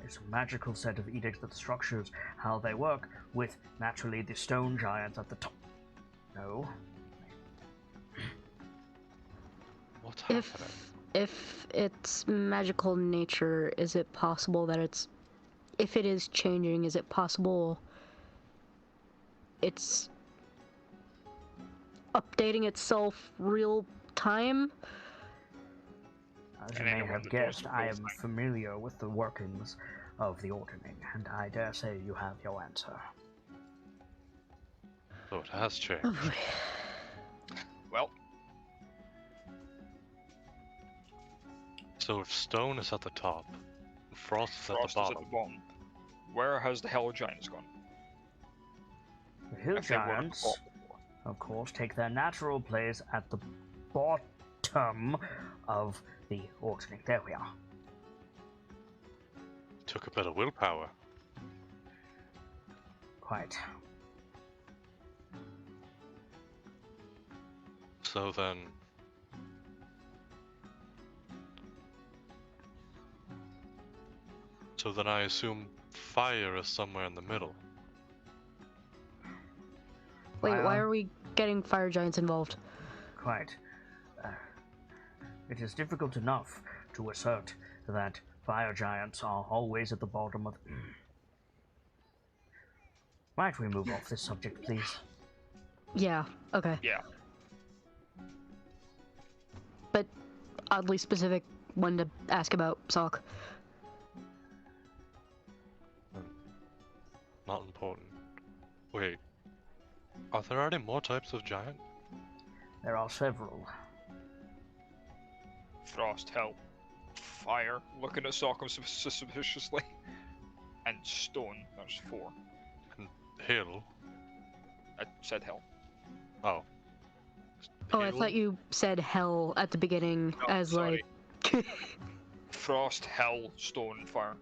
is a magical set of edicts that structures how they work, with naturally the stone giants at the top. No. What's happening? If it's magical nature, is it possible that it's... if it is changing, is it possible it's updating itself real time? As you may have guessed, I am familiar with the workings of the ordering, and I dare say you have your answer. So it has changed. Oh boy. Well, So if stone is at the top, and frost is Frost at the is bottom. at the bottom. Where has the Hell Giants gone? The hill If they were at the giants, top before. of course, take their natural place at the bottom of the opening. There we are. Took a bit of willpower. Quite. So then... So then I assume fire is somewhere in the middle. Wait, why Fire. are we getting fire giants involved? Quite. It is difficult enough to assert that fire giants are always at the bottom of. Might we move off this subject, please? Yeah, okay. Yeah. But oddly specific one to ask about, Salk. Not important. Wait. Are there any more types of giant? There are several. Frost, Hell, Fire, looking at Sockham suspiciously. And Stone, there's 4. Hill? I said Hell. Oh. Oh, I Hill? thought you said hell at the beginning No, as sorry. like. Frost, Hell, Stone, Fire.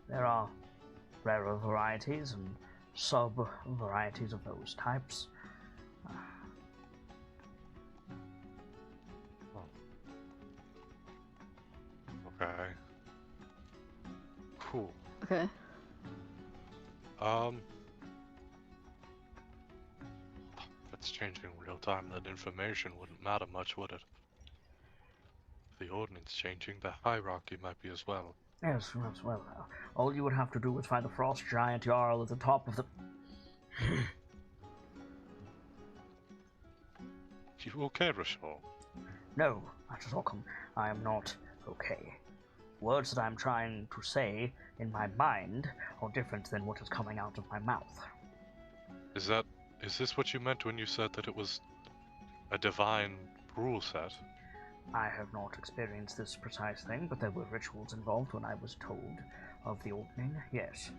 There are rarer varieties and sub-varieties of those types. Okay. Cool. Okay. If it's changing in real time, that information wouldn't matter much, would it? If the ordnance changing, the hierarchy might be as well. Yes, yes, well, all you would have to do is find the frost giant Jarl at the top of the. You okay, Rashal? No, Master Sorghum, I am not okay. Words that I'm trying to say in my mind are different than what is coming out of my mouth. Is this what you meant when you said that it was a divine rule set? I have not experienced this precise thing, but there were rituals involved when I was told of the opening, yes.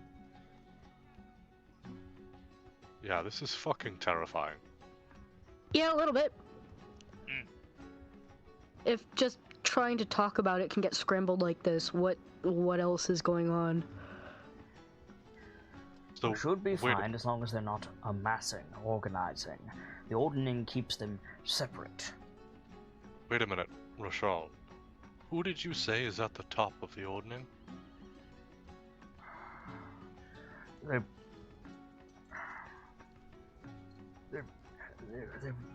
Yeah, this is fucking terrifying. Yeah, a little bit. Mm. If just trying to talk about it can get scrambled like this, what else is going on? So, We should be wait, fine as long as they're not amassing, organizing. The ordning keeps them separate. wait a minute, Rashal. Who did you say is at the top of the ordning?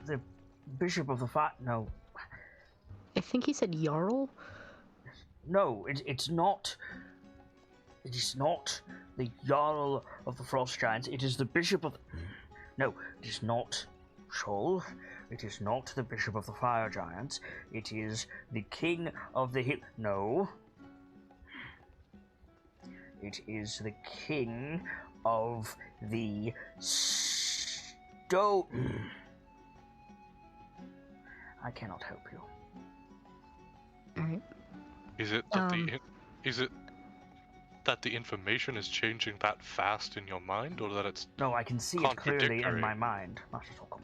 The Bishop of the Fire. No, I think he said Jarl? no, it's not. It is not the Jarl of the Frost Giants. It is the Bishop of. No, it is not Shoal. It is not the Bishop of the Fire Giants. It is the King of the Hill. No. It is the King of the Stone. I cannot help you. Alright. Is it that the information is changing that fast in your mind, or that it's No, I can see it clearly in Contradictory. my mind, Master Tolkien.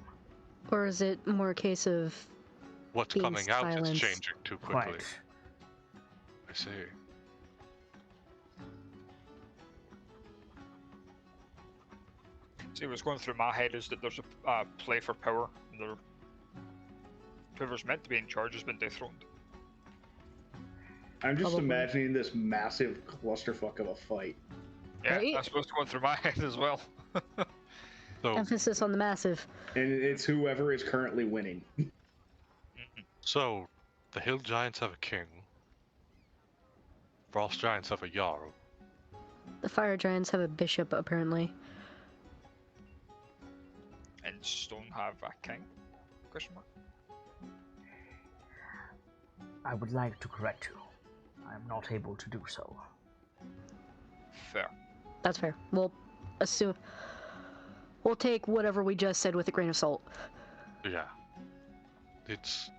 Or is it more a case of what's being coming out is silenced? changing too quickly? Quite. I see. See, what's going through my head is that there's a play for power. And whoever's meant to be in charge has been dethroned. I'm just Probably. imagining this massive clusterfuck of a fight. Yeah, Right. that's what's going through my head as well. So, emphasis on the massive? And it's whoever is currently winning. so the Hill Giants have a king. Frost Giants have a Jarl. The fire giants have a bishop, apparently. And Stone have a king? Question mark. I would like to correct you. I am not able to do so. fair. That's fair. We'll assume. We'll take whatever we just said with a grain of salt. Yeah. It's...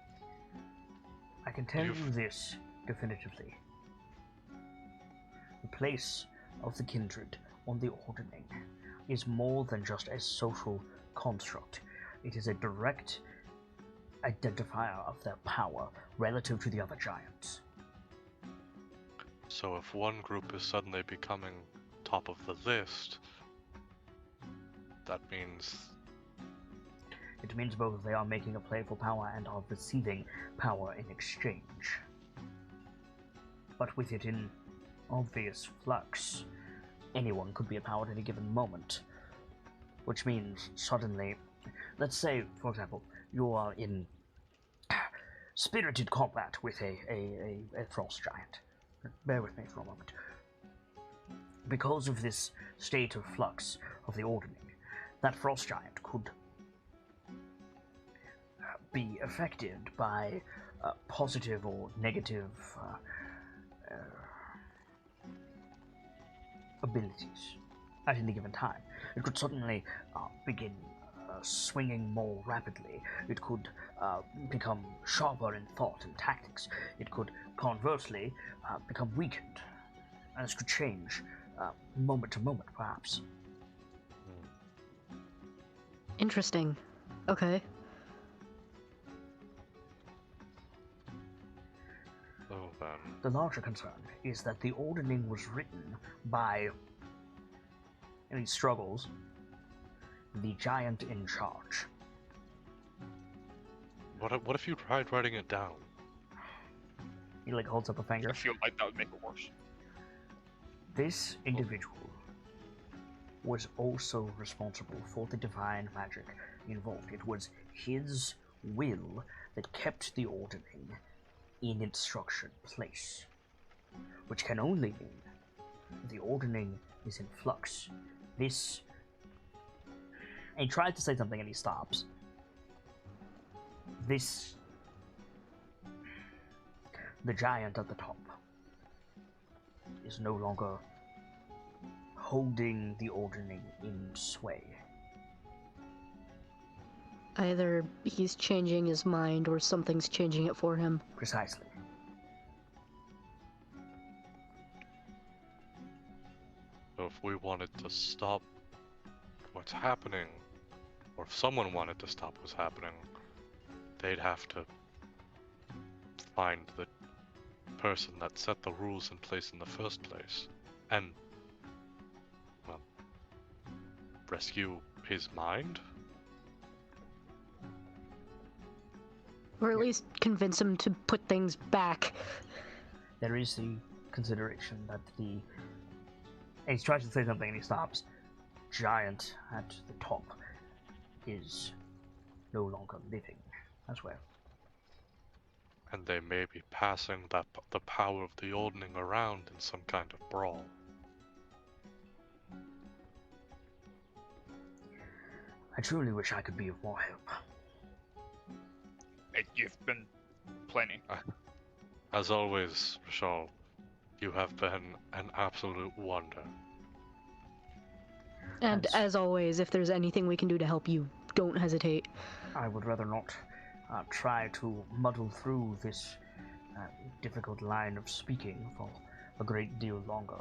I can tell you You've- this definitively. The place of the kindred on the Ordering is more than just a social construct. It is a direct identifier of their power relative to the other giants. So if one group is suddenly becoming top of the list, that means... It means both they are making a play for power and are receiving power in exchange. But with it in obvious flux, anyone could be empowered at any given moment. Which means suddenly, let's say, for example, you are in spirited combat with a frost giant. Bear with me for a moment. Because of this state of flux of the Ordering, that frost giant could be affected by positive or negative abilities at any given time. It could suddenly begin swinging more rapidly. It could become sharper in thought and tactics. It could conversely become weakened. And this could change moment to moment, perhaps. Interesting. Okay. Oh, then. The larger concern is that the Ordering was written by, and he struggles, the giant in charge. What if you tried writing it down? He holds up a finger. I feel like that would make it worse. This individual was also responsible for the divine magic involved. It was his will that kept the Ordering in its structured place, which can only mean the Ordering is in flux. This... And he tries to say something and he stops. This... The giant at the top is no longer holding the Ordering in sway. Either he's changing his mind or something's changing it for him. Precisely. So if we wanted to stop what's happening, or if someone wanted to stop what's happening, they'd have to find the person that set the rules in place in the first place, and, well, rescue his mind? Or at least convince him to put things back. There is the consideration that the... And he tries to say something and he stops. Giant at the top is no longer living as well. And they may be passing the power of the Ordering around in some kind of brawl. I truly wish I could be of more help. You've been plenty. As always, Rashal, you have been an absolute wonder. And as always, if there's anything we can do to help you, don't hesitate. I would rather not try to muddle through this difficult line of speaking for a great deal longer.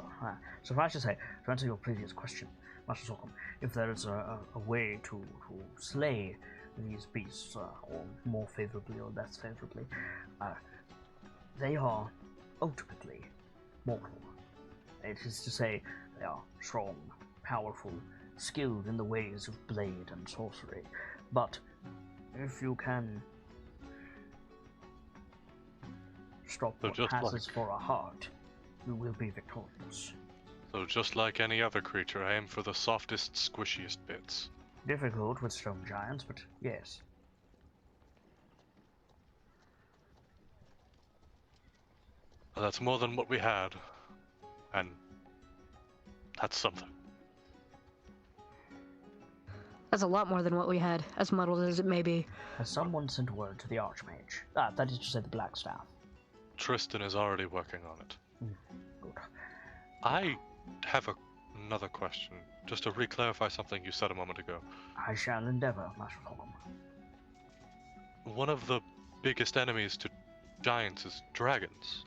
Suffice to say, to answer your previous question, Master Sorghum, if there is a way to slay these beasts, or more favorably or less favorably, they are ultimately mortal. It is to say, they are strong, powerful, skilled in the ways of blade and sorcery. But if you can stop So what just passes like- for a heart, you will be victorious. So just like any other creature, I aim for the softest, squishiest bits. Difficult with stone giants, but yes. Well, that's more than what we had, and that's something. That's a lot more than what we had, as muddled as it may be. Has someone sent word to the Archmage? That is to say the Black Staff. Tristan is already working on it. Good. I have a another question, just to re-clarify something you said a moment ago. I shall endeavor, Master Holcomb. One of the biggest enemies to giants is dragons.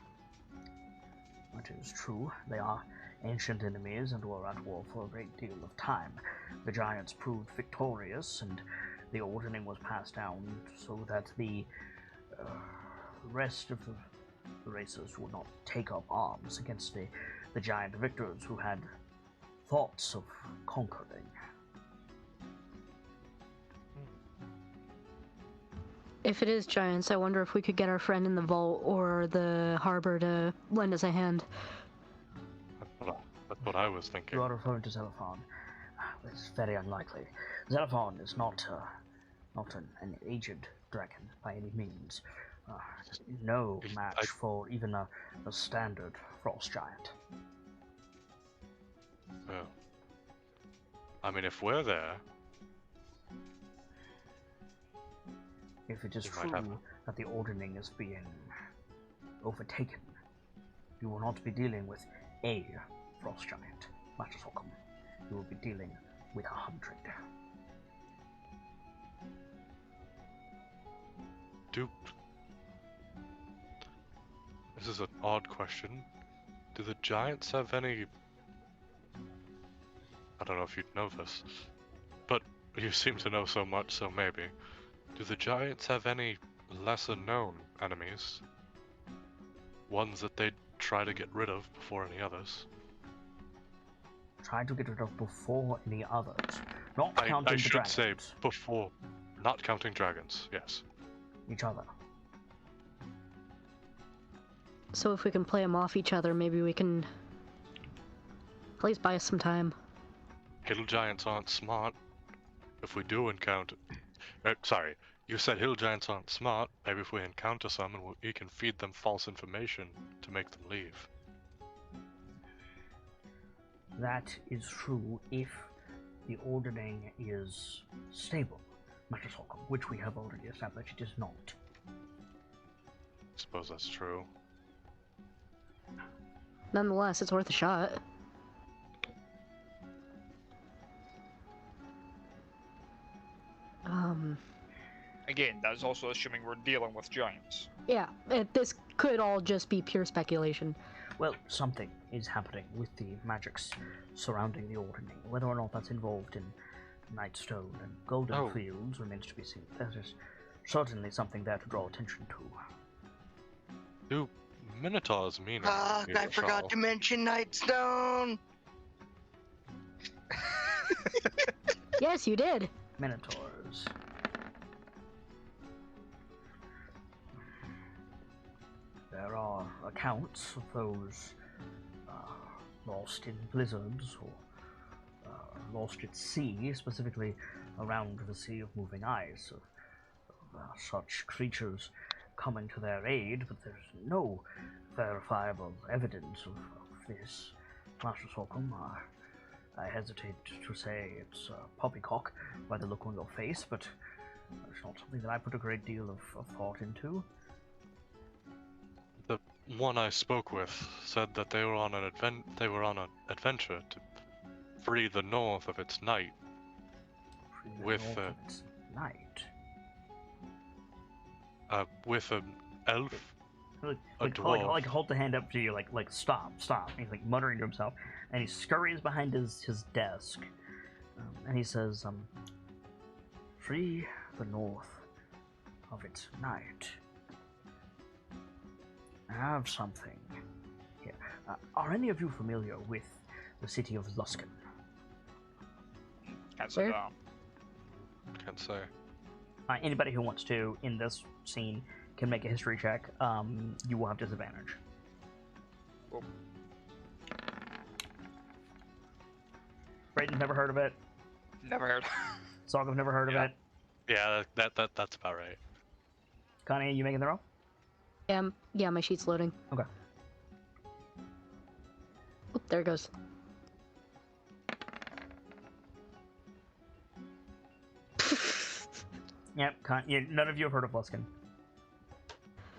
It is true, they are ancient enemies and were at war for a great deal of time. The giants proved victorious, and the ordering was passed down so that the rest of the races would not take up arms against the giant victors who had thoughts of conquering. If it is giants, I wonder if we could get our friend in the vault or the harbor to lend us a hand. That's what I was thinking. You are referring to Xenophon. It's very unlikely. Xenophon is not an aged dragon by any means. No match for even a standard frost giant. Well, I mean, if we're there, If it is We might have- true that the ordering is being overtaken, you will not be dealing with a frost giant, Master Holcomb. You will be dealing with 100. This is an odd question. Do the giants have any... I don't know if you'd know this, but you seem to know so much, so maybe. Do the giants have any lesser known enemies? Ones that they'd try to get rid of before any others? Try to get rid of before any others. Not I counting the should dragons. say before, not counting dragons, yes. Each other. So if we can play them off each other, maybe we can at least buy us some time. Hill giants aren't smart. If we do encounter... sorry, you said hill giants aren't smart. Maybe if we encounter some and we can feed them false information to make them leave. That is true if the ordering is stable, Master Holcomb, which we have already established it is not. Suppose that's true. Nonetheless, it's worth a shot. Again, that is also assuming we're dealing with giants. Yeah, this could all just be pure speculation. Well, something is happening with the magics surrounding the ordering. Whether or not that's involved in Nightstone and Golden Oh. Fields remains to be seen. That is certainly something there to draw attention to. Do minotaurs mean Fuck, anything I here, forgot Charles? to mention Nightstone! Yes, you did. Minotaurs. There are accounts of those lost in blizzards or lost at sea, specifically around the Sea of Moving Ice, of such creatures coming to their aid, but there's no verifiable evidence of this. Master Holcomb, I hesitate to say it's poppycock by the look on your face, but it's not something that I put a great deal of thought into. The one I spoke with said that they were on an adventure to free the north of its night. Free the With, north of its night. With an elf, a Like dwarf. hold the hand up to you, like stop. And he's like muttering to himself, and he scurries behind his desk, and he says, free the north of its night. I have something here. Are any of you familiar with the city of Luskan? Can't say Where? that. Can't say. Anybody who wants to in this scene can make a history check. You will have disadvantage. Cool. Brayden's never heard of it. Never heard. Zog, I've never heard of Yeah. it. Yeah, that's about right. Connie, you making the roll? Yeah, my sheet's loading. Okay. Oop, there it goes. Yep. None of you have heard of Luskan.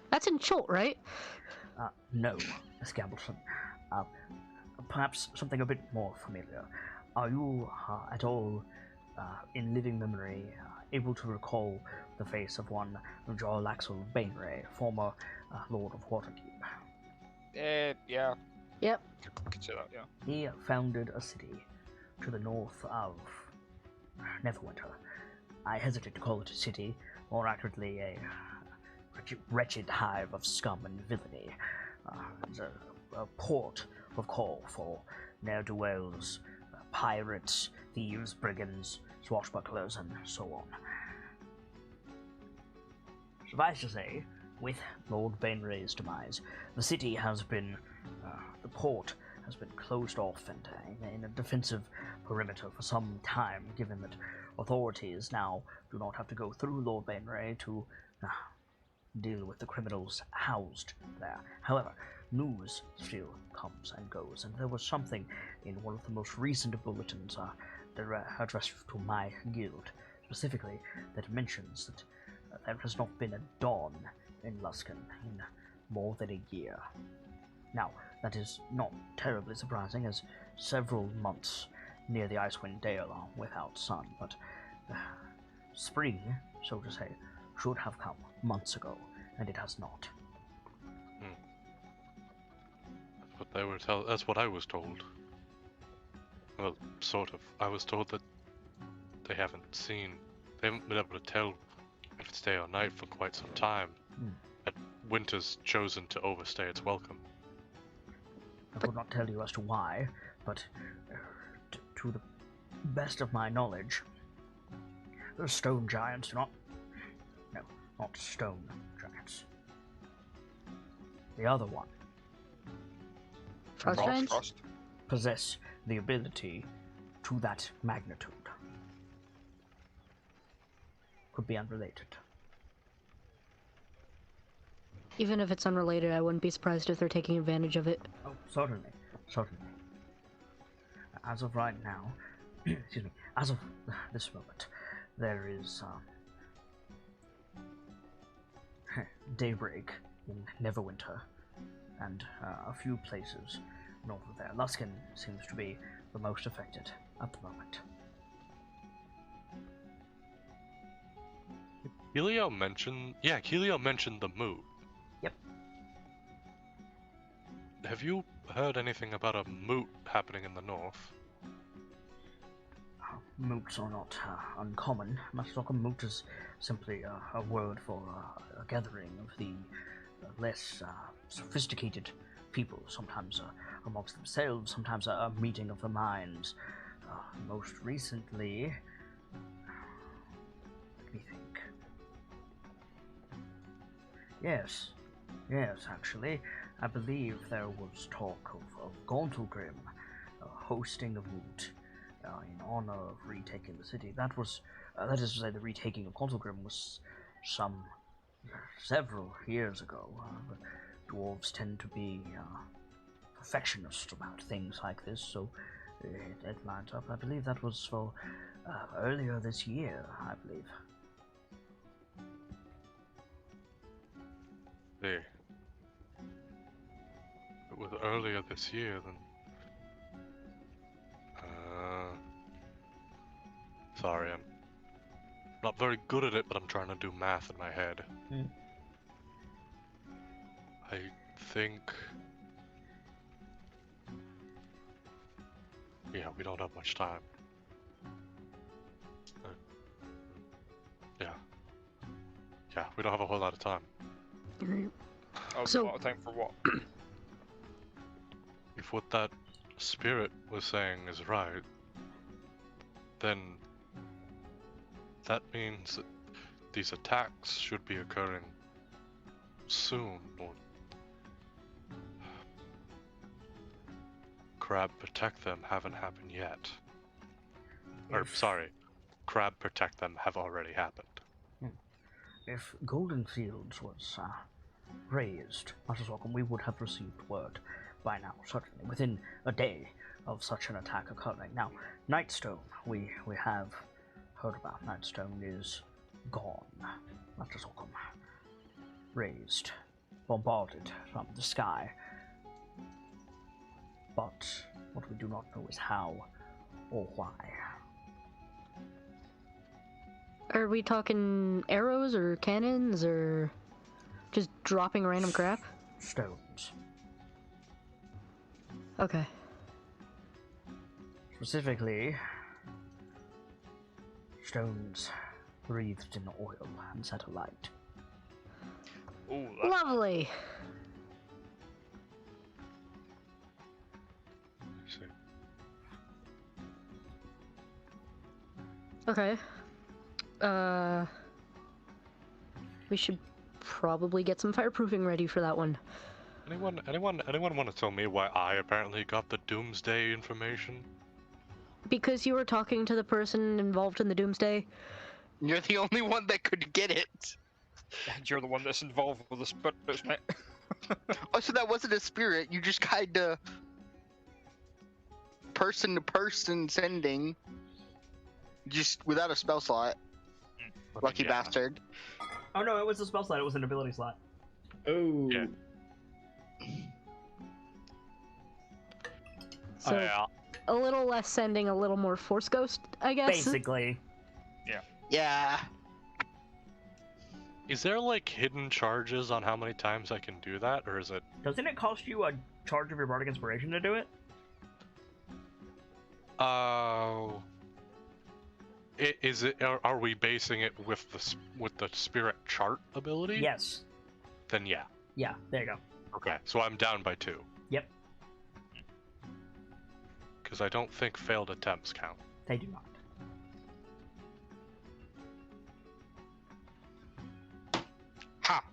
That's in Cholt, right? No, Scambleton. perhaps something a bit more familiar. Are you at all, in living memory, able to recall the face of one Jarlaxle Bainray, former Lord of Waterdeep? Yeah. Yep. Could say that, yeah. He founded a city to the north of Neverwinter. I hesitate to call it a city, more accurately a wretched hive of scum and villainy. It's a port of call for ne'er-do-wells, pirates, thieves, brigands, swashbucklers, and so on. Suffice to say, with Lord Bainray's demise, the city has been, the port has been closed off and in a defensive perimeter for some time, given that authorities now do not have to go through Lord Bainray to deal with the criminals housed there. However, news still comes and goes, and there was something in one of the most recent bulletins addressed to my guild, specifically, that mentions that there has not been a dawn in Luskan in more than a year. Now, that is not terribly surprising, as several months near the Icewind Dale are without sun, but spring, so to say, should have come months ago, and it has not. That's what they were that's what I was told. Well, sort of. I was told that they haven't been able to tell if it's day or night for quite some time. That winter's chosen to overstay its welcome. I could not tell you as to why, but to the best of my knowledge, the stone giants do not... No, not stone giants. The other one. Frost giants? Possess the ability to that magnitude. Could be unrelated. Even if it's unrelated, I wouldn't be surprised if they're taking advantage of it. Oh, certainly. Certainly. As of right now, excuse me, as of this moment, there is daybreak in Neverwinter, and a few places north of there. Luskan seems to be the most affected at the moment. Helio mentioned the moot. Yep. Have you heard anything about a moot happening in the north? Moots are not uncommon. Master moot is simply a word for a gathering of the less sophisticated people, sometimes amongst themselves, sometimes a meeting of the minds. Most recently, let me think. Yes, actually, I believe there was talk of Gauntlgrim hosting a moot in honor of retaking the city. That is to say, the retaking of Gauntlgrim was several years ago. Dwarves tend to be perfectionist about things like this, so it lined up. I believe that was for earlier this year, I believe. If it was earlier this year, then... Sorry, I'm not very good at it, but I'm trying to do math in my head. I think... Yeah, we don't have much time. Yeah, we don't have a whole lot of time. So, a lot of time for what? If what that spirit was saying is right, then that means that these attacks should be occurring soon, or Crab protect them haven't happened yet. Or sorry, Crab protect them have already happened. If Golden Fields was raised, Master Sorghum, we would have received word by now, certainly, within a day of such an attack occurring. Now, Nightstone, we have heard about. Nightstone is gone, Master Sorghum. Raised, bombarded from the sky. But What we do not know is how or why. Are we talking arrows or cannons or just dropping random crap? Stones. Okay. Specifically, stones breathed in oil and set alight. Oh, Lovely. Let's see. Okay. We should probably get some fireproofing ready for that one. Anyone want to tell me why I apparently got the doomsday information? Because you were talking to the person involved in the doomsday. You're the only one that could get it. and you're the one that's involved with the spirits, mate. Oh, so that wasn't a spirit. You just kinda person to person sending, just without a spell slot. Lucky bastard. Oh no, it was a spell slot, it was an ability slot. Oh. Yeah. So a little less sending, a little more force ghost, I guess. Basically. Yeah. Is there like hidden charges on how many times I can do that, or is it? Doesn't it cost you a charge of your bardic inspiration to do it? Oh. Is it? Are we basing it with the spirit chart ability? Yes. Then yeah. Yeah, there you go. Okay, so I'm down by 2. Yep, Because I don't think failed attempts count. they do not. Ha!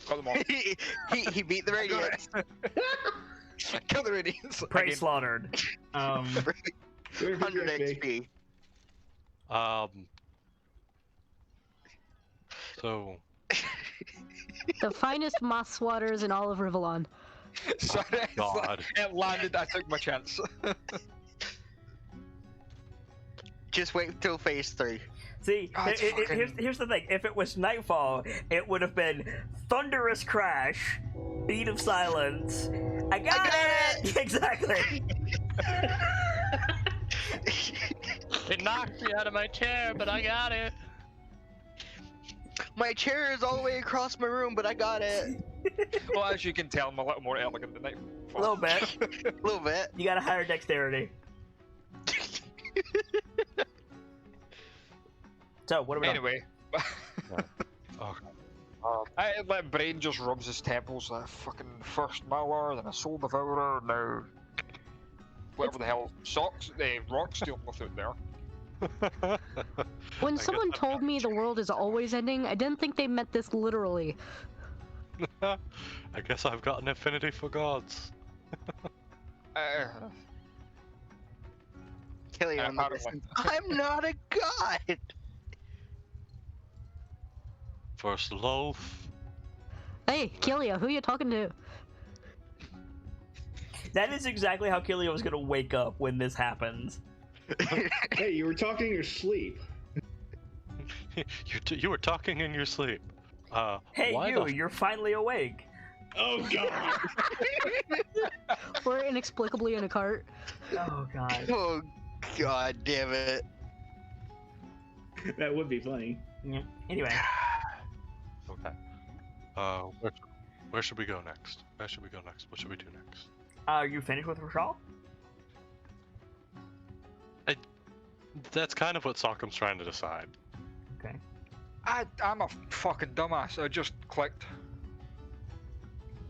Got them all. he beat the radiance. Kill the radiance. Prey Again. slaughtered. 100 XP. So The finest moss swatters in all of Rivellon. Sorry, God. it landed. I took my chance. Just wait till phase 3. See, Oh, it's fucking- here's the thing. If it was Nightfall, it would have been Thunderous Crash, Beat of Silence. I got it! Exactly. it knocked me out of my chair, but I got it. My chair is all the way across my room, but I got it. Well, as you can tell, I'm a little more elegant than A Nightfall. little bit. A little bit. You got a higher dexterity. So, what are we doing? Anyway, Oh, my brain just rubs his temples like fucking first Mauer, then a Soul Devourer, now whatever the hell socks, rocks still without there. When I guess someone I'm told not me the sure. world is always ending, I didn't think they meant this literally. I guess I've got an affinity for gods. Killian, apparently. I'm not a god. First loaf. Hey, Killia, who you talking to? That is exactly how Killia was gonna wake up when this happens. Hey, you were talking in your sleep. You were talking in your sleep. Hey, why you, the you're finally awake. Oh god. We're inexplicably in a cart. Oh, God. Oh, god damn it. That would be funny. Yeah. Anyway, Okay. Where should we go next? Where should we go next? What should we do next? are you finished with Rashal? That's kind of what Sockham's trying to decide. Okay. I'm a fucking dumbass. I just clicked.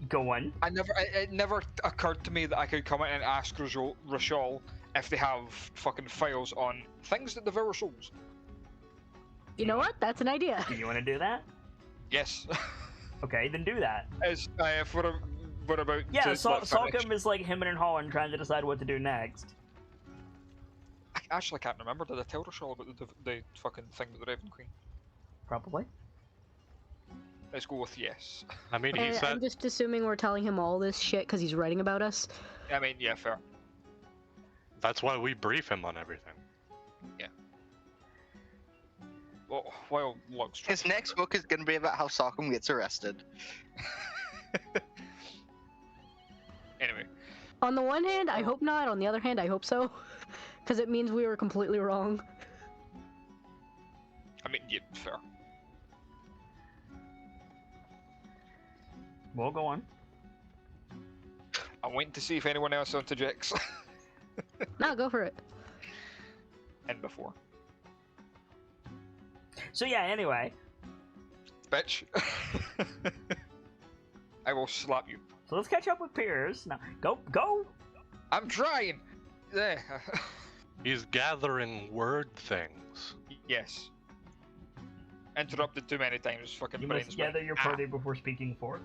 Go on. It never occurred to me that I could come in and ask Rashal if they have fucking files on things that devour souls. You know what? That's an idea. Do you want to do that? Yes. Okay, then do that. As what about? Yeah, to, like, finish? Salcom is like him and Holland trying to decide what to do next. I actually can't remember. Did I tell Rashal about the fucking thing with the Raven Queen? Probably. Let's go with yes. I mean, he I'm said just assuming we're telling him all this shit because he's writing about us. I mean, yeah, fair. that's why we brief him on everything. Well, looks. His next book is gonna be about how Sockham gets arrested. Anyway, On the one hand, I hope not. On the other hand, I hope so. Because it means we were completely wrong. I mean, yeah, fair. We'll go on. I'm waiting to see if anyone else interjects. No, go for it. And before. So yeah, anyway. Bitch. I will slap you. So let's catch up with Piers. Now, go! I'm trying! There. He's gathering word things. Yes. Interrupted too many times, fucking You brains must gather went, your party before speaking for it.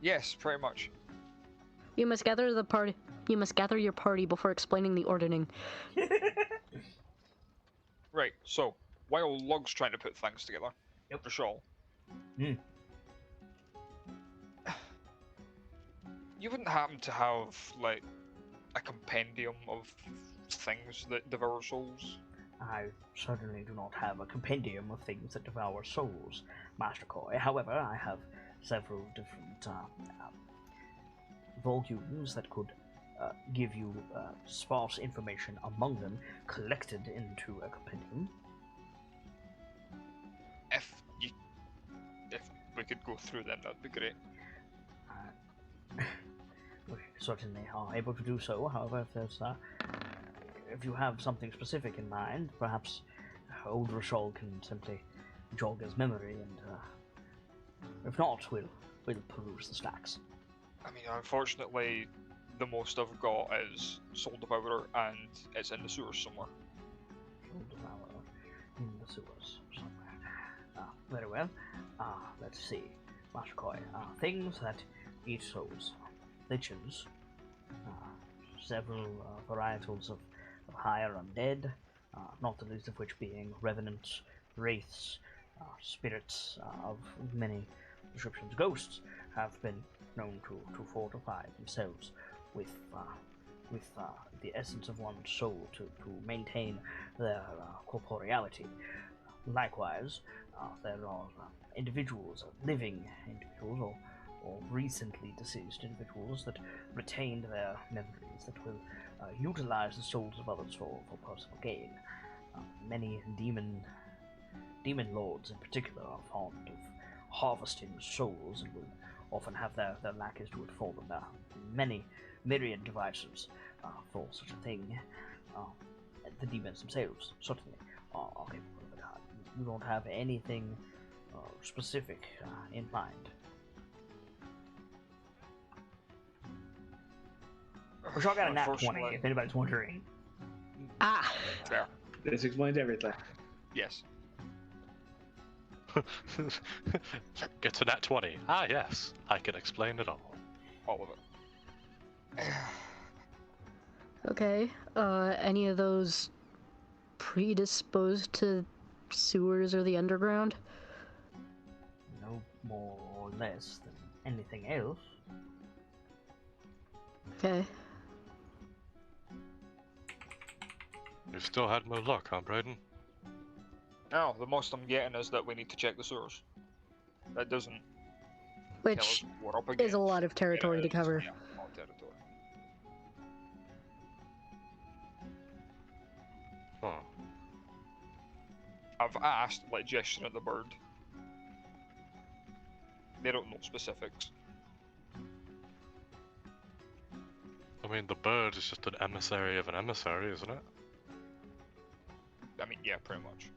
Yes, pretty much. You must gather the party. You must gather your party before explaining the ordering. Right, so, while Lug's trying to put things together, Yep. Rashal, Hmm. you wouldn't happen to have, like, a compendium of things that devour souls? I certainly do not have a compendium of things that devour souls, Master Koi. However, I have several different volumes that could give you sparse information among them, collected into a compendium. If we could go through them, that'd be great. We certainly are able to do so. However, if you have something specific in mind, perhaps old Rashal can simply jog his memory, and if not, we'll peruse the stacks. I mean, unfortunately, the most I've got is Soul Devourer, and it's in the sewers somewhere. Soul Devourer in the sewers somewhere. Very well. Let's see. Master Koi. Things that eat souls. Lichens. Several varietals of higher undead, not the least of which being revenants, wraiths, spirits of many descriptions. Ghosts have been known to fortify themselves with the essence of one's soul to maintain their corporeality. Likewise, there are individuals, living individuals, or recently deceased individuals that retained their memories, that will utilize the souls of others for personal gain. Many demon lords in particular are fond of harvesting souls and will often have their lackeys do it for them. There are many myriad devices for such a thing. The demons themselves certainly are capable of it. You don't have anything specific in mind. Which I got a nat 20, if anybody's wondering. Ah! Fair. This explains everything. Yes. Gets a nat 20. Ah, yes. I can explain it all. All of it. Okay. Any of those predisposed to sewers or the underground? No more or less than anything else. Okay. You've still had no luck, huh, Brayden? No, the most I'm getting is that we need to check the sewers. That doesn't tell Which us what we're up against. is a lot of territory to cover. Yeah, a lot of territory. Huh. I've asked, like, Gesture at the Bird. They don't know specifics. I mean, the bird is just an emissary of an emissary, isn't it? I mean, yeah, pretty much.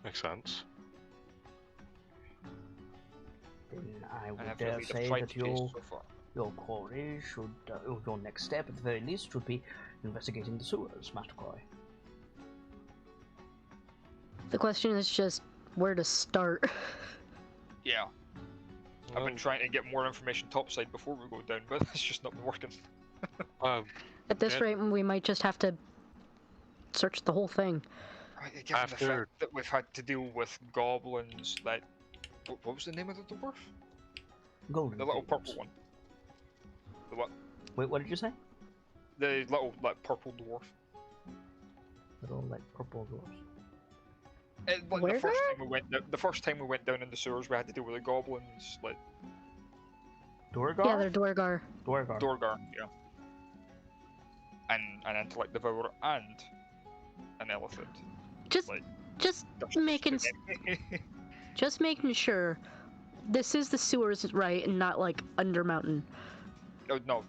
Makes sense. Then I And would I've dare really say tried that to taste so far. your quarry should, your next step at the very least, should be investigating the sewers, Master Koi. The question is just where to start. Yeah. I've been trying to get more information topside before we go down, but it's just not been working. At this Yeah. rate, we might just have to search the whole thing. I mean, given the After- fact that we've had to deal with goblins, like... What was the name of the dwarf? Golden The little Fields. purple one. The what? Wait, what did you say? The little, like, purple dwarf. Little, like, purple dwarfs. Like Where the first there? time we went, the first time we went down in the sewers, we had to deal with the goblins, like Dorgar? Yeah, they're Dorgar. Dorgar. Dorgar. Yeah. and an intellect devourer and an elephant. Just Like, just that's making spaghetti. just making sure this is the sewers, right, and not like under mountain. Oh, no,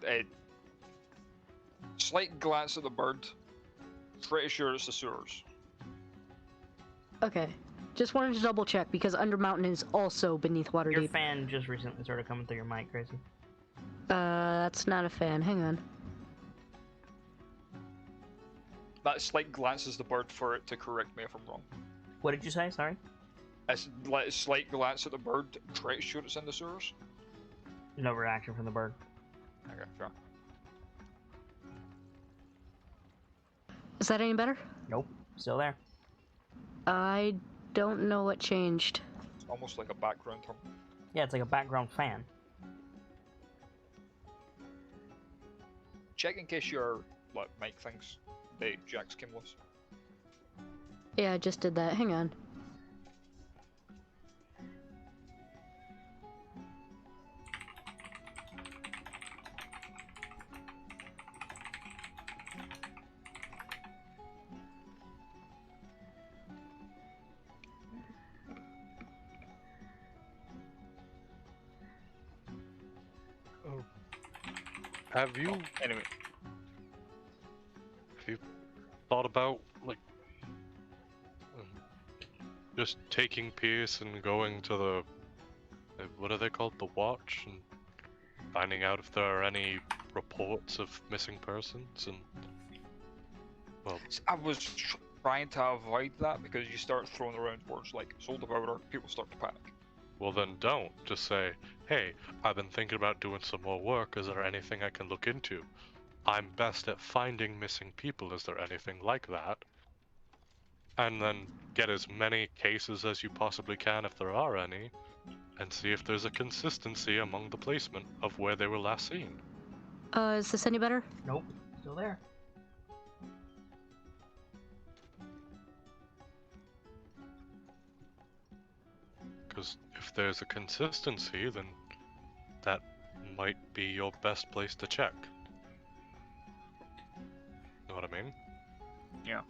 slight glance at the bird. Pretty sure it's the sewers. Okay. Just wanted to double check because under mountain is also beneath water Your deep. fan just recently started coming through your mic, Gracie. That's not a fan. Hang on. That slight glances the bird for it to correct me if I'm wrong. What did you say? Sorry? A slight glance at the bird, pretty sure it's in the sewers. No reaction from the bird. Okay, fair. Is that any better? Nope. Still there. I don't know what changed. It's almost like a background hum. Yeah, it's like a background fan. Check in case your mic thinks the jacks came loose. Yeah, I just did that. Hang on. Have you Anyway, thought about just taking Pierce and going to the what are they called, the Watch, and finding out if there are any reports of missing persons? And I was trying to avoid that because you start throwing around words like soul devourer, people start to panic. well, then don't. Just say, hey, I've been thinking about doing some more work. Is there anything I can look into? I'm best at finding missing people. Is there anything like that? And then get as many cases as you possibly can, if there are any, and see if there's a consistency among the placement of where they were last seen. Is this any better? Nope. Still there. Because if there's a consistency, then that might be your best place to check. Know what I mean? Yeah.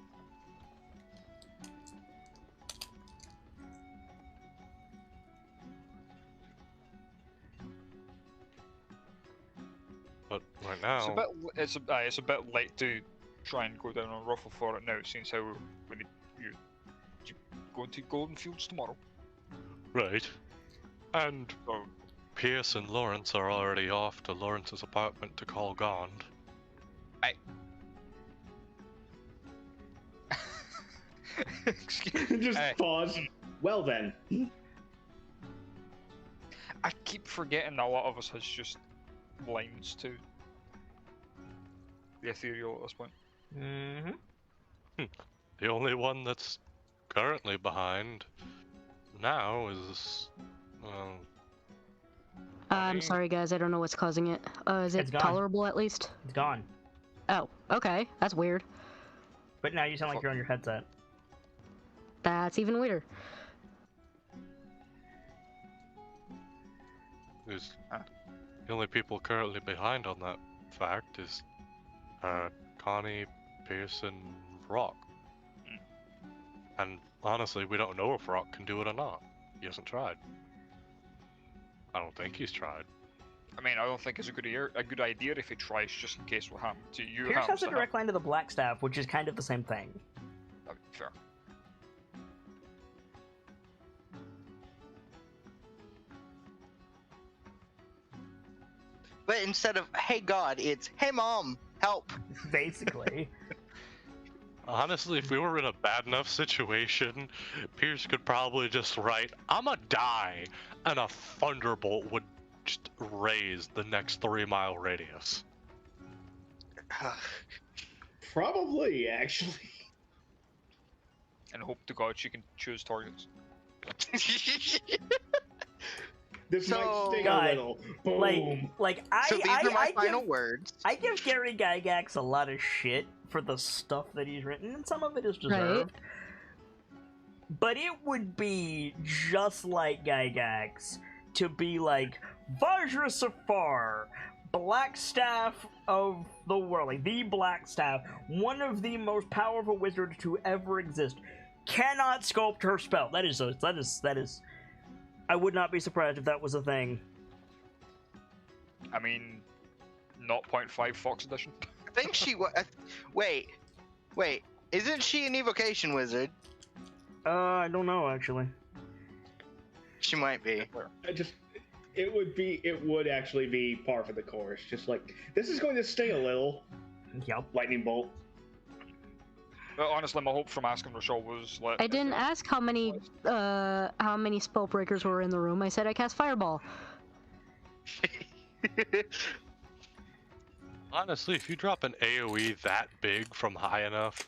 But right now, It's a bit late to try and go down on Ruffle for it now, since how we need you go to Golden Fields tomorrow. right. And So Pierce and Lawrence are already off to Lawrence's apartment to call Gond. excuse me. Just pause. Well then. I keep forgetting a lot of us has just lines to the ethereal at this point. Mm-hmm. The only one that's currently behind now is, I'm me. sorry, guys. I don't know what's causing it. Is it It's gone. tolerable at least? It's gone. Oh, okay. That's weird. But now you sound like you're on your headset. That's even weirder. Is the only people currently behind on that fact is Connie, Pierce, and Rock. And honestly, we don't know if Rock can do it or not. He hasn't tried. I don't think he's tried. I mean, I don't think it's a good idea if he tries, just in case what happened to you. Pierce happens has a to direct line to the Blackstaff, which is kind of the same thing. him. That'd be fair. But instead of "Hey God," it's "Hey Mom, help." Basically. Honestly, if we were in a bad enough situation, Pierce could probably just write, "I'ma die," and a thunderbolt would just raise the next 3-mile radius. Probably, actually. And hope to God she can choose targets. This So- might sting God, a little. Boom. Like So these are my final give, words. I give Gary Gygax a lot of shit for the stuff that he's written, and some of it is deserved. But it would be just like Gygax to be like, Vajra Safar, Black Staff of the world, like the Black Staff, one of the most powerful wizards to ever exist, cannot sculpt her spell. That is. I would not be surprised if that was a thing. I mean, 0.5 Fox Edition. I think she was. Wait. Isn't she an evocation wizard? I don't know actually. She might be. It would actually be par for the course. Just like, this is going to stay a little. Yep. Lightning bolt. But honestly, my hope from asking Rochelle was like. I didn't ask how many spell breakers were in the room. I said I cast Fireball. Honestly, if you drop an AoE that big from high enough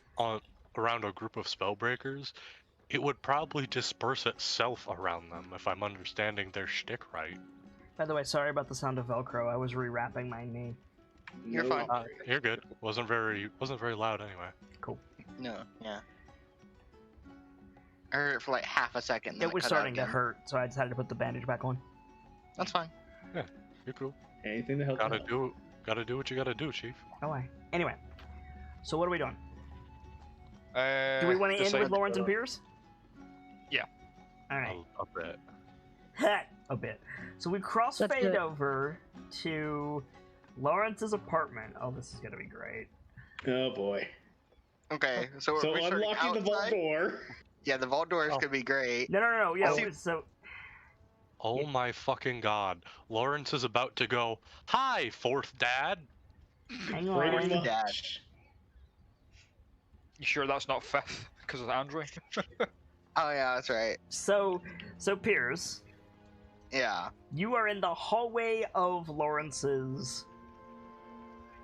around a group of spellbreakers, it would probably disperse itself around them, if I'm understanding their shtick right. By the way, sorry about the sound of Velcro. I was rewrapping my knee. You're fine. You're good. Wasn't very loud anyway. Cool. No, yeah. I heard it for like half a second. Then It was cut out starting to again. hurt, so I decided to put the bandage back on. That's fine. You're cool. Anything to help. Gotta do what you gotta do, Chief. Oh, I. Anyway, so what are we doing? Do Do we want to end with Lawrence and Pierce? Yeah. All right. A bit. A bit. So we crossfade over to Lawrence's apartment. Oh, this is gonna be great. Oh boy. Okay, so So we're starting unlocking the vault outside? door. Yeah, the vault door is Oh. gonna be great. No. Yeah. Oh. So Oh my fucking god. Lawrence is about to go, "Hi, fourth dad!" hang Pretty on. Dad. much. You sure that's not fifth because of Andre? Oh yeah, that's right. So Pierce, Yeah. you are in the hallway of Lawrence's.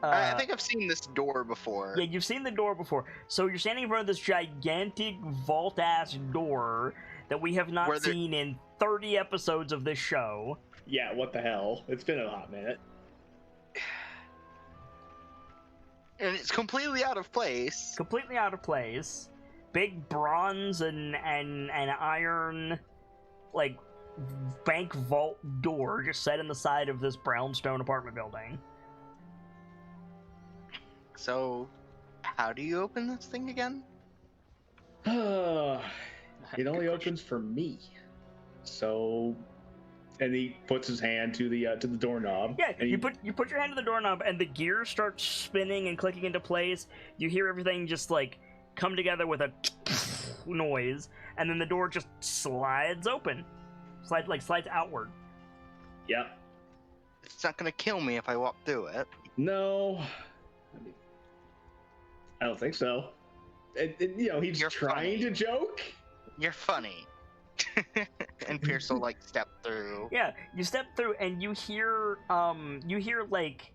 I think I've seen this door before. Yeah, you've seen the door before. So you're standing in front of this gigantic vault-ass door that we have not Where there- seen in 30 episodes of this show. Yeah, what the hell? It's been a hot minute. And it's completely out of place. Completely out of place. Big bronze and iron, like, bank vault door just set in the side of this brownstone apartment building. So, how do you open this thing again? It only opens for me. So, and he puts his hand to the doorknob. Yeah, and you put your hand to the doorknob and the gears start spinning and clicking into place. You hear everything just like come together with a noise, and then the door just slides open, slides outward. Yep. It's not gonna kill me if I walk through it. No. I don't think so. And, you know, he's You're trying funny. to joke. You're funny. And Pierce will like step through. Yeah, you step through and you hear like,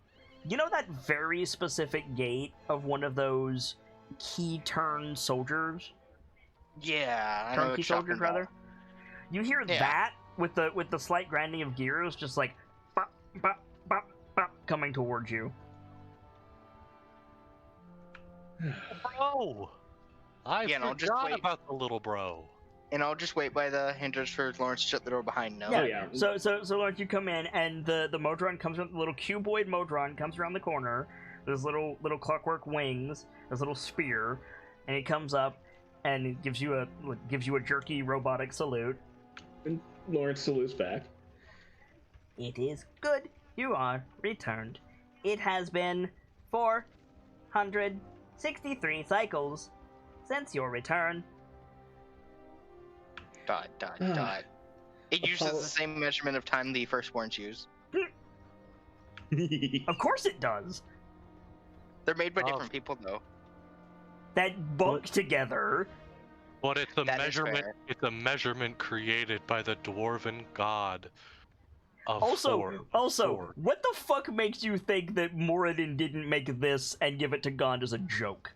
you know that very specific gate of one of those key turn soldiers? Yeah, I know Turnkey what you're soldiers, talking rather. about. You hear Yeah. that with the slight grinding of gears, just like bop, bop, bop, bop, coming towards you. Bro! I Yeah, no, just forgot wait. about the little bro. And I'll just wait by the hinges for Lawrence to shut the door behind him. Yeah. Oh, yeah. So Lawrence, you come in, and the Modron comes around, the little cuboid Modron comes around the corner. There's little clockwork wings, this little spear, and it comes up, and it gives you a jerky robotic salute. And Lawrence salutes back. It is good. You are returned. It has been 463 cycles since your return. ... It uses the same measurement of time the firstborns use. Of course it does. They're made by Oh. different people, though. That bunk together. But it's a That is measurement. fair. It's a measurement created by the dwarven god of Also, Thor. what the fuck makes you think that Moradin didn't make this and give it to Gond as a joke?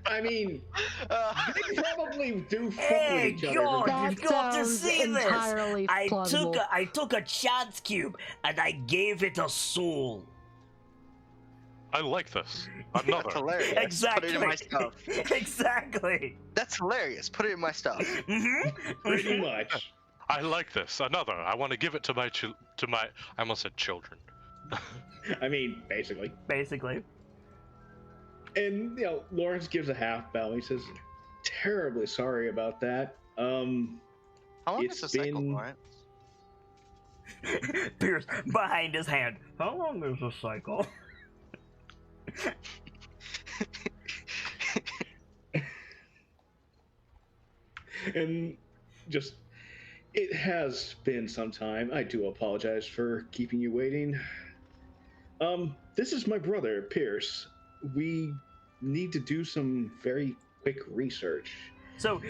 I mean, they probably do fuck Hey, with each other. God! but- You've got to sounds see this! entirely plausible. I took a chance cube and I gave it a soul. I like this. That's Another. hilarious. Exactly. Put it in my stuff. Exactly. That's hilarious. Put it in my stuff. Mm-hmm. Pretty much. I like this. Another. I want to give it to my I almost said children. I mean, basically. Basically. And, Lawrence gives a half bow. He says, terribly sorry about that. How long It's is the cycle, been- Lawrence? Pierce behind his hand. How long is this cycle? And just, it has been some time. I do apologize for keeping you waiting. This is my brother, Pierce. We need to do some very quick research. So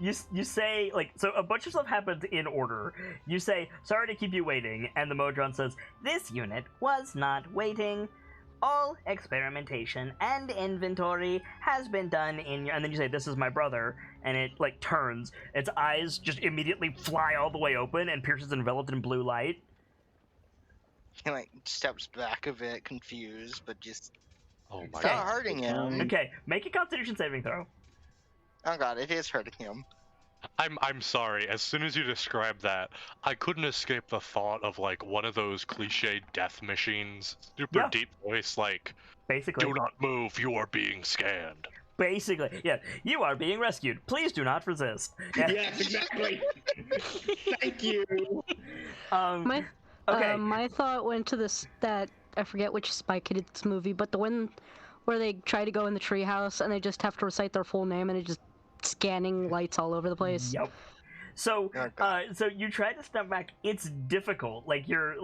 you say, like, so a bunch of stuff happens in order. You say, sorry to keep you waiting, and the Modron says, this unit was not waiting. All experimentation and inventory has been done in your... And then you say, this is my brother, and it, like, turns. Its eyes just immediately fly all the way open, and Pierce is enveloped in blue light. He like steps back a bit, confused, but just Oh my it's Okay. not hurting him. Okay, make a Constitution saving throw. Oh god, it is hurting him. I'm sorry. As soon as you described that, I couldn't escape the thought of like one of those cliched death machines, super Yeah. deep voice, like Basically. "Do not move, you are being scanned." Basically, yeah. You are being rescued. Please do not resist. Yeah. Yes, exactly. Thank you. My Okay. my thought went to that I forget which Spy Kids movie, but the one where they try to go in the treehouse and they just have to recite their full name and it just scanning lights all over the place. Yep. So, Oh, God. so you try to step back. It's difficult. You're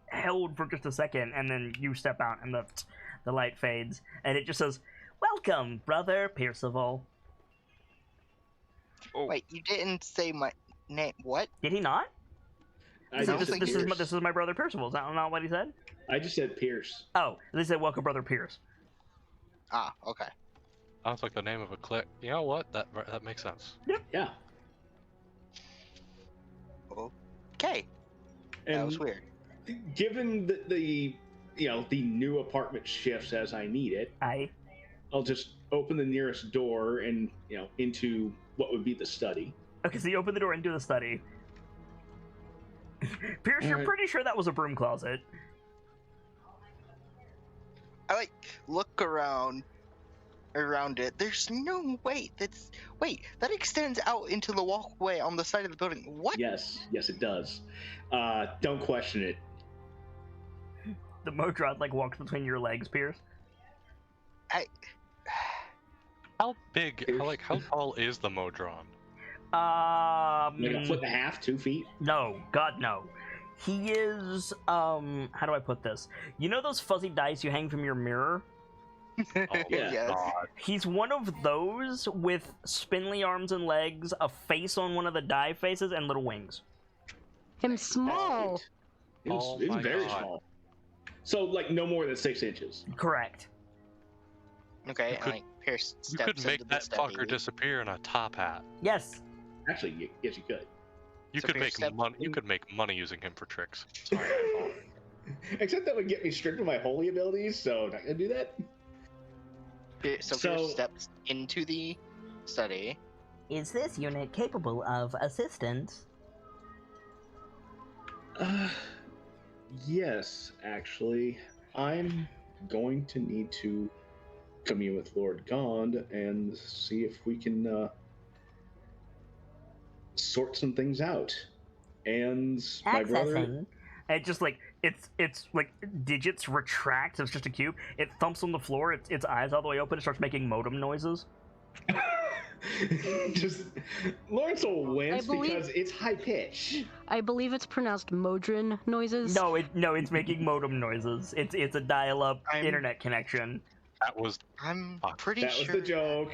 held for just a second, and then you step out, and the light fades, and it just says, "Welcome, brother Percival." Oh, Wait, you didn't say my name. What? Did he not? I This, don't is, just, think this, he is, is. this is my brother Percival. Is that not what he said? I just said Pierce. Oh, they said, "Welcome, brother Pierce." Ah, okay. Sounds like the name of a clique. You know what? That makes sense. Yeah. Okay, that was And weird. given the new apartment shifts as I need it, I'll just open the nearest door and into what would be the study. Okay, so you open the door into the study. Pierce, you're Alright. pretty sure that was a broom closet. I like look around it. There's no way. That extends out into the walkway on the side of the building. What? Yes, it does. Don't question it. The Modron walks between your legs, Pierce. How big? How tall is the Modron? Like a foot and a half, 2 feet. No, God, no. He is, how do I put this? You know those fuzzy dice you hang from your mirror? Oh, Yeah. Yes. God. He's one of those with spindly arms and legs, a face on one of the die faces, and little wings. Him small. It was, Oh it was my very God. small. So no more than 6 inches. Correct. Okay, You could- and Pierce You steps could into make the that study. fucker disappear in a top hat. Yes. Actually, yes, you could. You So could Pierce make steps money. You in- could make money using him for tricks. Sorry, my fault. Except that would get me stripped of my holy abilities, so not gonna do that. So So- Pierce steps into the study. Is this unit capable of assistance? Yes, actually. I'm going to need to commune with Lord Gond and see if we can sort some things out. And my brother. And just it's digits retract. So it's just a cube. It thumps on the floor. Its eyes all the way open. It starts making modem noises. Just Lawrence will wince believe- because it's high pitch. I believe it's pronounced Modron noises. No, it's making modem noises. It's a dial-up I'm- internet connection. That was I'm Fuck. pretty That was sure the joke.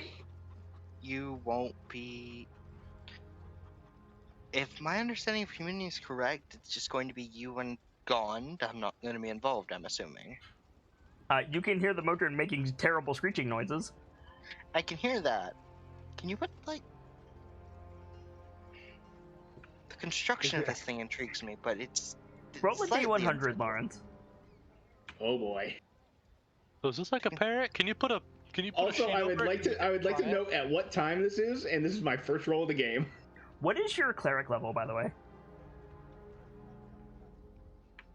you won't be. If my understanding of community is correct, it's just going to be you and Gond. I'm not going to be involved, I'm assuming. You can hear the motor making terrible screeching noises. I can hear that. Can you put, the construction of this thing intrigues me, but it's. Roll a slightly D100, unfamiliar. Lawrence. Oh boy. So is this like a parrot? Can you put a Also, sheet I would over it? like to Try it? note at what time this is, and this is my first roll of the game. What is your cleric level, by the way?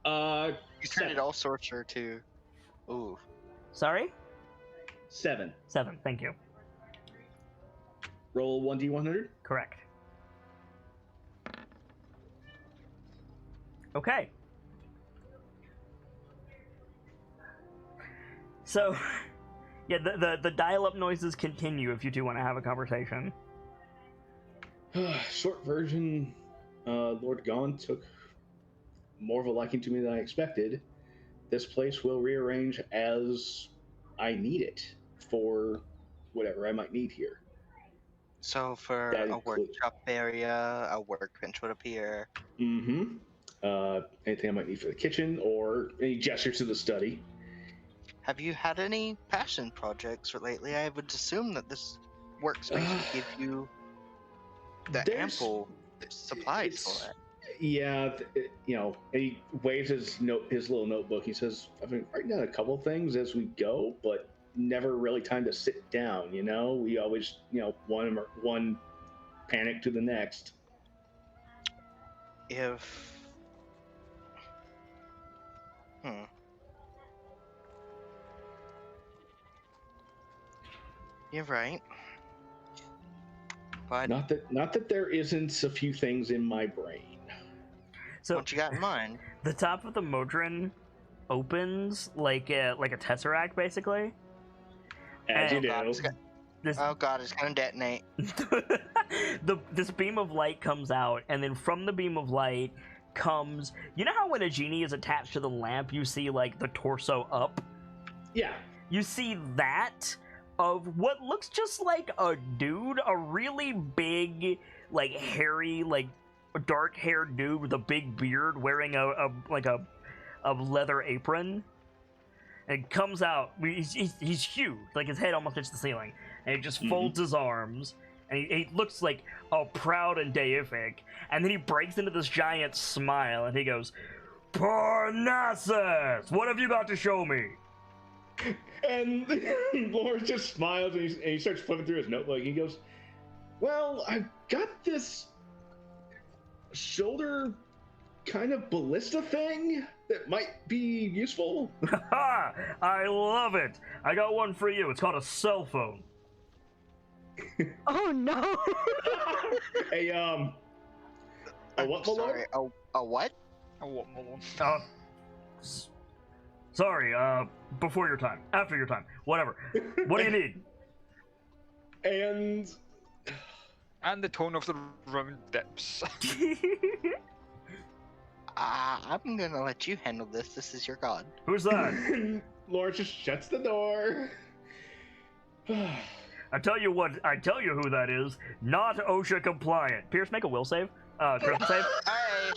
You turned it all sorcerer too. Ooh. Sorry? 7. 7, thank you. Roll 1d100. Correct. Okay. So, yeah, the dial-up noises continue if you do want to have a conversation. Short version, Lord Gaunt took more of a liking to me than I expected. This place will rearrange as I need it for whatever I might need here. So for That a include- workshop area, a workbench would appear. Mm-hmm. Anything I might need for the kitchen or any gestures to the study. Have you had any passion projects lately? I would assume that this workspace would give you the There's- ample supplies it's- for it. Yeah, and he waves his little notebook. He says, "I've been writing down a couple things as we go, but never really time to sit down. We always, one panic to the next." If You're right. But Not that there isn't a few things in my brain. So what you got in mind? the top of the Modron opens like a tesseract, basically. As you And- God, do. it's got- This Oh god, it's gonna detonate. this beam of light comes out, and then from the beam of light comes. You know how when a genie is attached to the lamp, you see like the torso up. Yeah. You see that of what looks just like a dude, a really big, like hairy, like dark-haired dude with a big beard, wearing a leather apron. And it comes out. He's huge, like his head almost hits the ceiling, and he just folds his arms, and he looks like all proud and deific. And then he breaks into this giant smile, and he goes, "Parnassus, what have you got to show me?" And Lawrence just smiles and he starts flipping through his notebook. He goes, "Well, I've got this shoulder kind of ballista thing that might be useful." Ha! I love it. I got one for you. It's called a cell phone. Oh no! Hey, a what, my lord? Sorry, a what? Oh, what, Malone? Sorry, before your time. After your time. Whatever. What do you need? And And the tone of the room dips. I'm gonna let you handle this. This is your god. Who's that? Lawrence just shuts the door. I tell you who that is. Not OSHA compliant. Pierce, make a will save. Charisma save. Hey.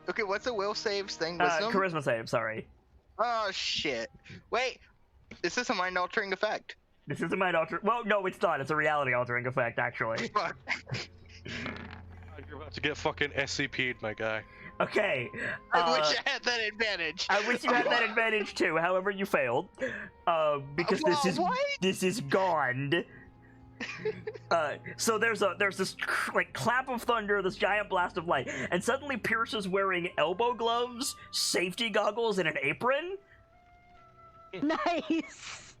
Okay, what's a will saves thing? Wisdom? Charisma save, sorry. Oh shit! Wait, is this a mind-altering effect? This isn't mind altering. Well, no, it's not. It's a reality altering effect, actually. Fuck. You're about to get fucking SCP'd, my guy. Okay. I wish I had that advantage. I wish you had that advantage too. However, you failed. Because this is gone. So there's this like clap of thunder, this giant blast of light, and suddenly Pierce is wearing elbow gloves, safety goggles, and an apron. Nice.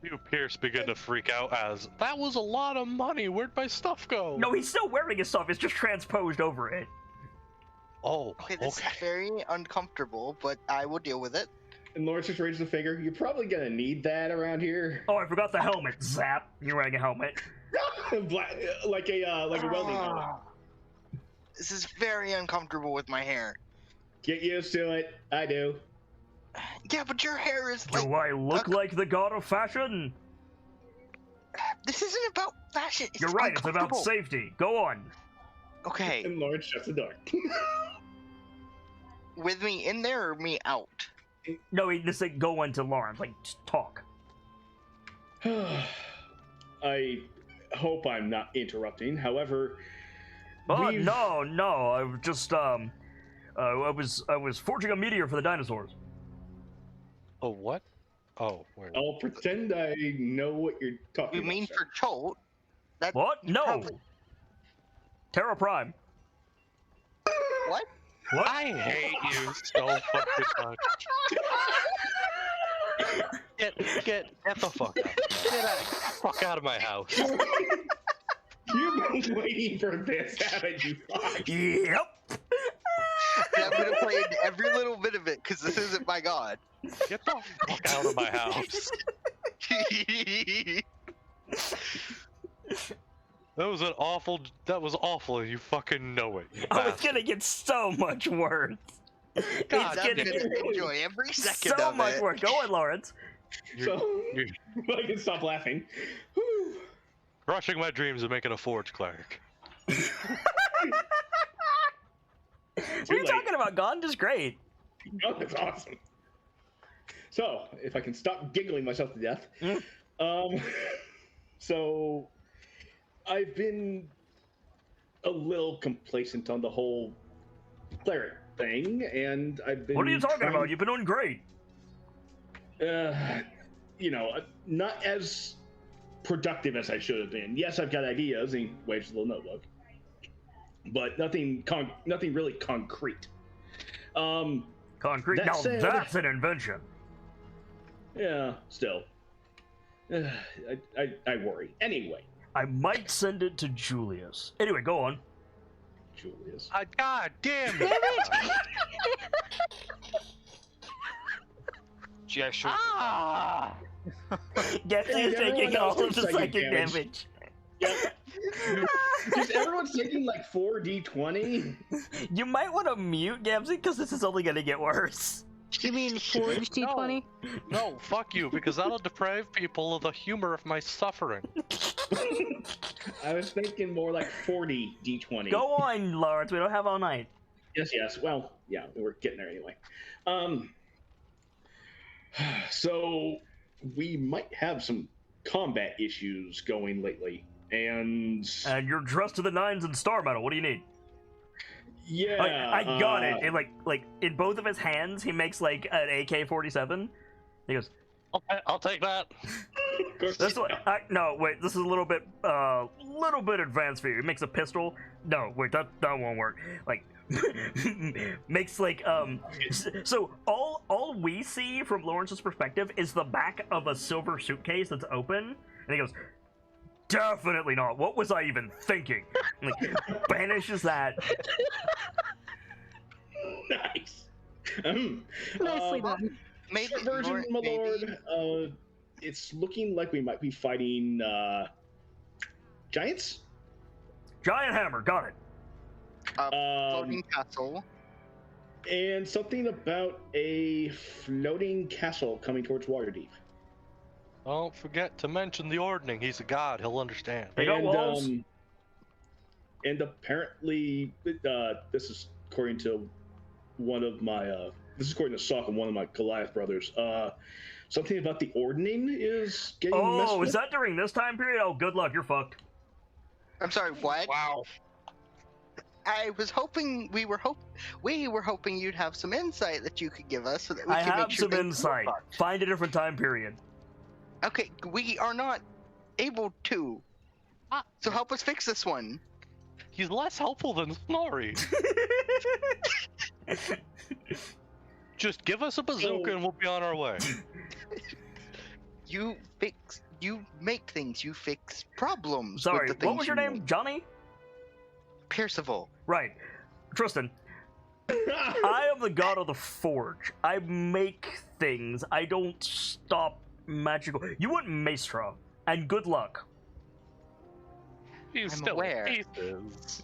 You, Pierce, begin to freak out as, that was a lot of money, where'd my stuff go? No, he's still wearing his stuff. It's just transposed over it. Oh, Okay, this okay. is very uncomfortable, but I will deal with it. And Lawrence just raises a finger. You're probably gonna need that around here. Oh, I forgot the helmet. Zap! You're wearing a helmet. Black, like a welding helmet. Ah. This is very uncomfortable with my hair. Get used to it. I do. Yeah, but your hair is like. Do I look like the god of fashion? This isn't about fashion. It's You're right. It's about uncomfortable. safety. Go on. Okay, And Lawrence shuts the door. with me in there or me out? No, he just like go into Lawrence. Like just talk. I hope I'm not interrupting. However, Oh we've- no! I've just I was forging a meteor for the dinosaurs. Oh, what? Oh, where? I'll pretend I know what you're talking You about. mean sir. for Cholt? That What? you No! probably- Terra Prime. What? What? I hate you so fucking much. Get the fuck out. Fuck out of my house. You've been waiting for this, haven't you? Fuck. Yep. And I'm gonna play in every little bit of it because this isn't my god. Get the fuck out of my house. That was awful, and you fucking know it. You Oh, it's bastard. gonna get so much worse. God, It's I'm gonna gonna get enjoy every second so of much it. worse. Go on, Lawrence. You're- So, you're I can stop laughing. Whew. crushing my dreams of making a forge cleric. What are you late. talking about? Gond is great. Oh, that's awesome. So, if I can stop giggling myself to death. Mm. So, I've been a little complacent on the whole cleric thing, and I've been. What are you talking trying- about? You've been doing great. Not as productive as I should have been. Yes, I've got ideas, and he waves a little notebook, but nothing really concrete. Concrete. That Now said- that's an invention. Yeah, still. I worry. Anyway, I might send it to Julius. Anyway, go on. Julius. God damn it! Gee, I should. Ah! Getsy is everyone taking else all of takes the psychic psychic damage. damage. Yep. Just everyone's taking like 4d20. You might want to mute Gamsey because this is only going to get worse. You mean Forge T20? No, fuck you, because that'll deprive people of the humor of my suffering. I was thinking more like 40 d20. Go on, Lawrence. We don't have all night. Yes. Well, yeah, we're getting there anyway. So we might have some combat issues going lately, and And you're dressed to the nines in star metal. What do you need? yeah, I got it. And like in both of his hands, he makes like an AK-47. He goes, I'll take that. Of course, "This one, no, wait. This is a little bit advanced for you." He makes a pistol. No, wait, that won't work. Like, makes like So all we see from Lawrence's perspective is the back of a silver suitcase that's open, and he goes, "Definitely not. What was I even thinking?" And, like, banishes that. nice. Nicely done. Maybe Short version, my maybe- lord. It's looking like we might be fighting giants. Giant hammer, got it. Floating castle. And something about a floating castle coming towards Waterdeep. Don't forget to mention the ordning. He's a god. He'll understand. They got walls. And apparently, this is according to one of my. This is according to Sock and one of my Goliath brothers. Something about the ordning is getting messed Oh, with. is that during this time period? Oh, good luck. You're fucked. I'm sorry, what? Wow. I was hoping we were hoping you'd have some insight that you could give us so that we I can have make sure some things insight. work. Find a different time period. Okay, we are not able to. So help us fix this one. He's less helpful than Snorri. Just give us a bazooka and we'll be on our way. You make things. You fix problems. Sorry, with the what things was your you name? make. Johnny? Percival. Right. Tristan, I am the god of the forge. I make things. I don't stop magical. You want Maestra, and good luck. He's I'm still aware. pieces.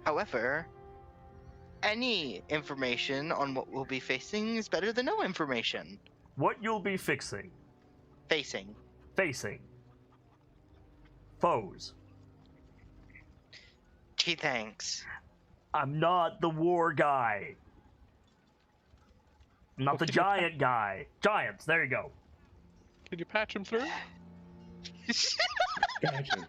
However, any information on what we'll be facing is better than no information. What you'll be facing. Foes. Gee, thanks. I'm not the war guy. I'm not the giant guy. Giants, there you go. Can you patch him through? Gotcha.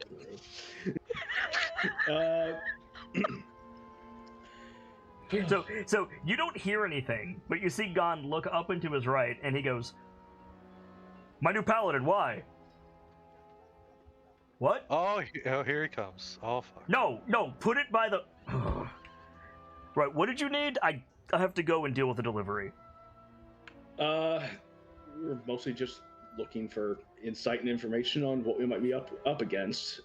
So you don't hear anything, but you see Gon look up and to his right, and he goes, "My new paladin, why?" What? Oh, here he comes. Oh, fuck. No, put it by the... Right, what did you need? I have to go and deal with the delivery. We're mostly just looking for insight and information on what we might be up against.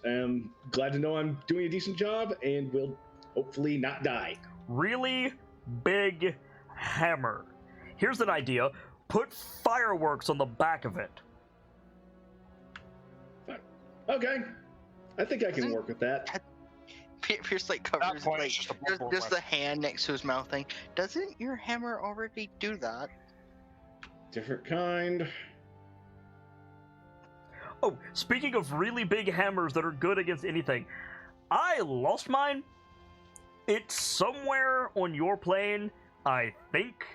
Glad to know I'm doing a decent job and will hopefully not die. Really big hammer. Here's an idea. Put fireworks on the back of it. Okay, I think I can work with that. Pierce like At that covers point, like it's just a bloodborne just the weapon. hand next to his mouth thing. Doesn't your hammer already do that? Different kind. Oh, speaking of really big hammers that are good against anything, I lost mine. It's somewhere on your plane, I think.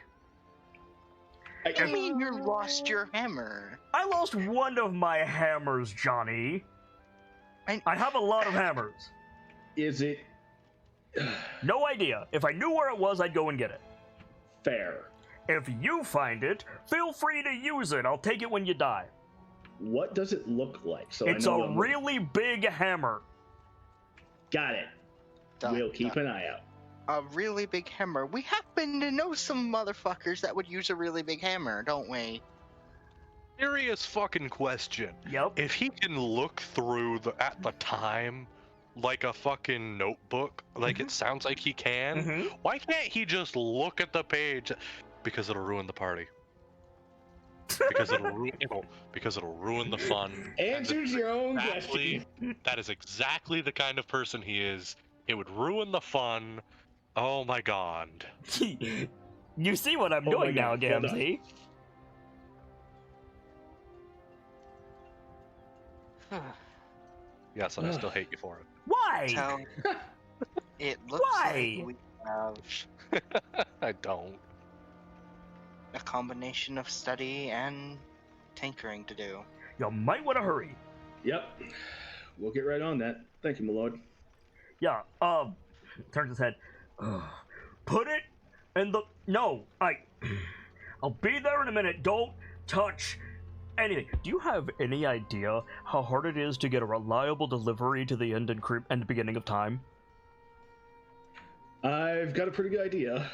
I mean, you lost your hammer. I lost one of my hammers, Johnny. I have a lot of hammers. Is it No idea. If I knew where it was, I'd go and get it. fair? If you find it, feel free to use it. I'll take it when you die. What does it look like? So It's I know a what I'm really big hammer. Got it. Dun, We'll keep dun. an eye out. A really big hammer. We happen to know some motherfuckers that would use a really big hammer, don't we? Serious fucking question. Yep. If he can look through at the time like a fucking notebook, like it sounds like he can, Mm-hmm. why can't he just look at the page? Because it'll ruin the party. Because it'll ruin the fun. Answers your own Exactly. question. That is exactly the kind of person he is. It would ruin the fun. Oh my god. You see what I'm Oh my doing now, God, hold on. Gamzee? Yes, and I still hate you for it. Why? So, it looks Why? like we have I don't. a combination of study and tinkering to do. You might want to hurry. Yep. We'll get right on that. Thank you, my lord. Yeah, turns his head. Put it in the... No, I'll be there in a minute. Don't touch anything. Do you have any idea how hard it is to get a reliable delivery to the end and beginning of time? I've got a pretty good idea.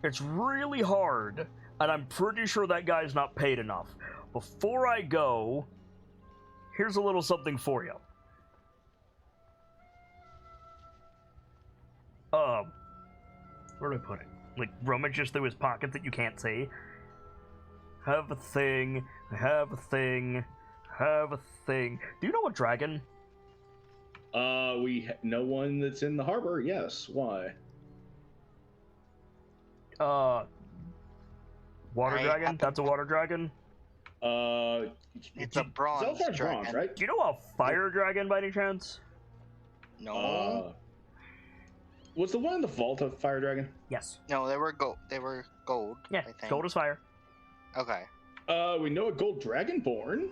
It's really hard, and I'm pretty sure that guy's not paid enough. Before I go, here's a little something for you. Where do I put it? Like, rummages through his pockets that you can't see. Have a thing, have a thing, have a thing. Do you know a dragon? We know one that's in the harbor. Yes. Why? Water I dragon? happen That's a water dragon? It's a bronze Zelfar's dragon. bronze, right? Do you know a fire dragon by any chance? No, Was the one in the vault a fire dragon? Yes. no, they were gold. They were gold. Yeah, I think. gold is fire. Okay. We know a gold dragonborn.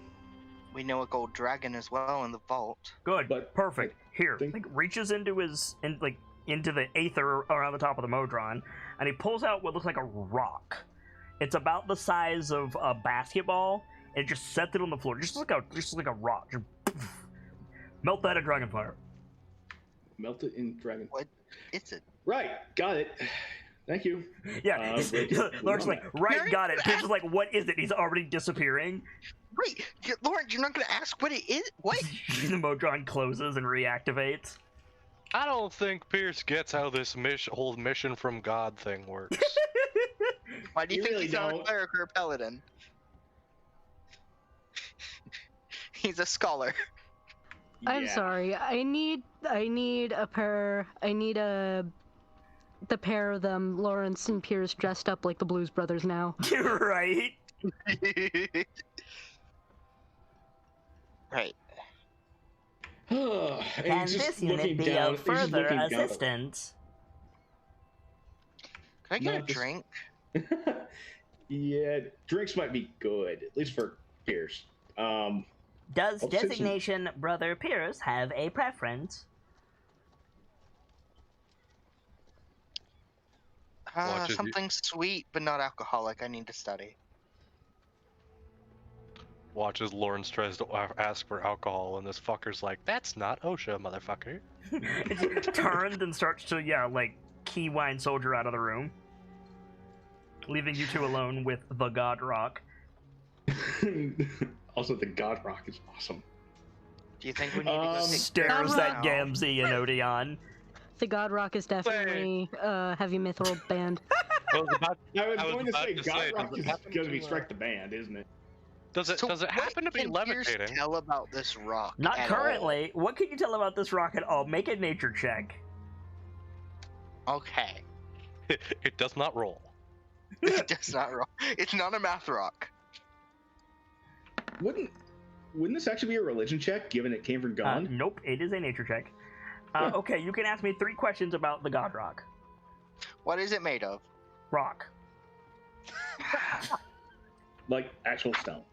We know a gold dragon as well in the vault. Good, But perfect. Here, think- like reaches into into the aether around the top of the Modron, and he pulls out what looks like a rock. It's about the size of a basketball, and just sets it on the floor, just like a rock. Just, poof. Melt that in dragon fire. Melt it in dragon. What is it? Right. Got it. Thank you. Yeah, Lawrence is like, right, got it. Pierce is like, what is it? He's already disappearing. Wait, Lawrence, you're not gonna ask what it is? What? The Modron closes and reactivates. I don't think Pierce gets how this whole mission from God thing works. Why do you You think really he's not a don't. cleric or a paladin? He's a scholar. I'm Yeah. sorry. I need a pair. The pair of them, Lawrence and Pierce, dressed up like the Blues Brothers now. You're right. Right. And Can he's just this unit looking be down- of he's just further looking down. assistance? Can I get Not a this- drink? Yeah, drinks might be good, at least for Pierce. Does I'll take some- designation Brother Pierce have a preference? Watch as you- Something sweet but not alcoholic. I need to study. watches Lawrence tries to ask for alcohol, and this fucker's like, "That's not OSHA, motherfucker." It turns and starts to, like, key wine soldier out of the room, leaving you two alone with the God Rock. Also, the God Rock is awesome. Do you think we need to go take Stares God at Rock. Gamzee and Odeon. The God Rock is definitely a heavy metal band. I was about, I was I was going to about say, to God say, Rock does it is happen going to be to, Strike the Band, isn't it? does it happen to be What can Pierce levitating? tell about this rock? Not at currently. What can you tell about this rock at all? Make a nature check. all? Okay. It does not roll. It does not rock. It's not a math rock. Wouldn't this actually be a religion check, given it came from God? Nope, it is a nature check. Huh. Okay, you can ask me 3 questions about the God Rock. What is it made of? Rock. Like actual stone.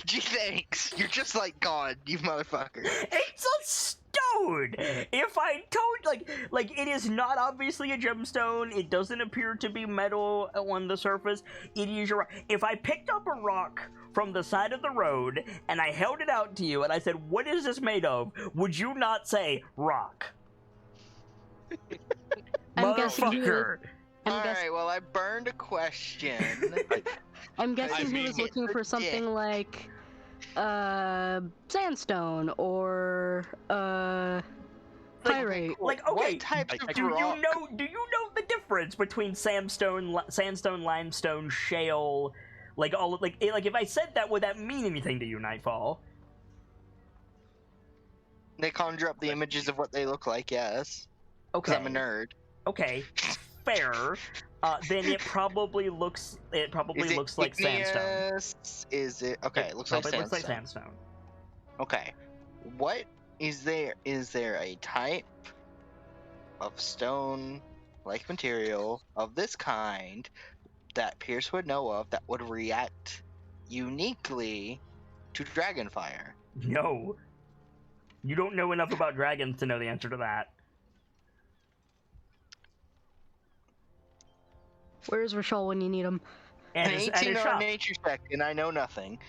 Gee, thanks. You're just like God, you motherfucker. It's a stone! If I told, like, it is not obviously a gemstone. It doesn't appear to be metal on the surface. It is your. If I picked up a rock from the side of the road and I held it out to you and I said, "What is this made of?" Would you not say rock? I'm guessing he was, Motherfucker. Alright, well, I burned a question. I'm guessing he mean, was looking for yeah. something like sandstone or pyrite. Like, okay, What types of Do rock? you know the difference between sandstone, limestone, shale, like all like if I said that, would that mean anything to you, Nightfall? They conjure up the images of what they look like, yes. Because Okay, I'm a nerd. okay, fair. Then it probably looks Is it like sandstone. igneous? Is it okay? It looks like Probably sandstone. looks like sandstone. Okay. What is there? Is there a type of stone-like material of this kind that Pierce would know of that would react uniquely to dragonfire? No, you don't know enough about dragons to know the answer to that. Where's Rashal when you need him? And An his 18 on shop. nature check, and I know nothing.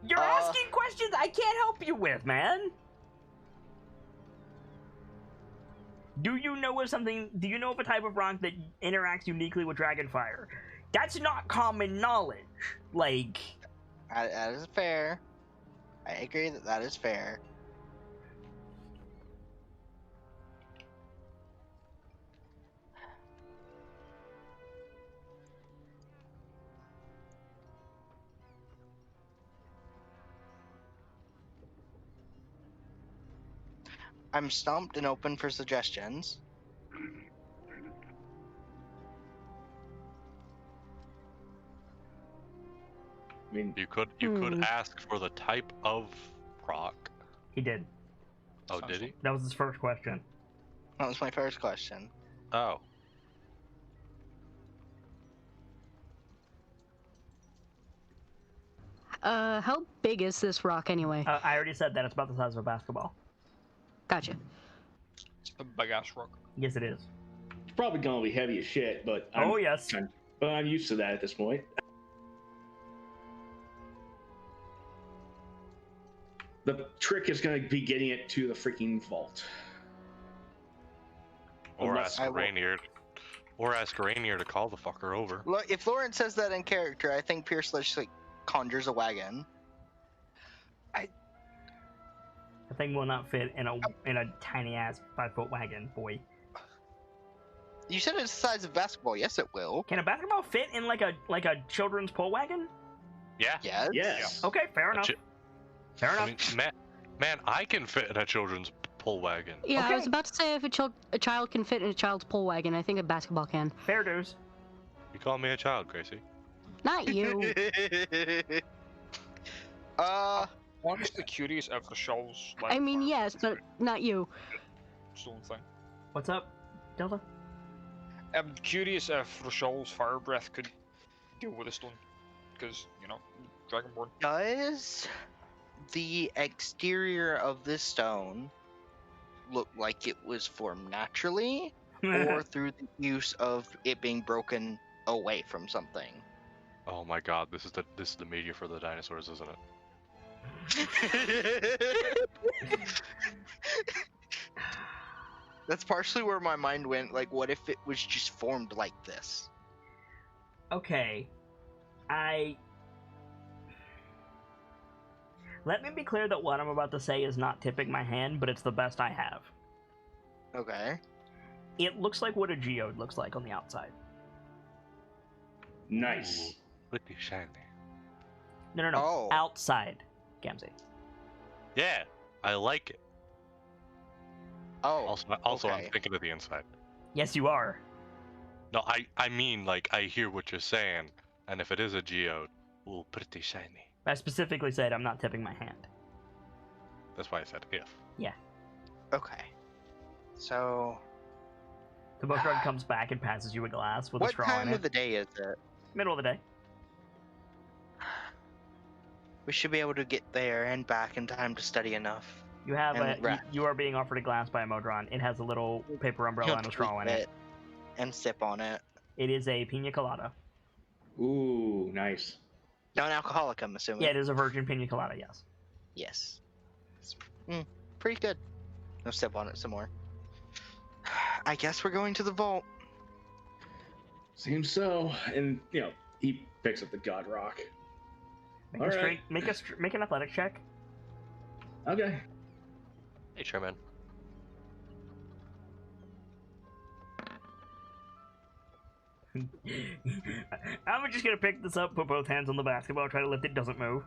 You're asking questions I can't help you with, man. Do you know of a type of rock that interacts uniquely with dragonfire? That's not common knowledge. Like, That is fair. I agree that is fair. I'm stumped and open for suggestions. I mean, You could ask for the type of rock. he did. Oh, did he? That was his first question. That was my first question. Oh. How big is this rock anyway? I already said that. It's about the size of a basketball. Gotcha. It's a big ass rock. Yes, it is. it's probably gonna be heavy as shit, but Oh, yes. I'm used to that at this point. The trick is gonna be getting it to the freaking vault. Or Unless ask Rainier. Or ask Rainier to call the fucker over. Look, if Lauren says that in character, I think Pierce just like conjures a wagon. The thing will not fit in a tiny ass 5-foot wagon, boy. You said it's the size of a basketball. Yes, it will. Can a basketball fit in like a children's pull wagon? Yeah. Yes. Yes. Okay, fair enough. Fair enough. I mean, man, I can fit in a children's pull wagon. Yeah, Okay. I was about to say if a child can fit in a child's pull wagon, I think a basketball can. Fair dues. You call me a child, Gracie. Not you. Honestly curious if Rashal's like. I mean, fire yes, but not you. stone thing. What's up, Delta? I'm curious if Rashal's fire breath could deal with a stone, because Dragonborn. Does the exterior of this stone look like it was formed naturally, or through the use of it being broken away from something? Oh my god, this is the media for the dinosaurs, isn't it? That's partially where my mind went. Like, what if it was just formed like this? Okay. Let me be clear that what I'm about to say is not tipping my hand, but it's the best I have. Okay. It looks like what a geode looks like on the outside. Nice. Ooh, pretty shiny. No. Oh. Outside, Gamzee. Yeah, I like it. Oh. Also, okay. I'm thinking of the inside. Yes, you are. No, I mean, like, I hear what you're saying, and if it is a geode, ooh, pretty shiny. I specifically said I'm not tipping my hand. That's why I said if. Yeah. Okay. So, The Moshron comes back and passes you a glass with a what straw time in of it. the day is it? Middle of the day. We should be able to get there and back in time to study enough. You have And rest. you are being offered a glass by a Modron. It has a little paper umbrella and a straw in it. And sip on it. It is a pina colada. Ooh, nice. Non-alcoholic, I'm assuming. Yeah, it is a virgin pina colada, yes. Yes. It's, pretty good. I'll sip on it some more. I guess we're going to the vault. Seems so. And, he picks up the God Rock. Make All a right. make an athletics check. Okay. Hey, Sherman. I'm just gonna pick this up, put both hands on the basketball, try to lift it, doesn't move.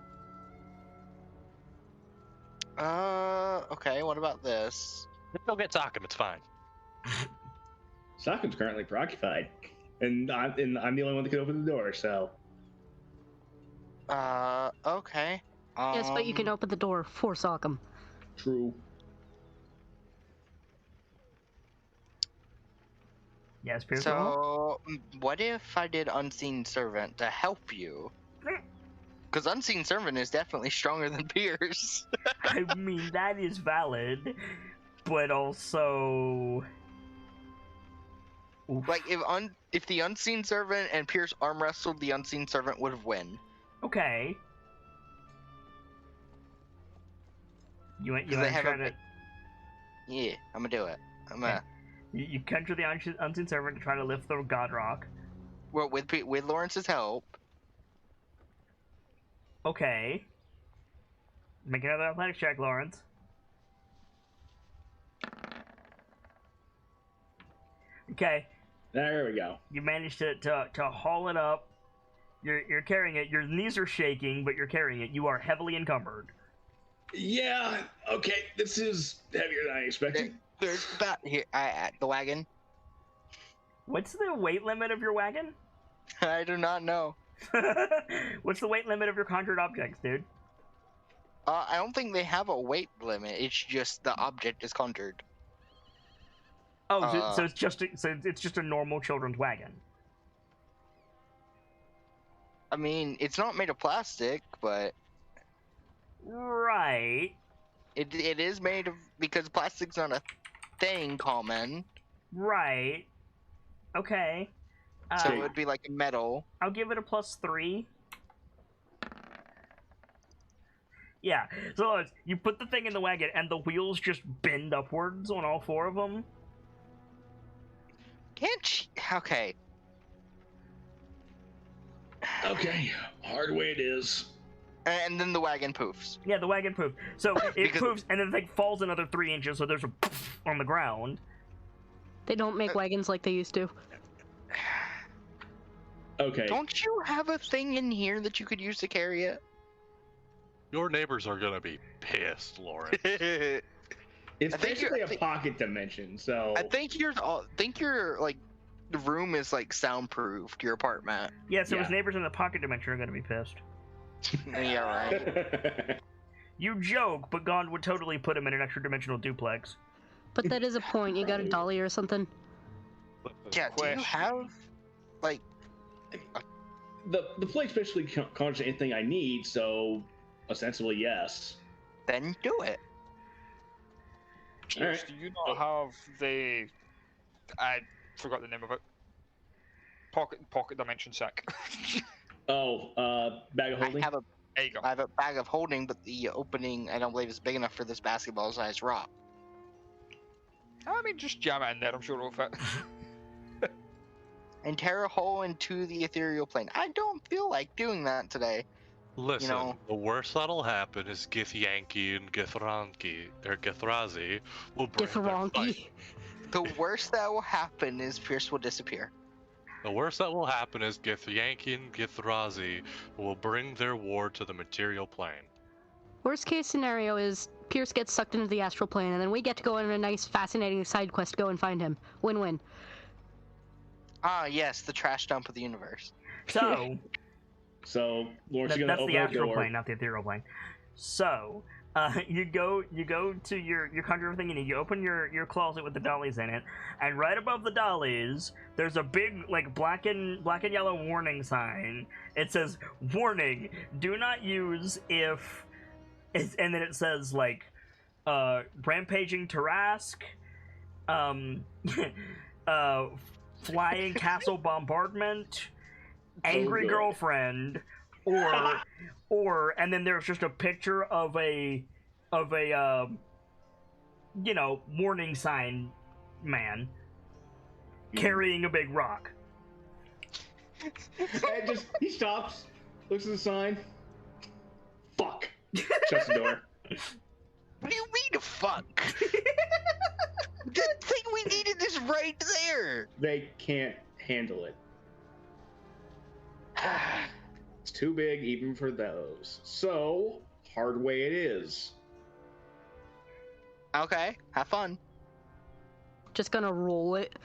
Okay, what about this? Go get Sock'em, it's fine. Sockham's currently preoccupied. And I'm the only one that can open the door, so. Okay. Yes, but you can open the door for Sockham. True. Yes, Pierce. So, what if I did Unseen Servant to help you? Because Unseen Servant is definitely stronger than Pierce. I mean, that is valid, but also... Oof. Like, if the Unseen Servant and Pierce arm wrestled, the Unseen Servant would win. Okay. You ain't Because they have trying to... Yeah, I'm gonna do it. Okay. You conjure the unseen servant to try to lift the God Rock. Well, with Lawrence's help. Okay. Make another athletics check, Lawrence. Okay. There we go. You managed to haul it up. You're carrying it. Your knees are shaking, but you're carrying it. You are heavily encumbered. Yeah, okay, this is heavier than I expected. There's about here at the wagon. What's the weight limit of your wagon? I do not know. What's the weight limit of your conjured objects, dude? I don't think they have a weight limit. It's just the object is conjured. Oh, so it's just a normal children's wagon. I mean, it's not made of plastic, but Right. it is made of, because plastic's not a thing common. Right. Okay. So it would be like a metal. I'll give it a +3. Yeah. So you put the thing in the wagon, and the wheels just bend upwards on all four of them. Can't you? Okay. Okay, hard way it is. And then the wagon poofs. Yeah, the wagon poofs. So it Because- poofs, and then the thing falls another 3 inches, so there's a poof on the ground. They don't make wagons like they used to. Okay. Don't you have a thing in here that you could use to carry it? Your neighbors are gonna be pissed, Lauren. It's I think basically you're- a pocket dimension, so. I think your like the room is like soundproofed. Your apartment. Yeah, so his Yeah. neighbors in the pocket dimension are going to be pissed. Yeah, right. You joke, but God would totally put him in an extra dimensional duplex. But that is a point. You got a dolly or something? Yeah. Do you have like? the plague's basically conjures anything I need, so ostensibly yes. Then do it. Pierce, Alright. do you not have the... I forgot the name of it. Pocket dimension sack. Bag of holding. There you go. I have a bag of holding, but the opening I don't believe is big enough for this basketball-sized rock. I mean, just jam it in there. I'm sure it'll fit. And tear a hole into the ethereal plane. I don't feel like doing that today. Listen, know- the worst that'll happen is Githyanki and Githrazi will bring their fight. Githronky. The worst that will happen is Pierce will disappear. The worst that will happen is Githyanki and Githrazi will bring their war to the material plane. Worst case scenario is Pierce gets sucked into the astral plane, and then we get to go on a nice, fascinating side quest to go and find him. Win-win. Ah, yes, the trash dump of the universe. So, So Lawrence is gonna that's open the the astral door. plane, not the ethereal plane. So, you go to your conjurer thing, and you open your closet with the dollies in it, and right above the dollies, there's a big like black and yellow warning sign. It says, "Warning: Do not use if," and then it says like, "Rampaging Tarask, flying castle bombardment, angry good. girlfriend." Or and then there's just a picture of a warning sign man carrying a big rock. And he stops, looks at the sign. Fuck. Shuts the door. What do you mean, fuck? The thing we needed is right there. They can't handle it. It's too big even for those. So, hard way it is. Okay, have fun. Just gonna roll it.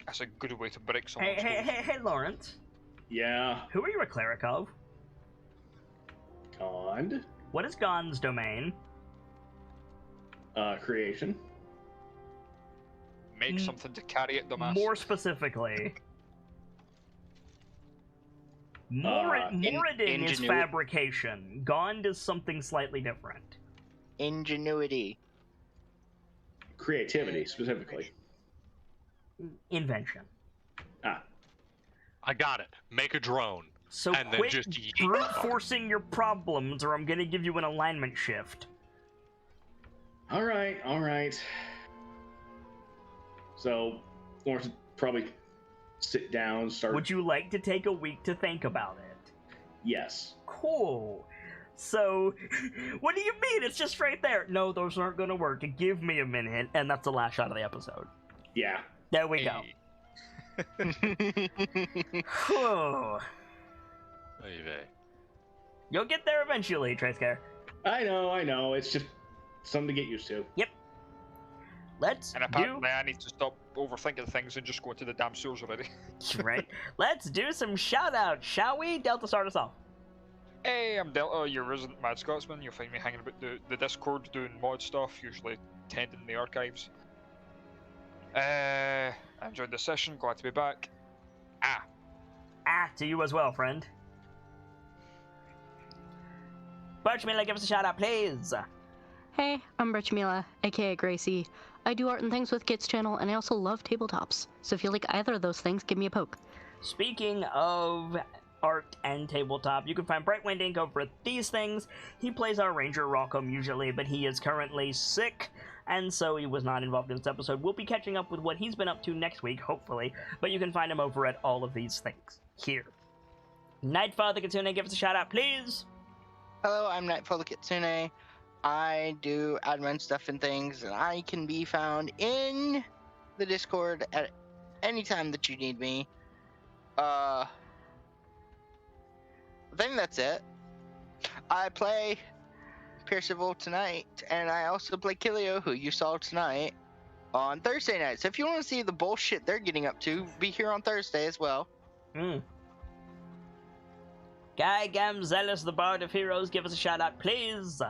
That's a good way to break someone's Hey, Lawrence. Yeah. Who are you a cleric of? Cond. What is Gon's domain? Creation. Make something to carry it, dumbass. More specifically. Moradin is ingenuity. fabrication. Gond is something slightly different. Ingenuity. Creativity, specifically. Invention. I got it. Make a drone. So And then quit just yeet brute it. forcing your problems, or I'm gonna give you an alignment shift. Alright. So, Lawrence would probably sit down, start. Would you like to take a week to think about it? Yes. Cool. So, what do you mean? It's just right there. No, those aren't gonna work. Give me a minute, and that's the last shot of the episode. Yeah. There we go. Whew. Oy vey. You'll get there eventually, Tracecare. I know. It's just something to get used to. Let's And do apparently I need to stop overthinking things and just go into the damn sewers already. right. Let's do some shout-outs, shall we? Delta, start us off. Hey, I'm Delta, your resident Mad Scotsman. You'll find me hanging about the Discord doing mod stuff, usually tending the archives. I enjoyed the session, glad to be back. To you as well, friend. Birchmilla, give us a shout-out, please. Hey, I'm Birchmilla, aka Gracie. I do art and things with Kit's channel, and I also love tabletops. So if you like either of those things, give me a poke. Speaking of art and tabletop, you can find Brightwind Inc. over at These Things. He plays our Ranger Rockham usually, but he is currently sick, and so he was not involved in this episode. We'll be catching up with what he's been up to next week, hopefully, but you can find him over at all of these things here. Nightfall the Kitsune, give us a shout out, please. Hello, I'm Nightfall the Kitsune. I do admin stuff and things, and I can be found in the Discord at any time that you need me. I think that's it. I play Percival tonight, and I also play Kilio, who you saw tonight, on Thursday night. So if you want to see the bullshit they're getting up to, be here on Thursday as well. Guy Gamzelis, the Bard of Heroes, give us a shout out, please.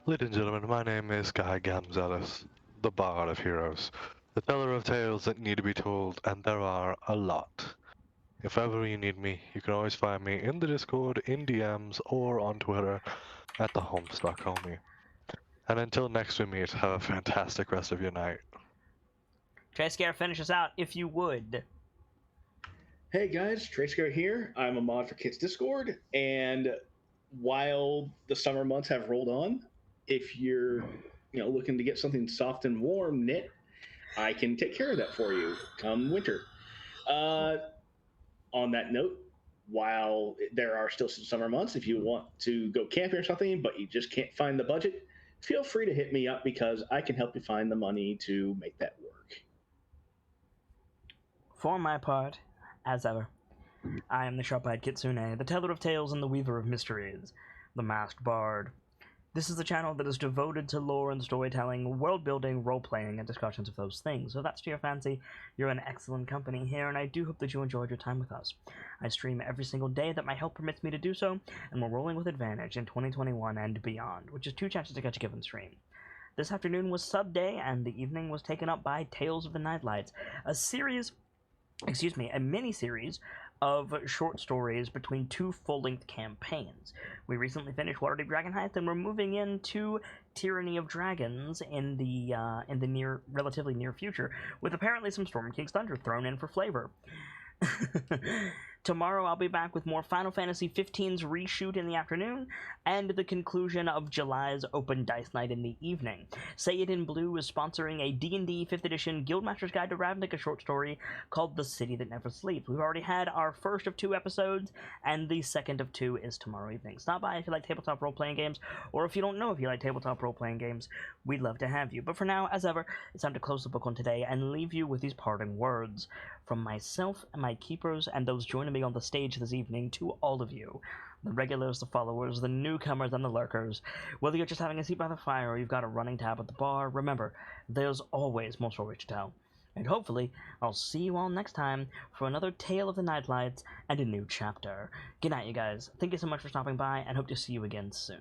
Ladies and gentlemen, my name is Guy Gamzelis, the Bard of Heroes, the teller of tales that need to be told, and there are a lot. If ever you need me, you can always find me in the Discord, in DMs, or on Twitter at the Homestuck Homie. And until next we meet, have a fantastic rest of your night. Trayscare, finish us out if you would. Hey guys, Trayscare here. I'm a mod for Kids Discord, and while the summer months have rolled on, if you're looking to get something soft and warm knit, I can take care of that for you come winter. On that note, while there are still some summer months, if you want to go camping or something, but you just can't find the budget, feel free to hit me up because I can help you find the money to make that work. For my part, as ever, I am the sharp-eyed Kitsune, the teller of tales and the weaver of mysteries, the masked bard. This is the channel that is devoted to lore and storytelling, world-building, role-playing, and discussions of those things. So if that's to your fancy, you're in excellent company here, and I do hope that you enjoyed your time with us. I stream every single day that my health permits me to do so, and we're rolling with advantage in 2021 and beyond, which is 2 chances to catch a given stream. This afternoon was sub day, and the evening was taken up by Tales of the Knightlites, a mini-series of short stories between 2 full-length campaigns. We recently finished Waterdeep Dragon Heist, and we're moving into Tyranny of Dragons in the relatively near future, with apparently some Storm King's Thunder thrown in for flavor. Tomorrow I'll be back with more Final Fantasy XV's reshoot in the afternoon, and the conclusion of July's open dice night in the evening. Say It in Blue is sponsoring a D&D 5th edition Guildmaster's Guide to Ravnica short story called The City That Never Sleeps. We've already had our first of 2 episodes, and the second of 2 is tomorrow evening. Stop by if you like tabletop role-playing games, or if you don't know if you like tabletop role-playing games, we'd love to have you. But for now, as ever, it's time to close the book on today and leave you with these parting words. From myself and my keepers and those joining me on the stage this evening to all of you, the regulars, the followers, the newcomers, and the lurkers, whether you're just having a seat by the fire or you've got a running tab at the bar, remember, there's always more stories to tell. And hopefully, I'll see you all next time for another Tale of the Knightlights and a new chapter. Good night, you guys. Thank you so much for stopping by, and hope to see you again soon.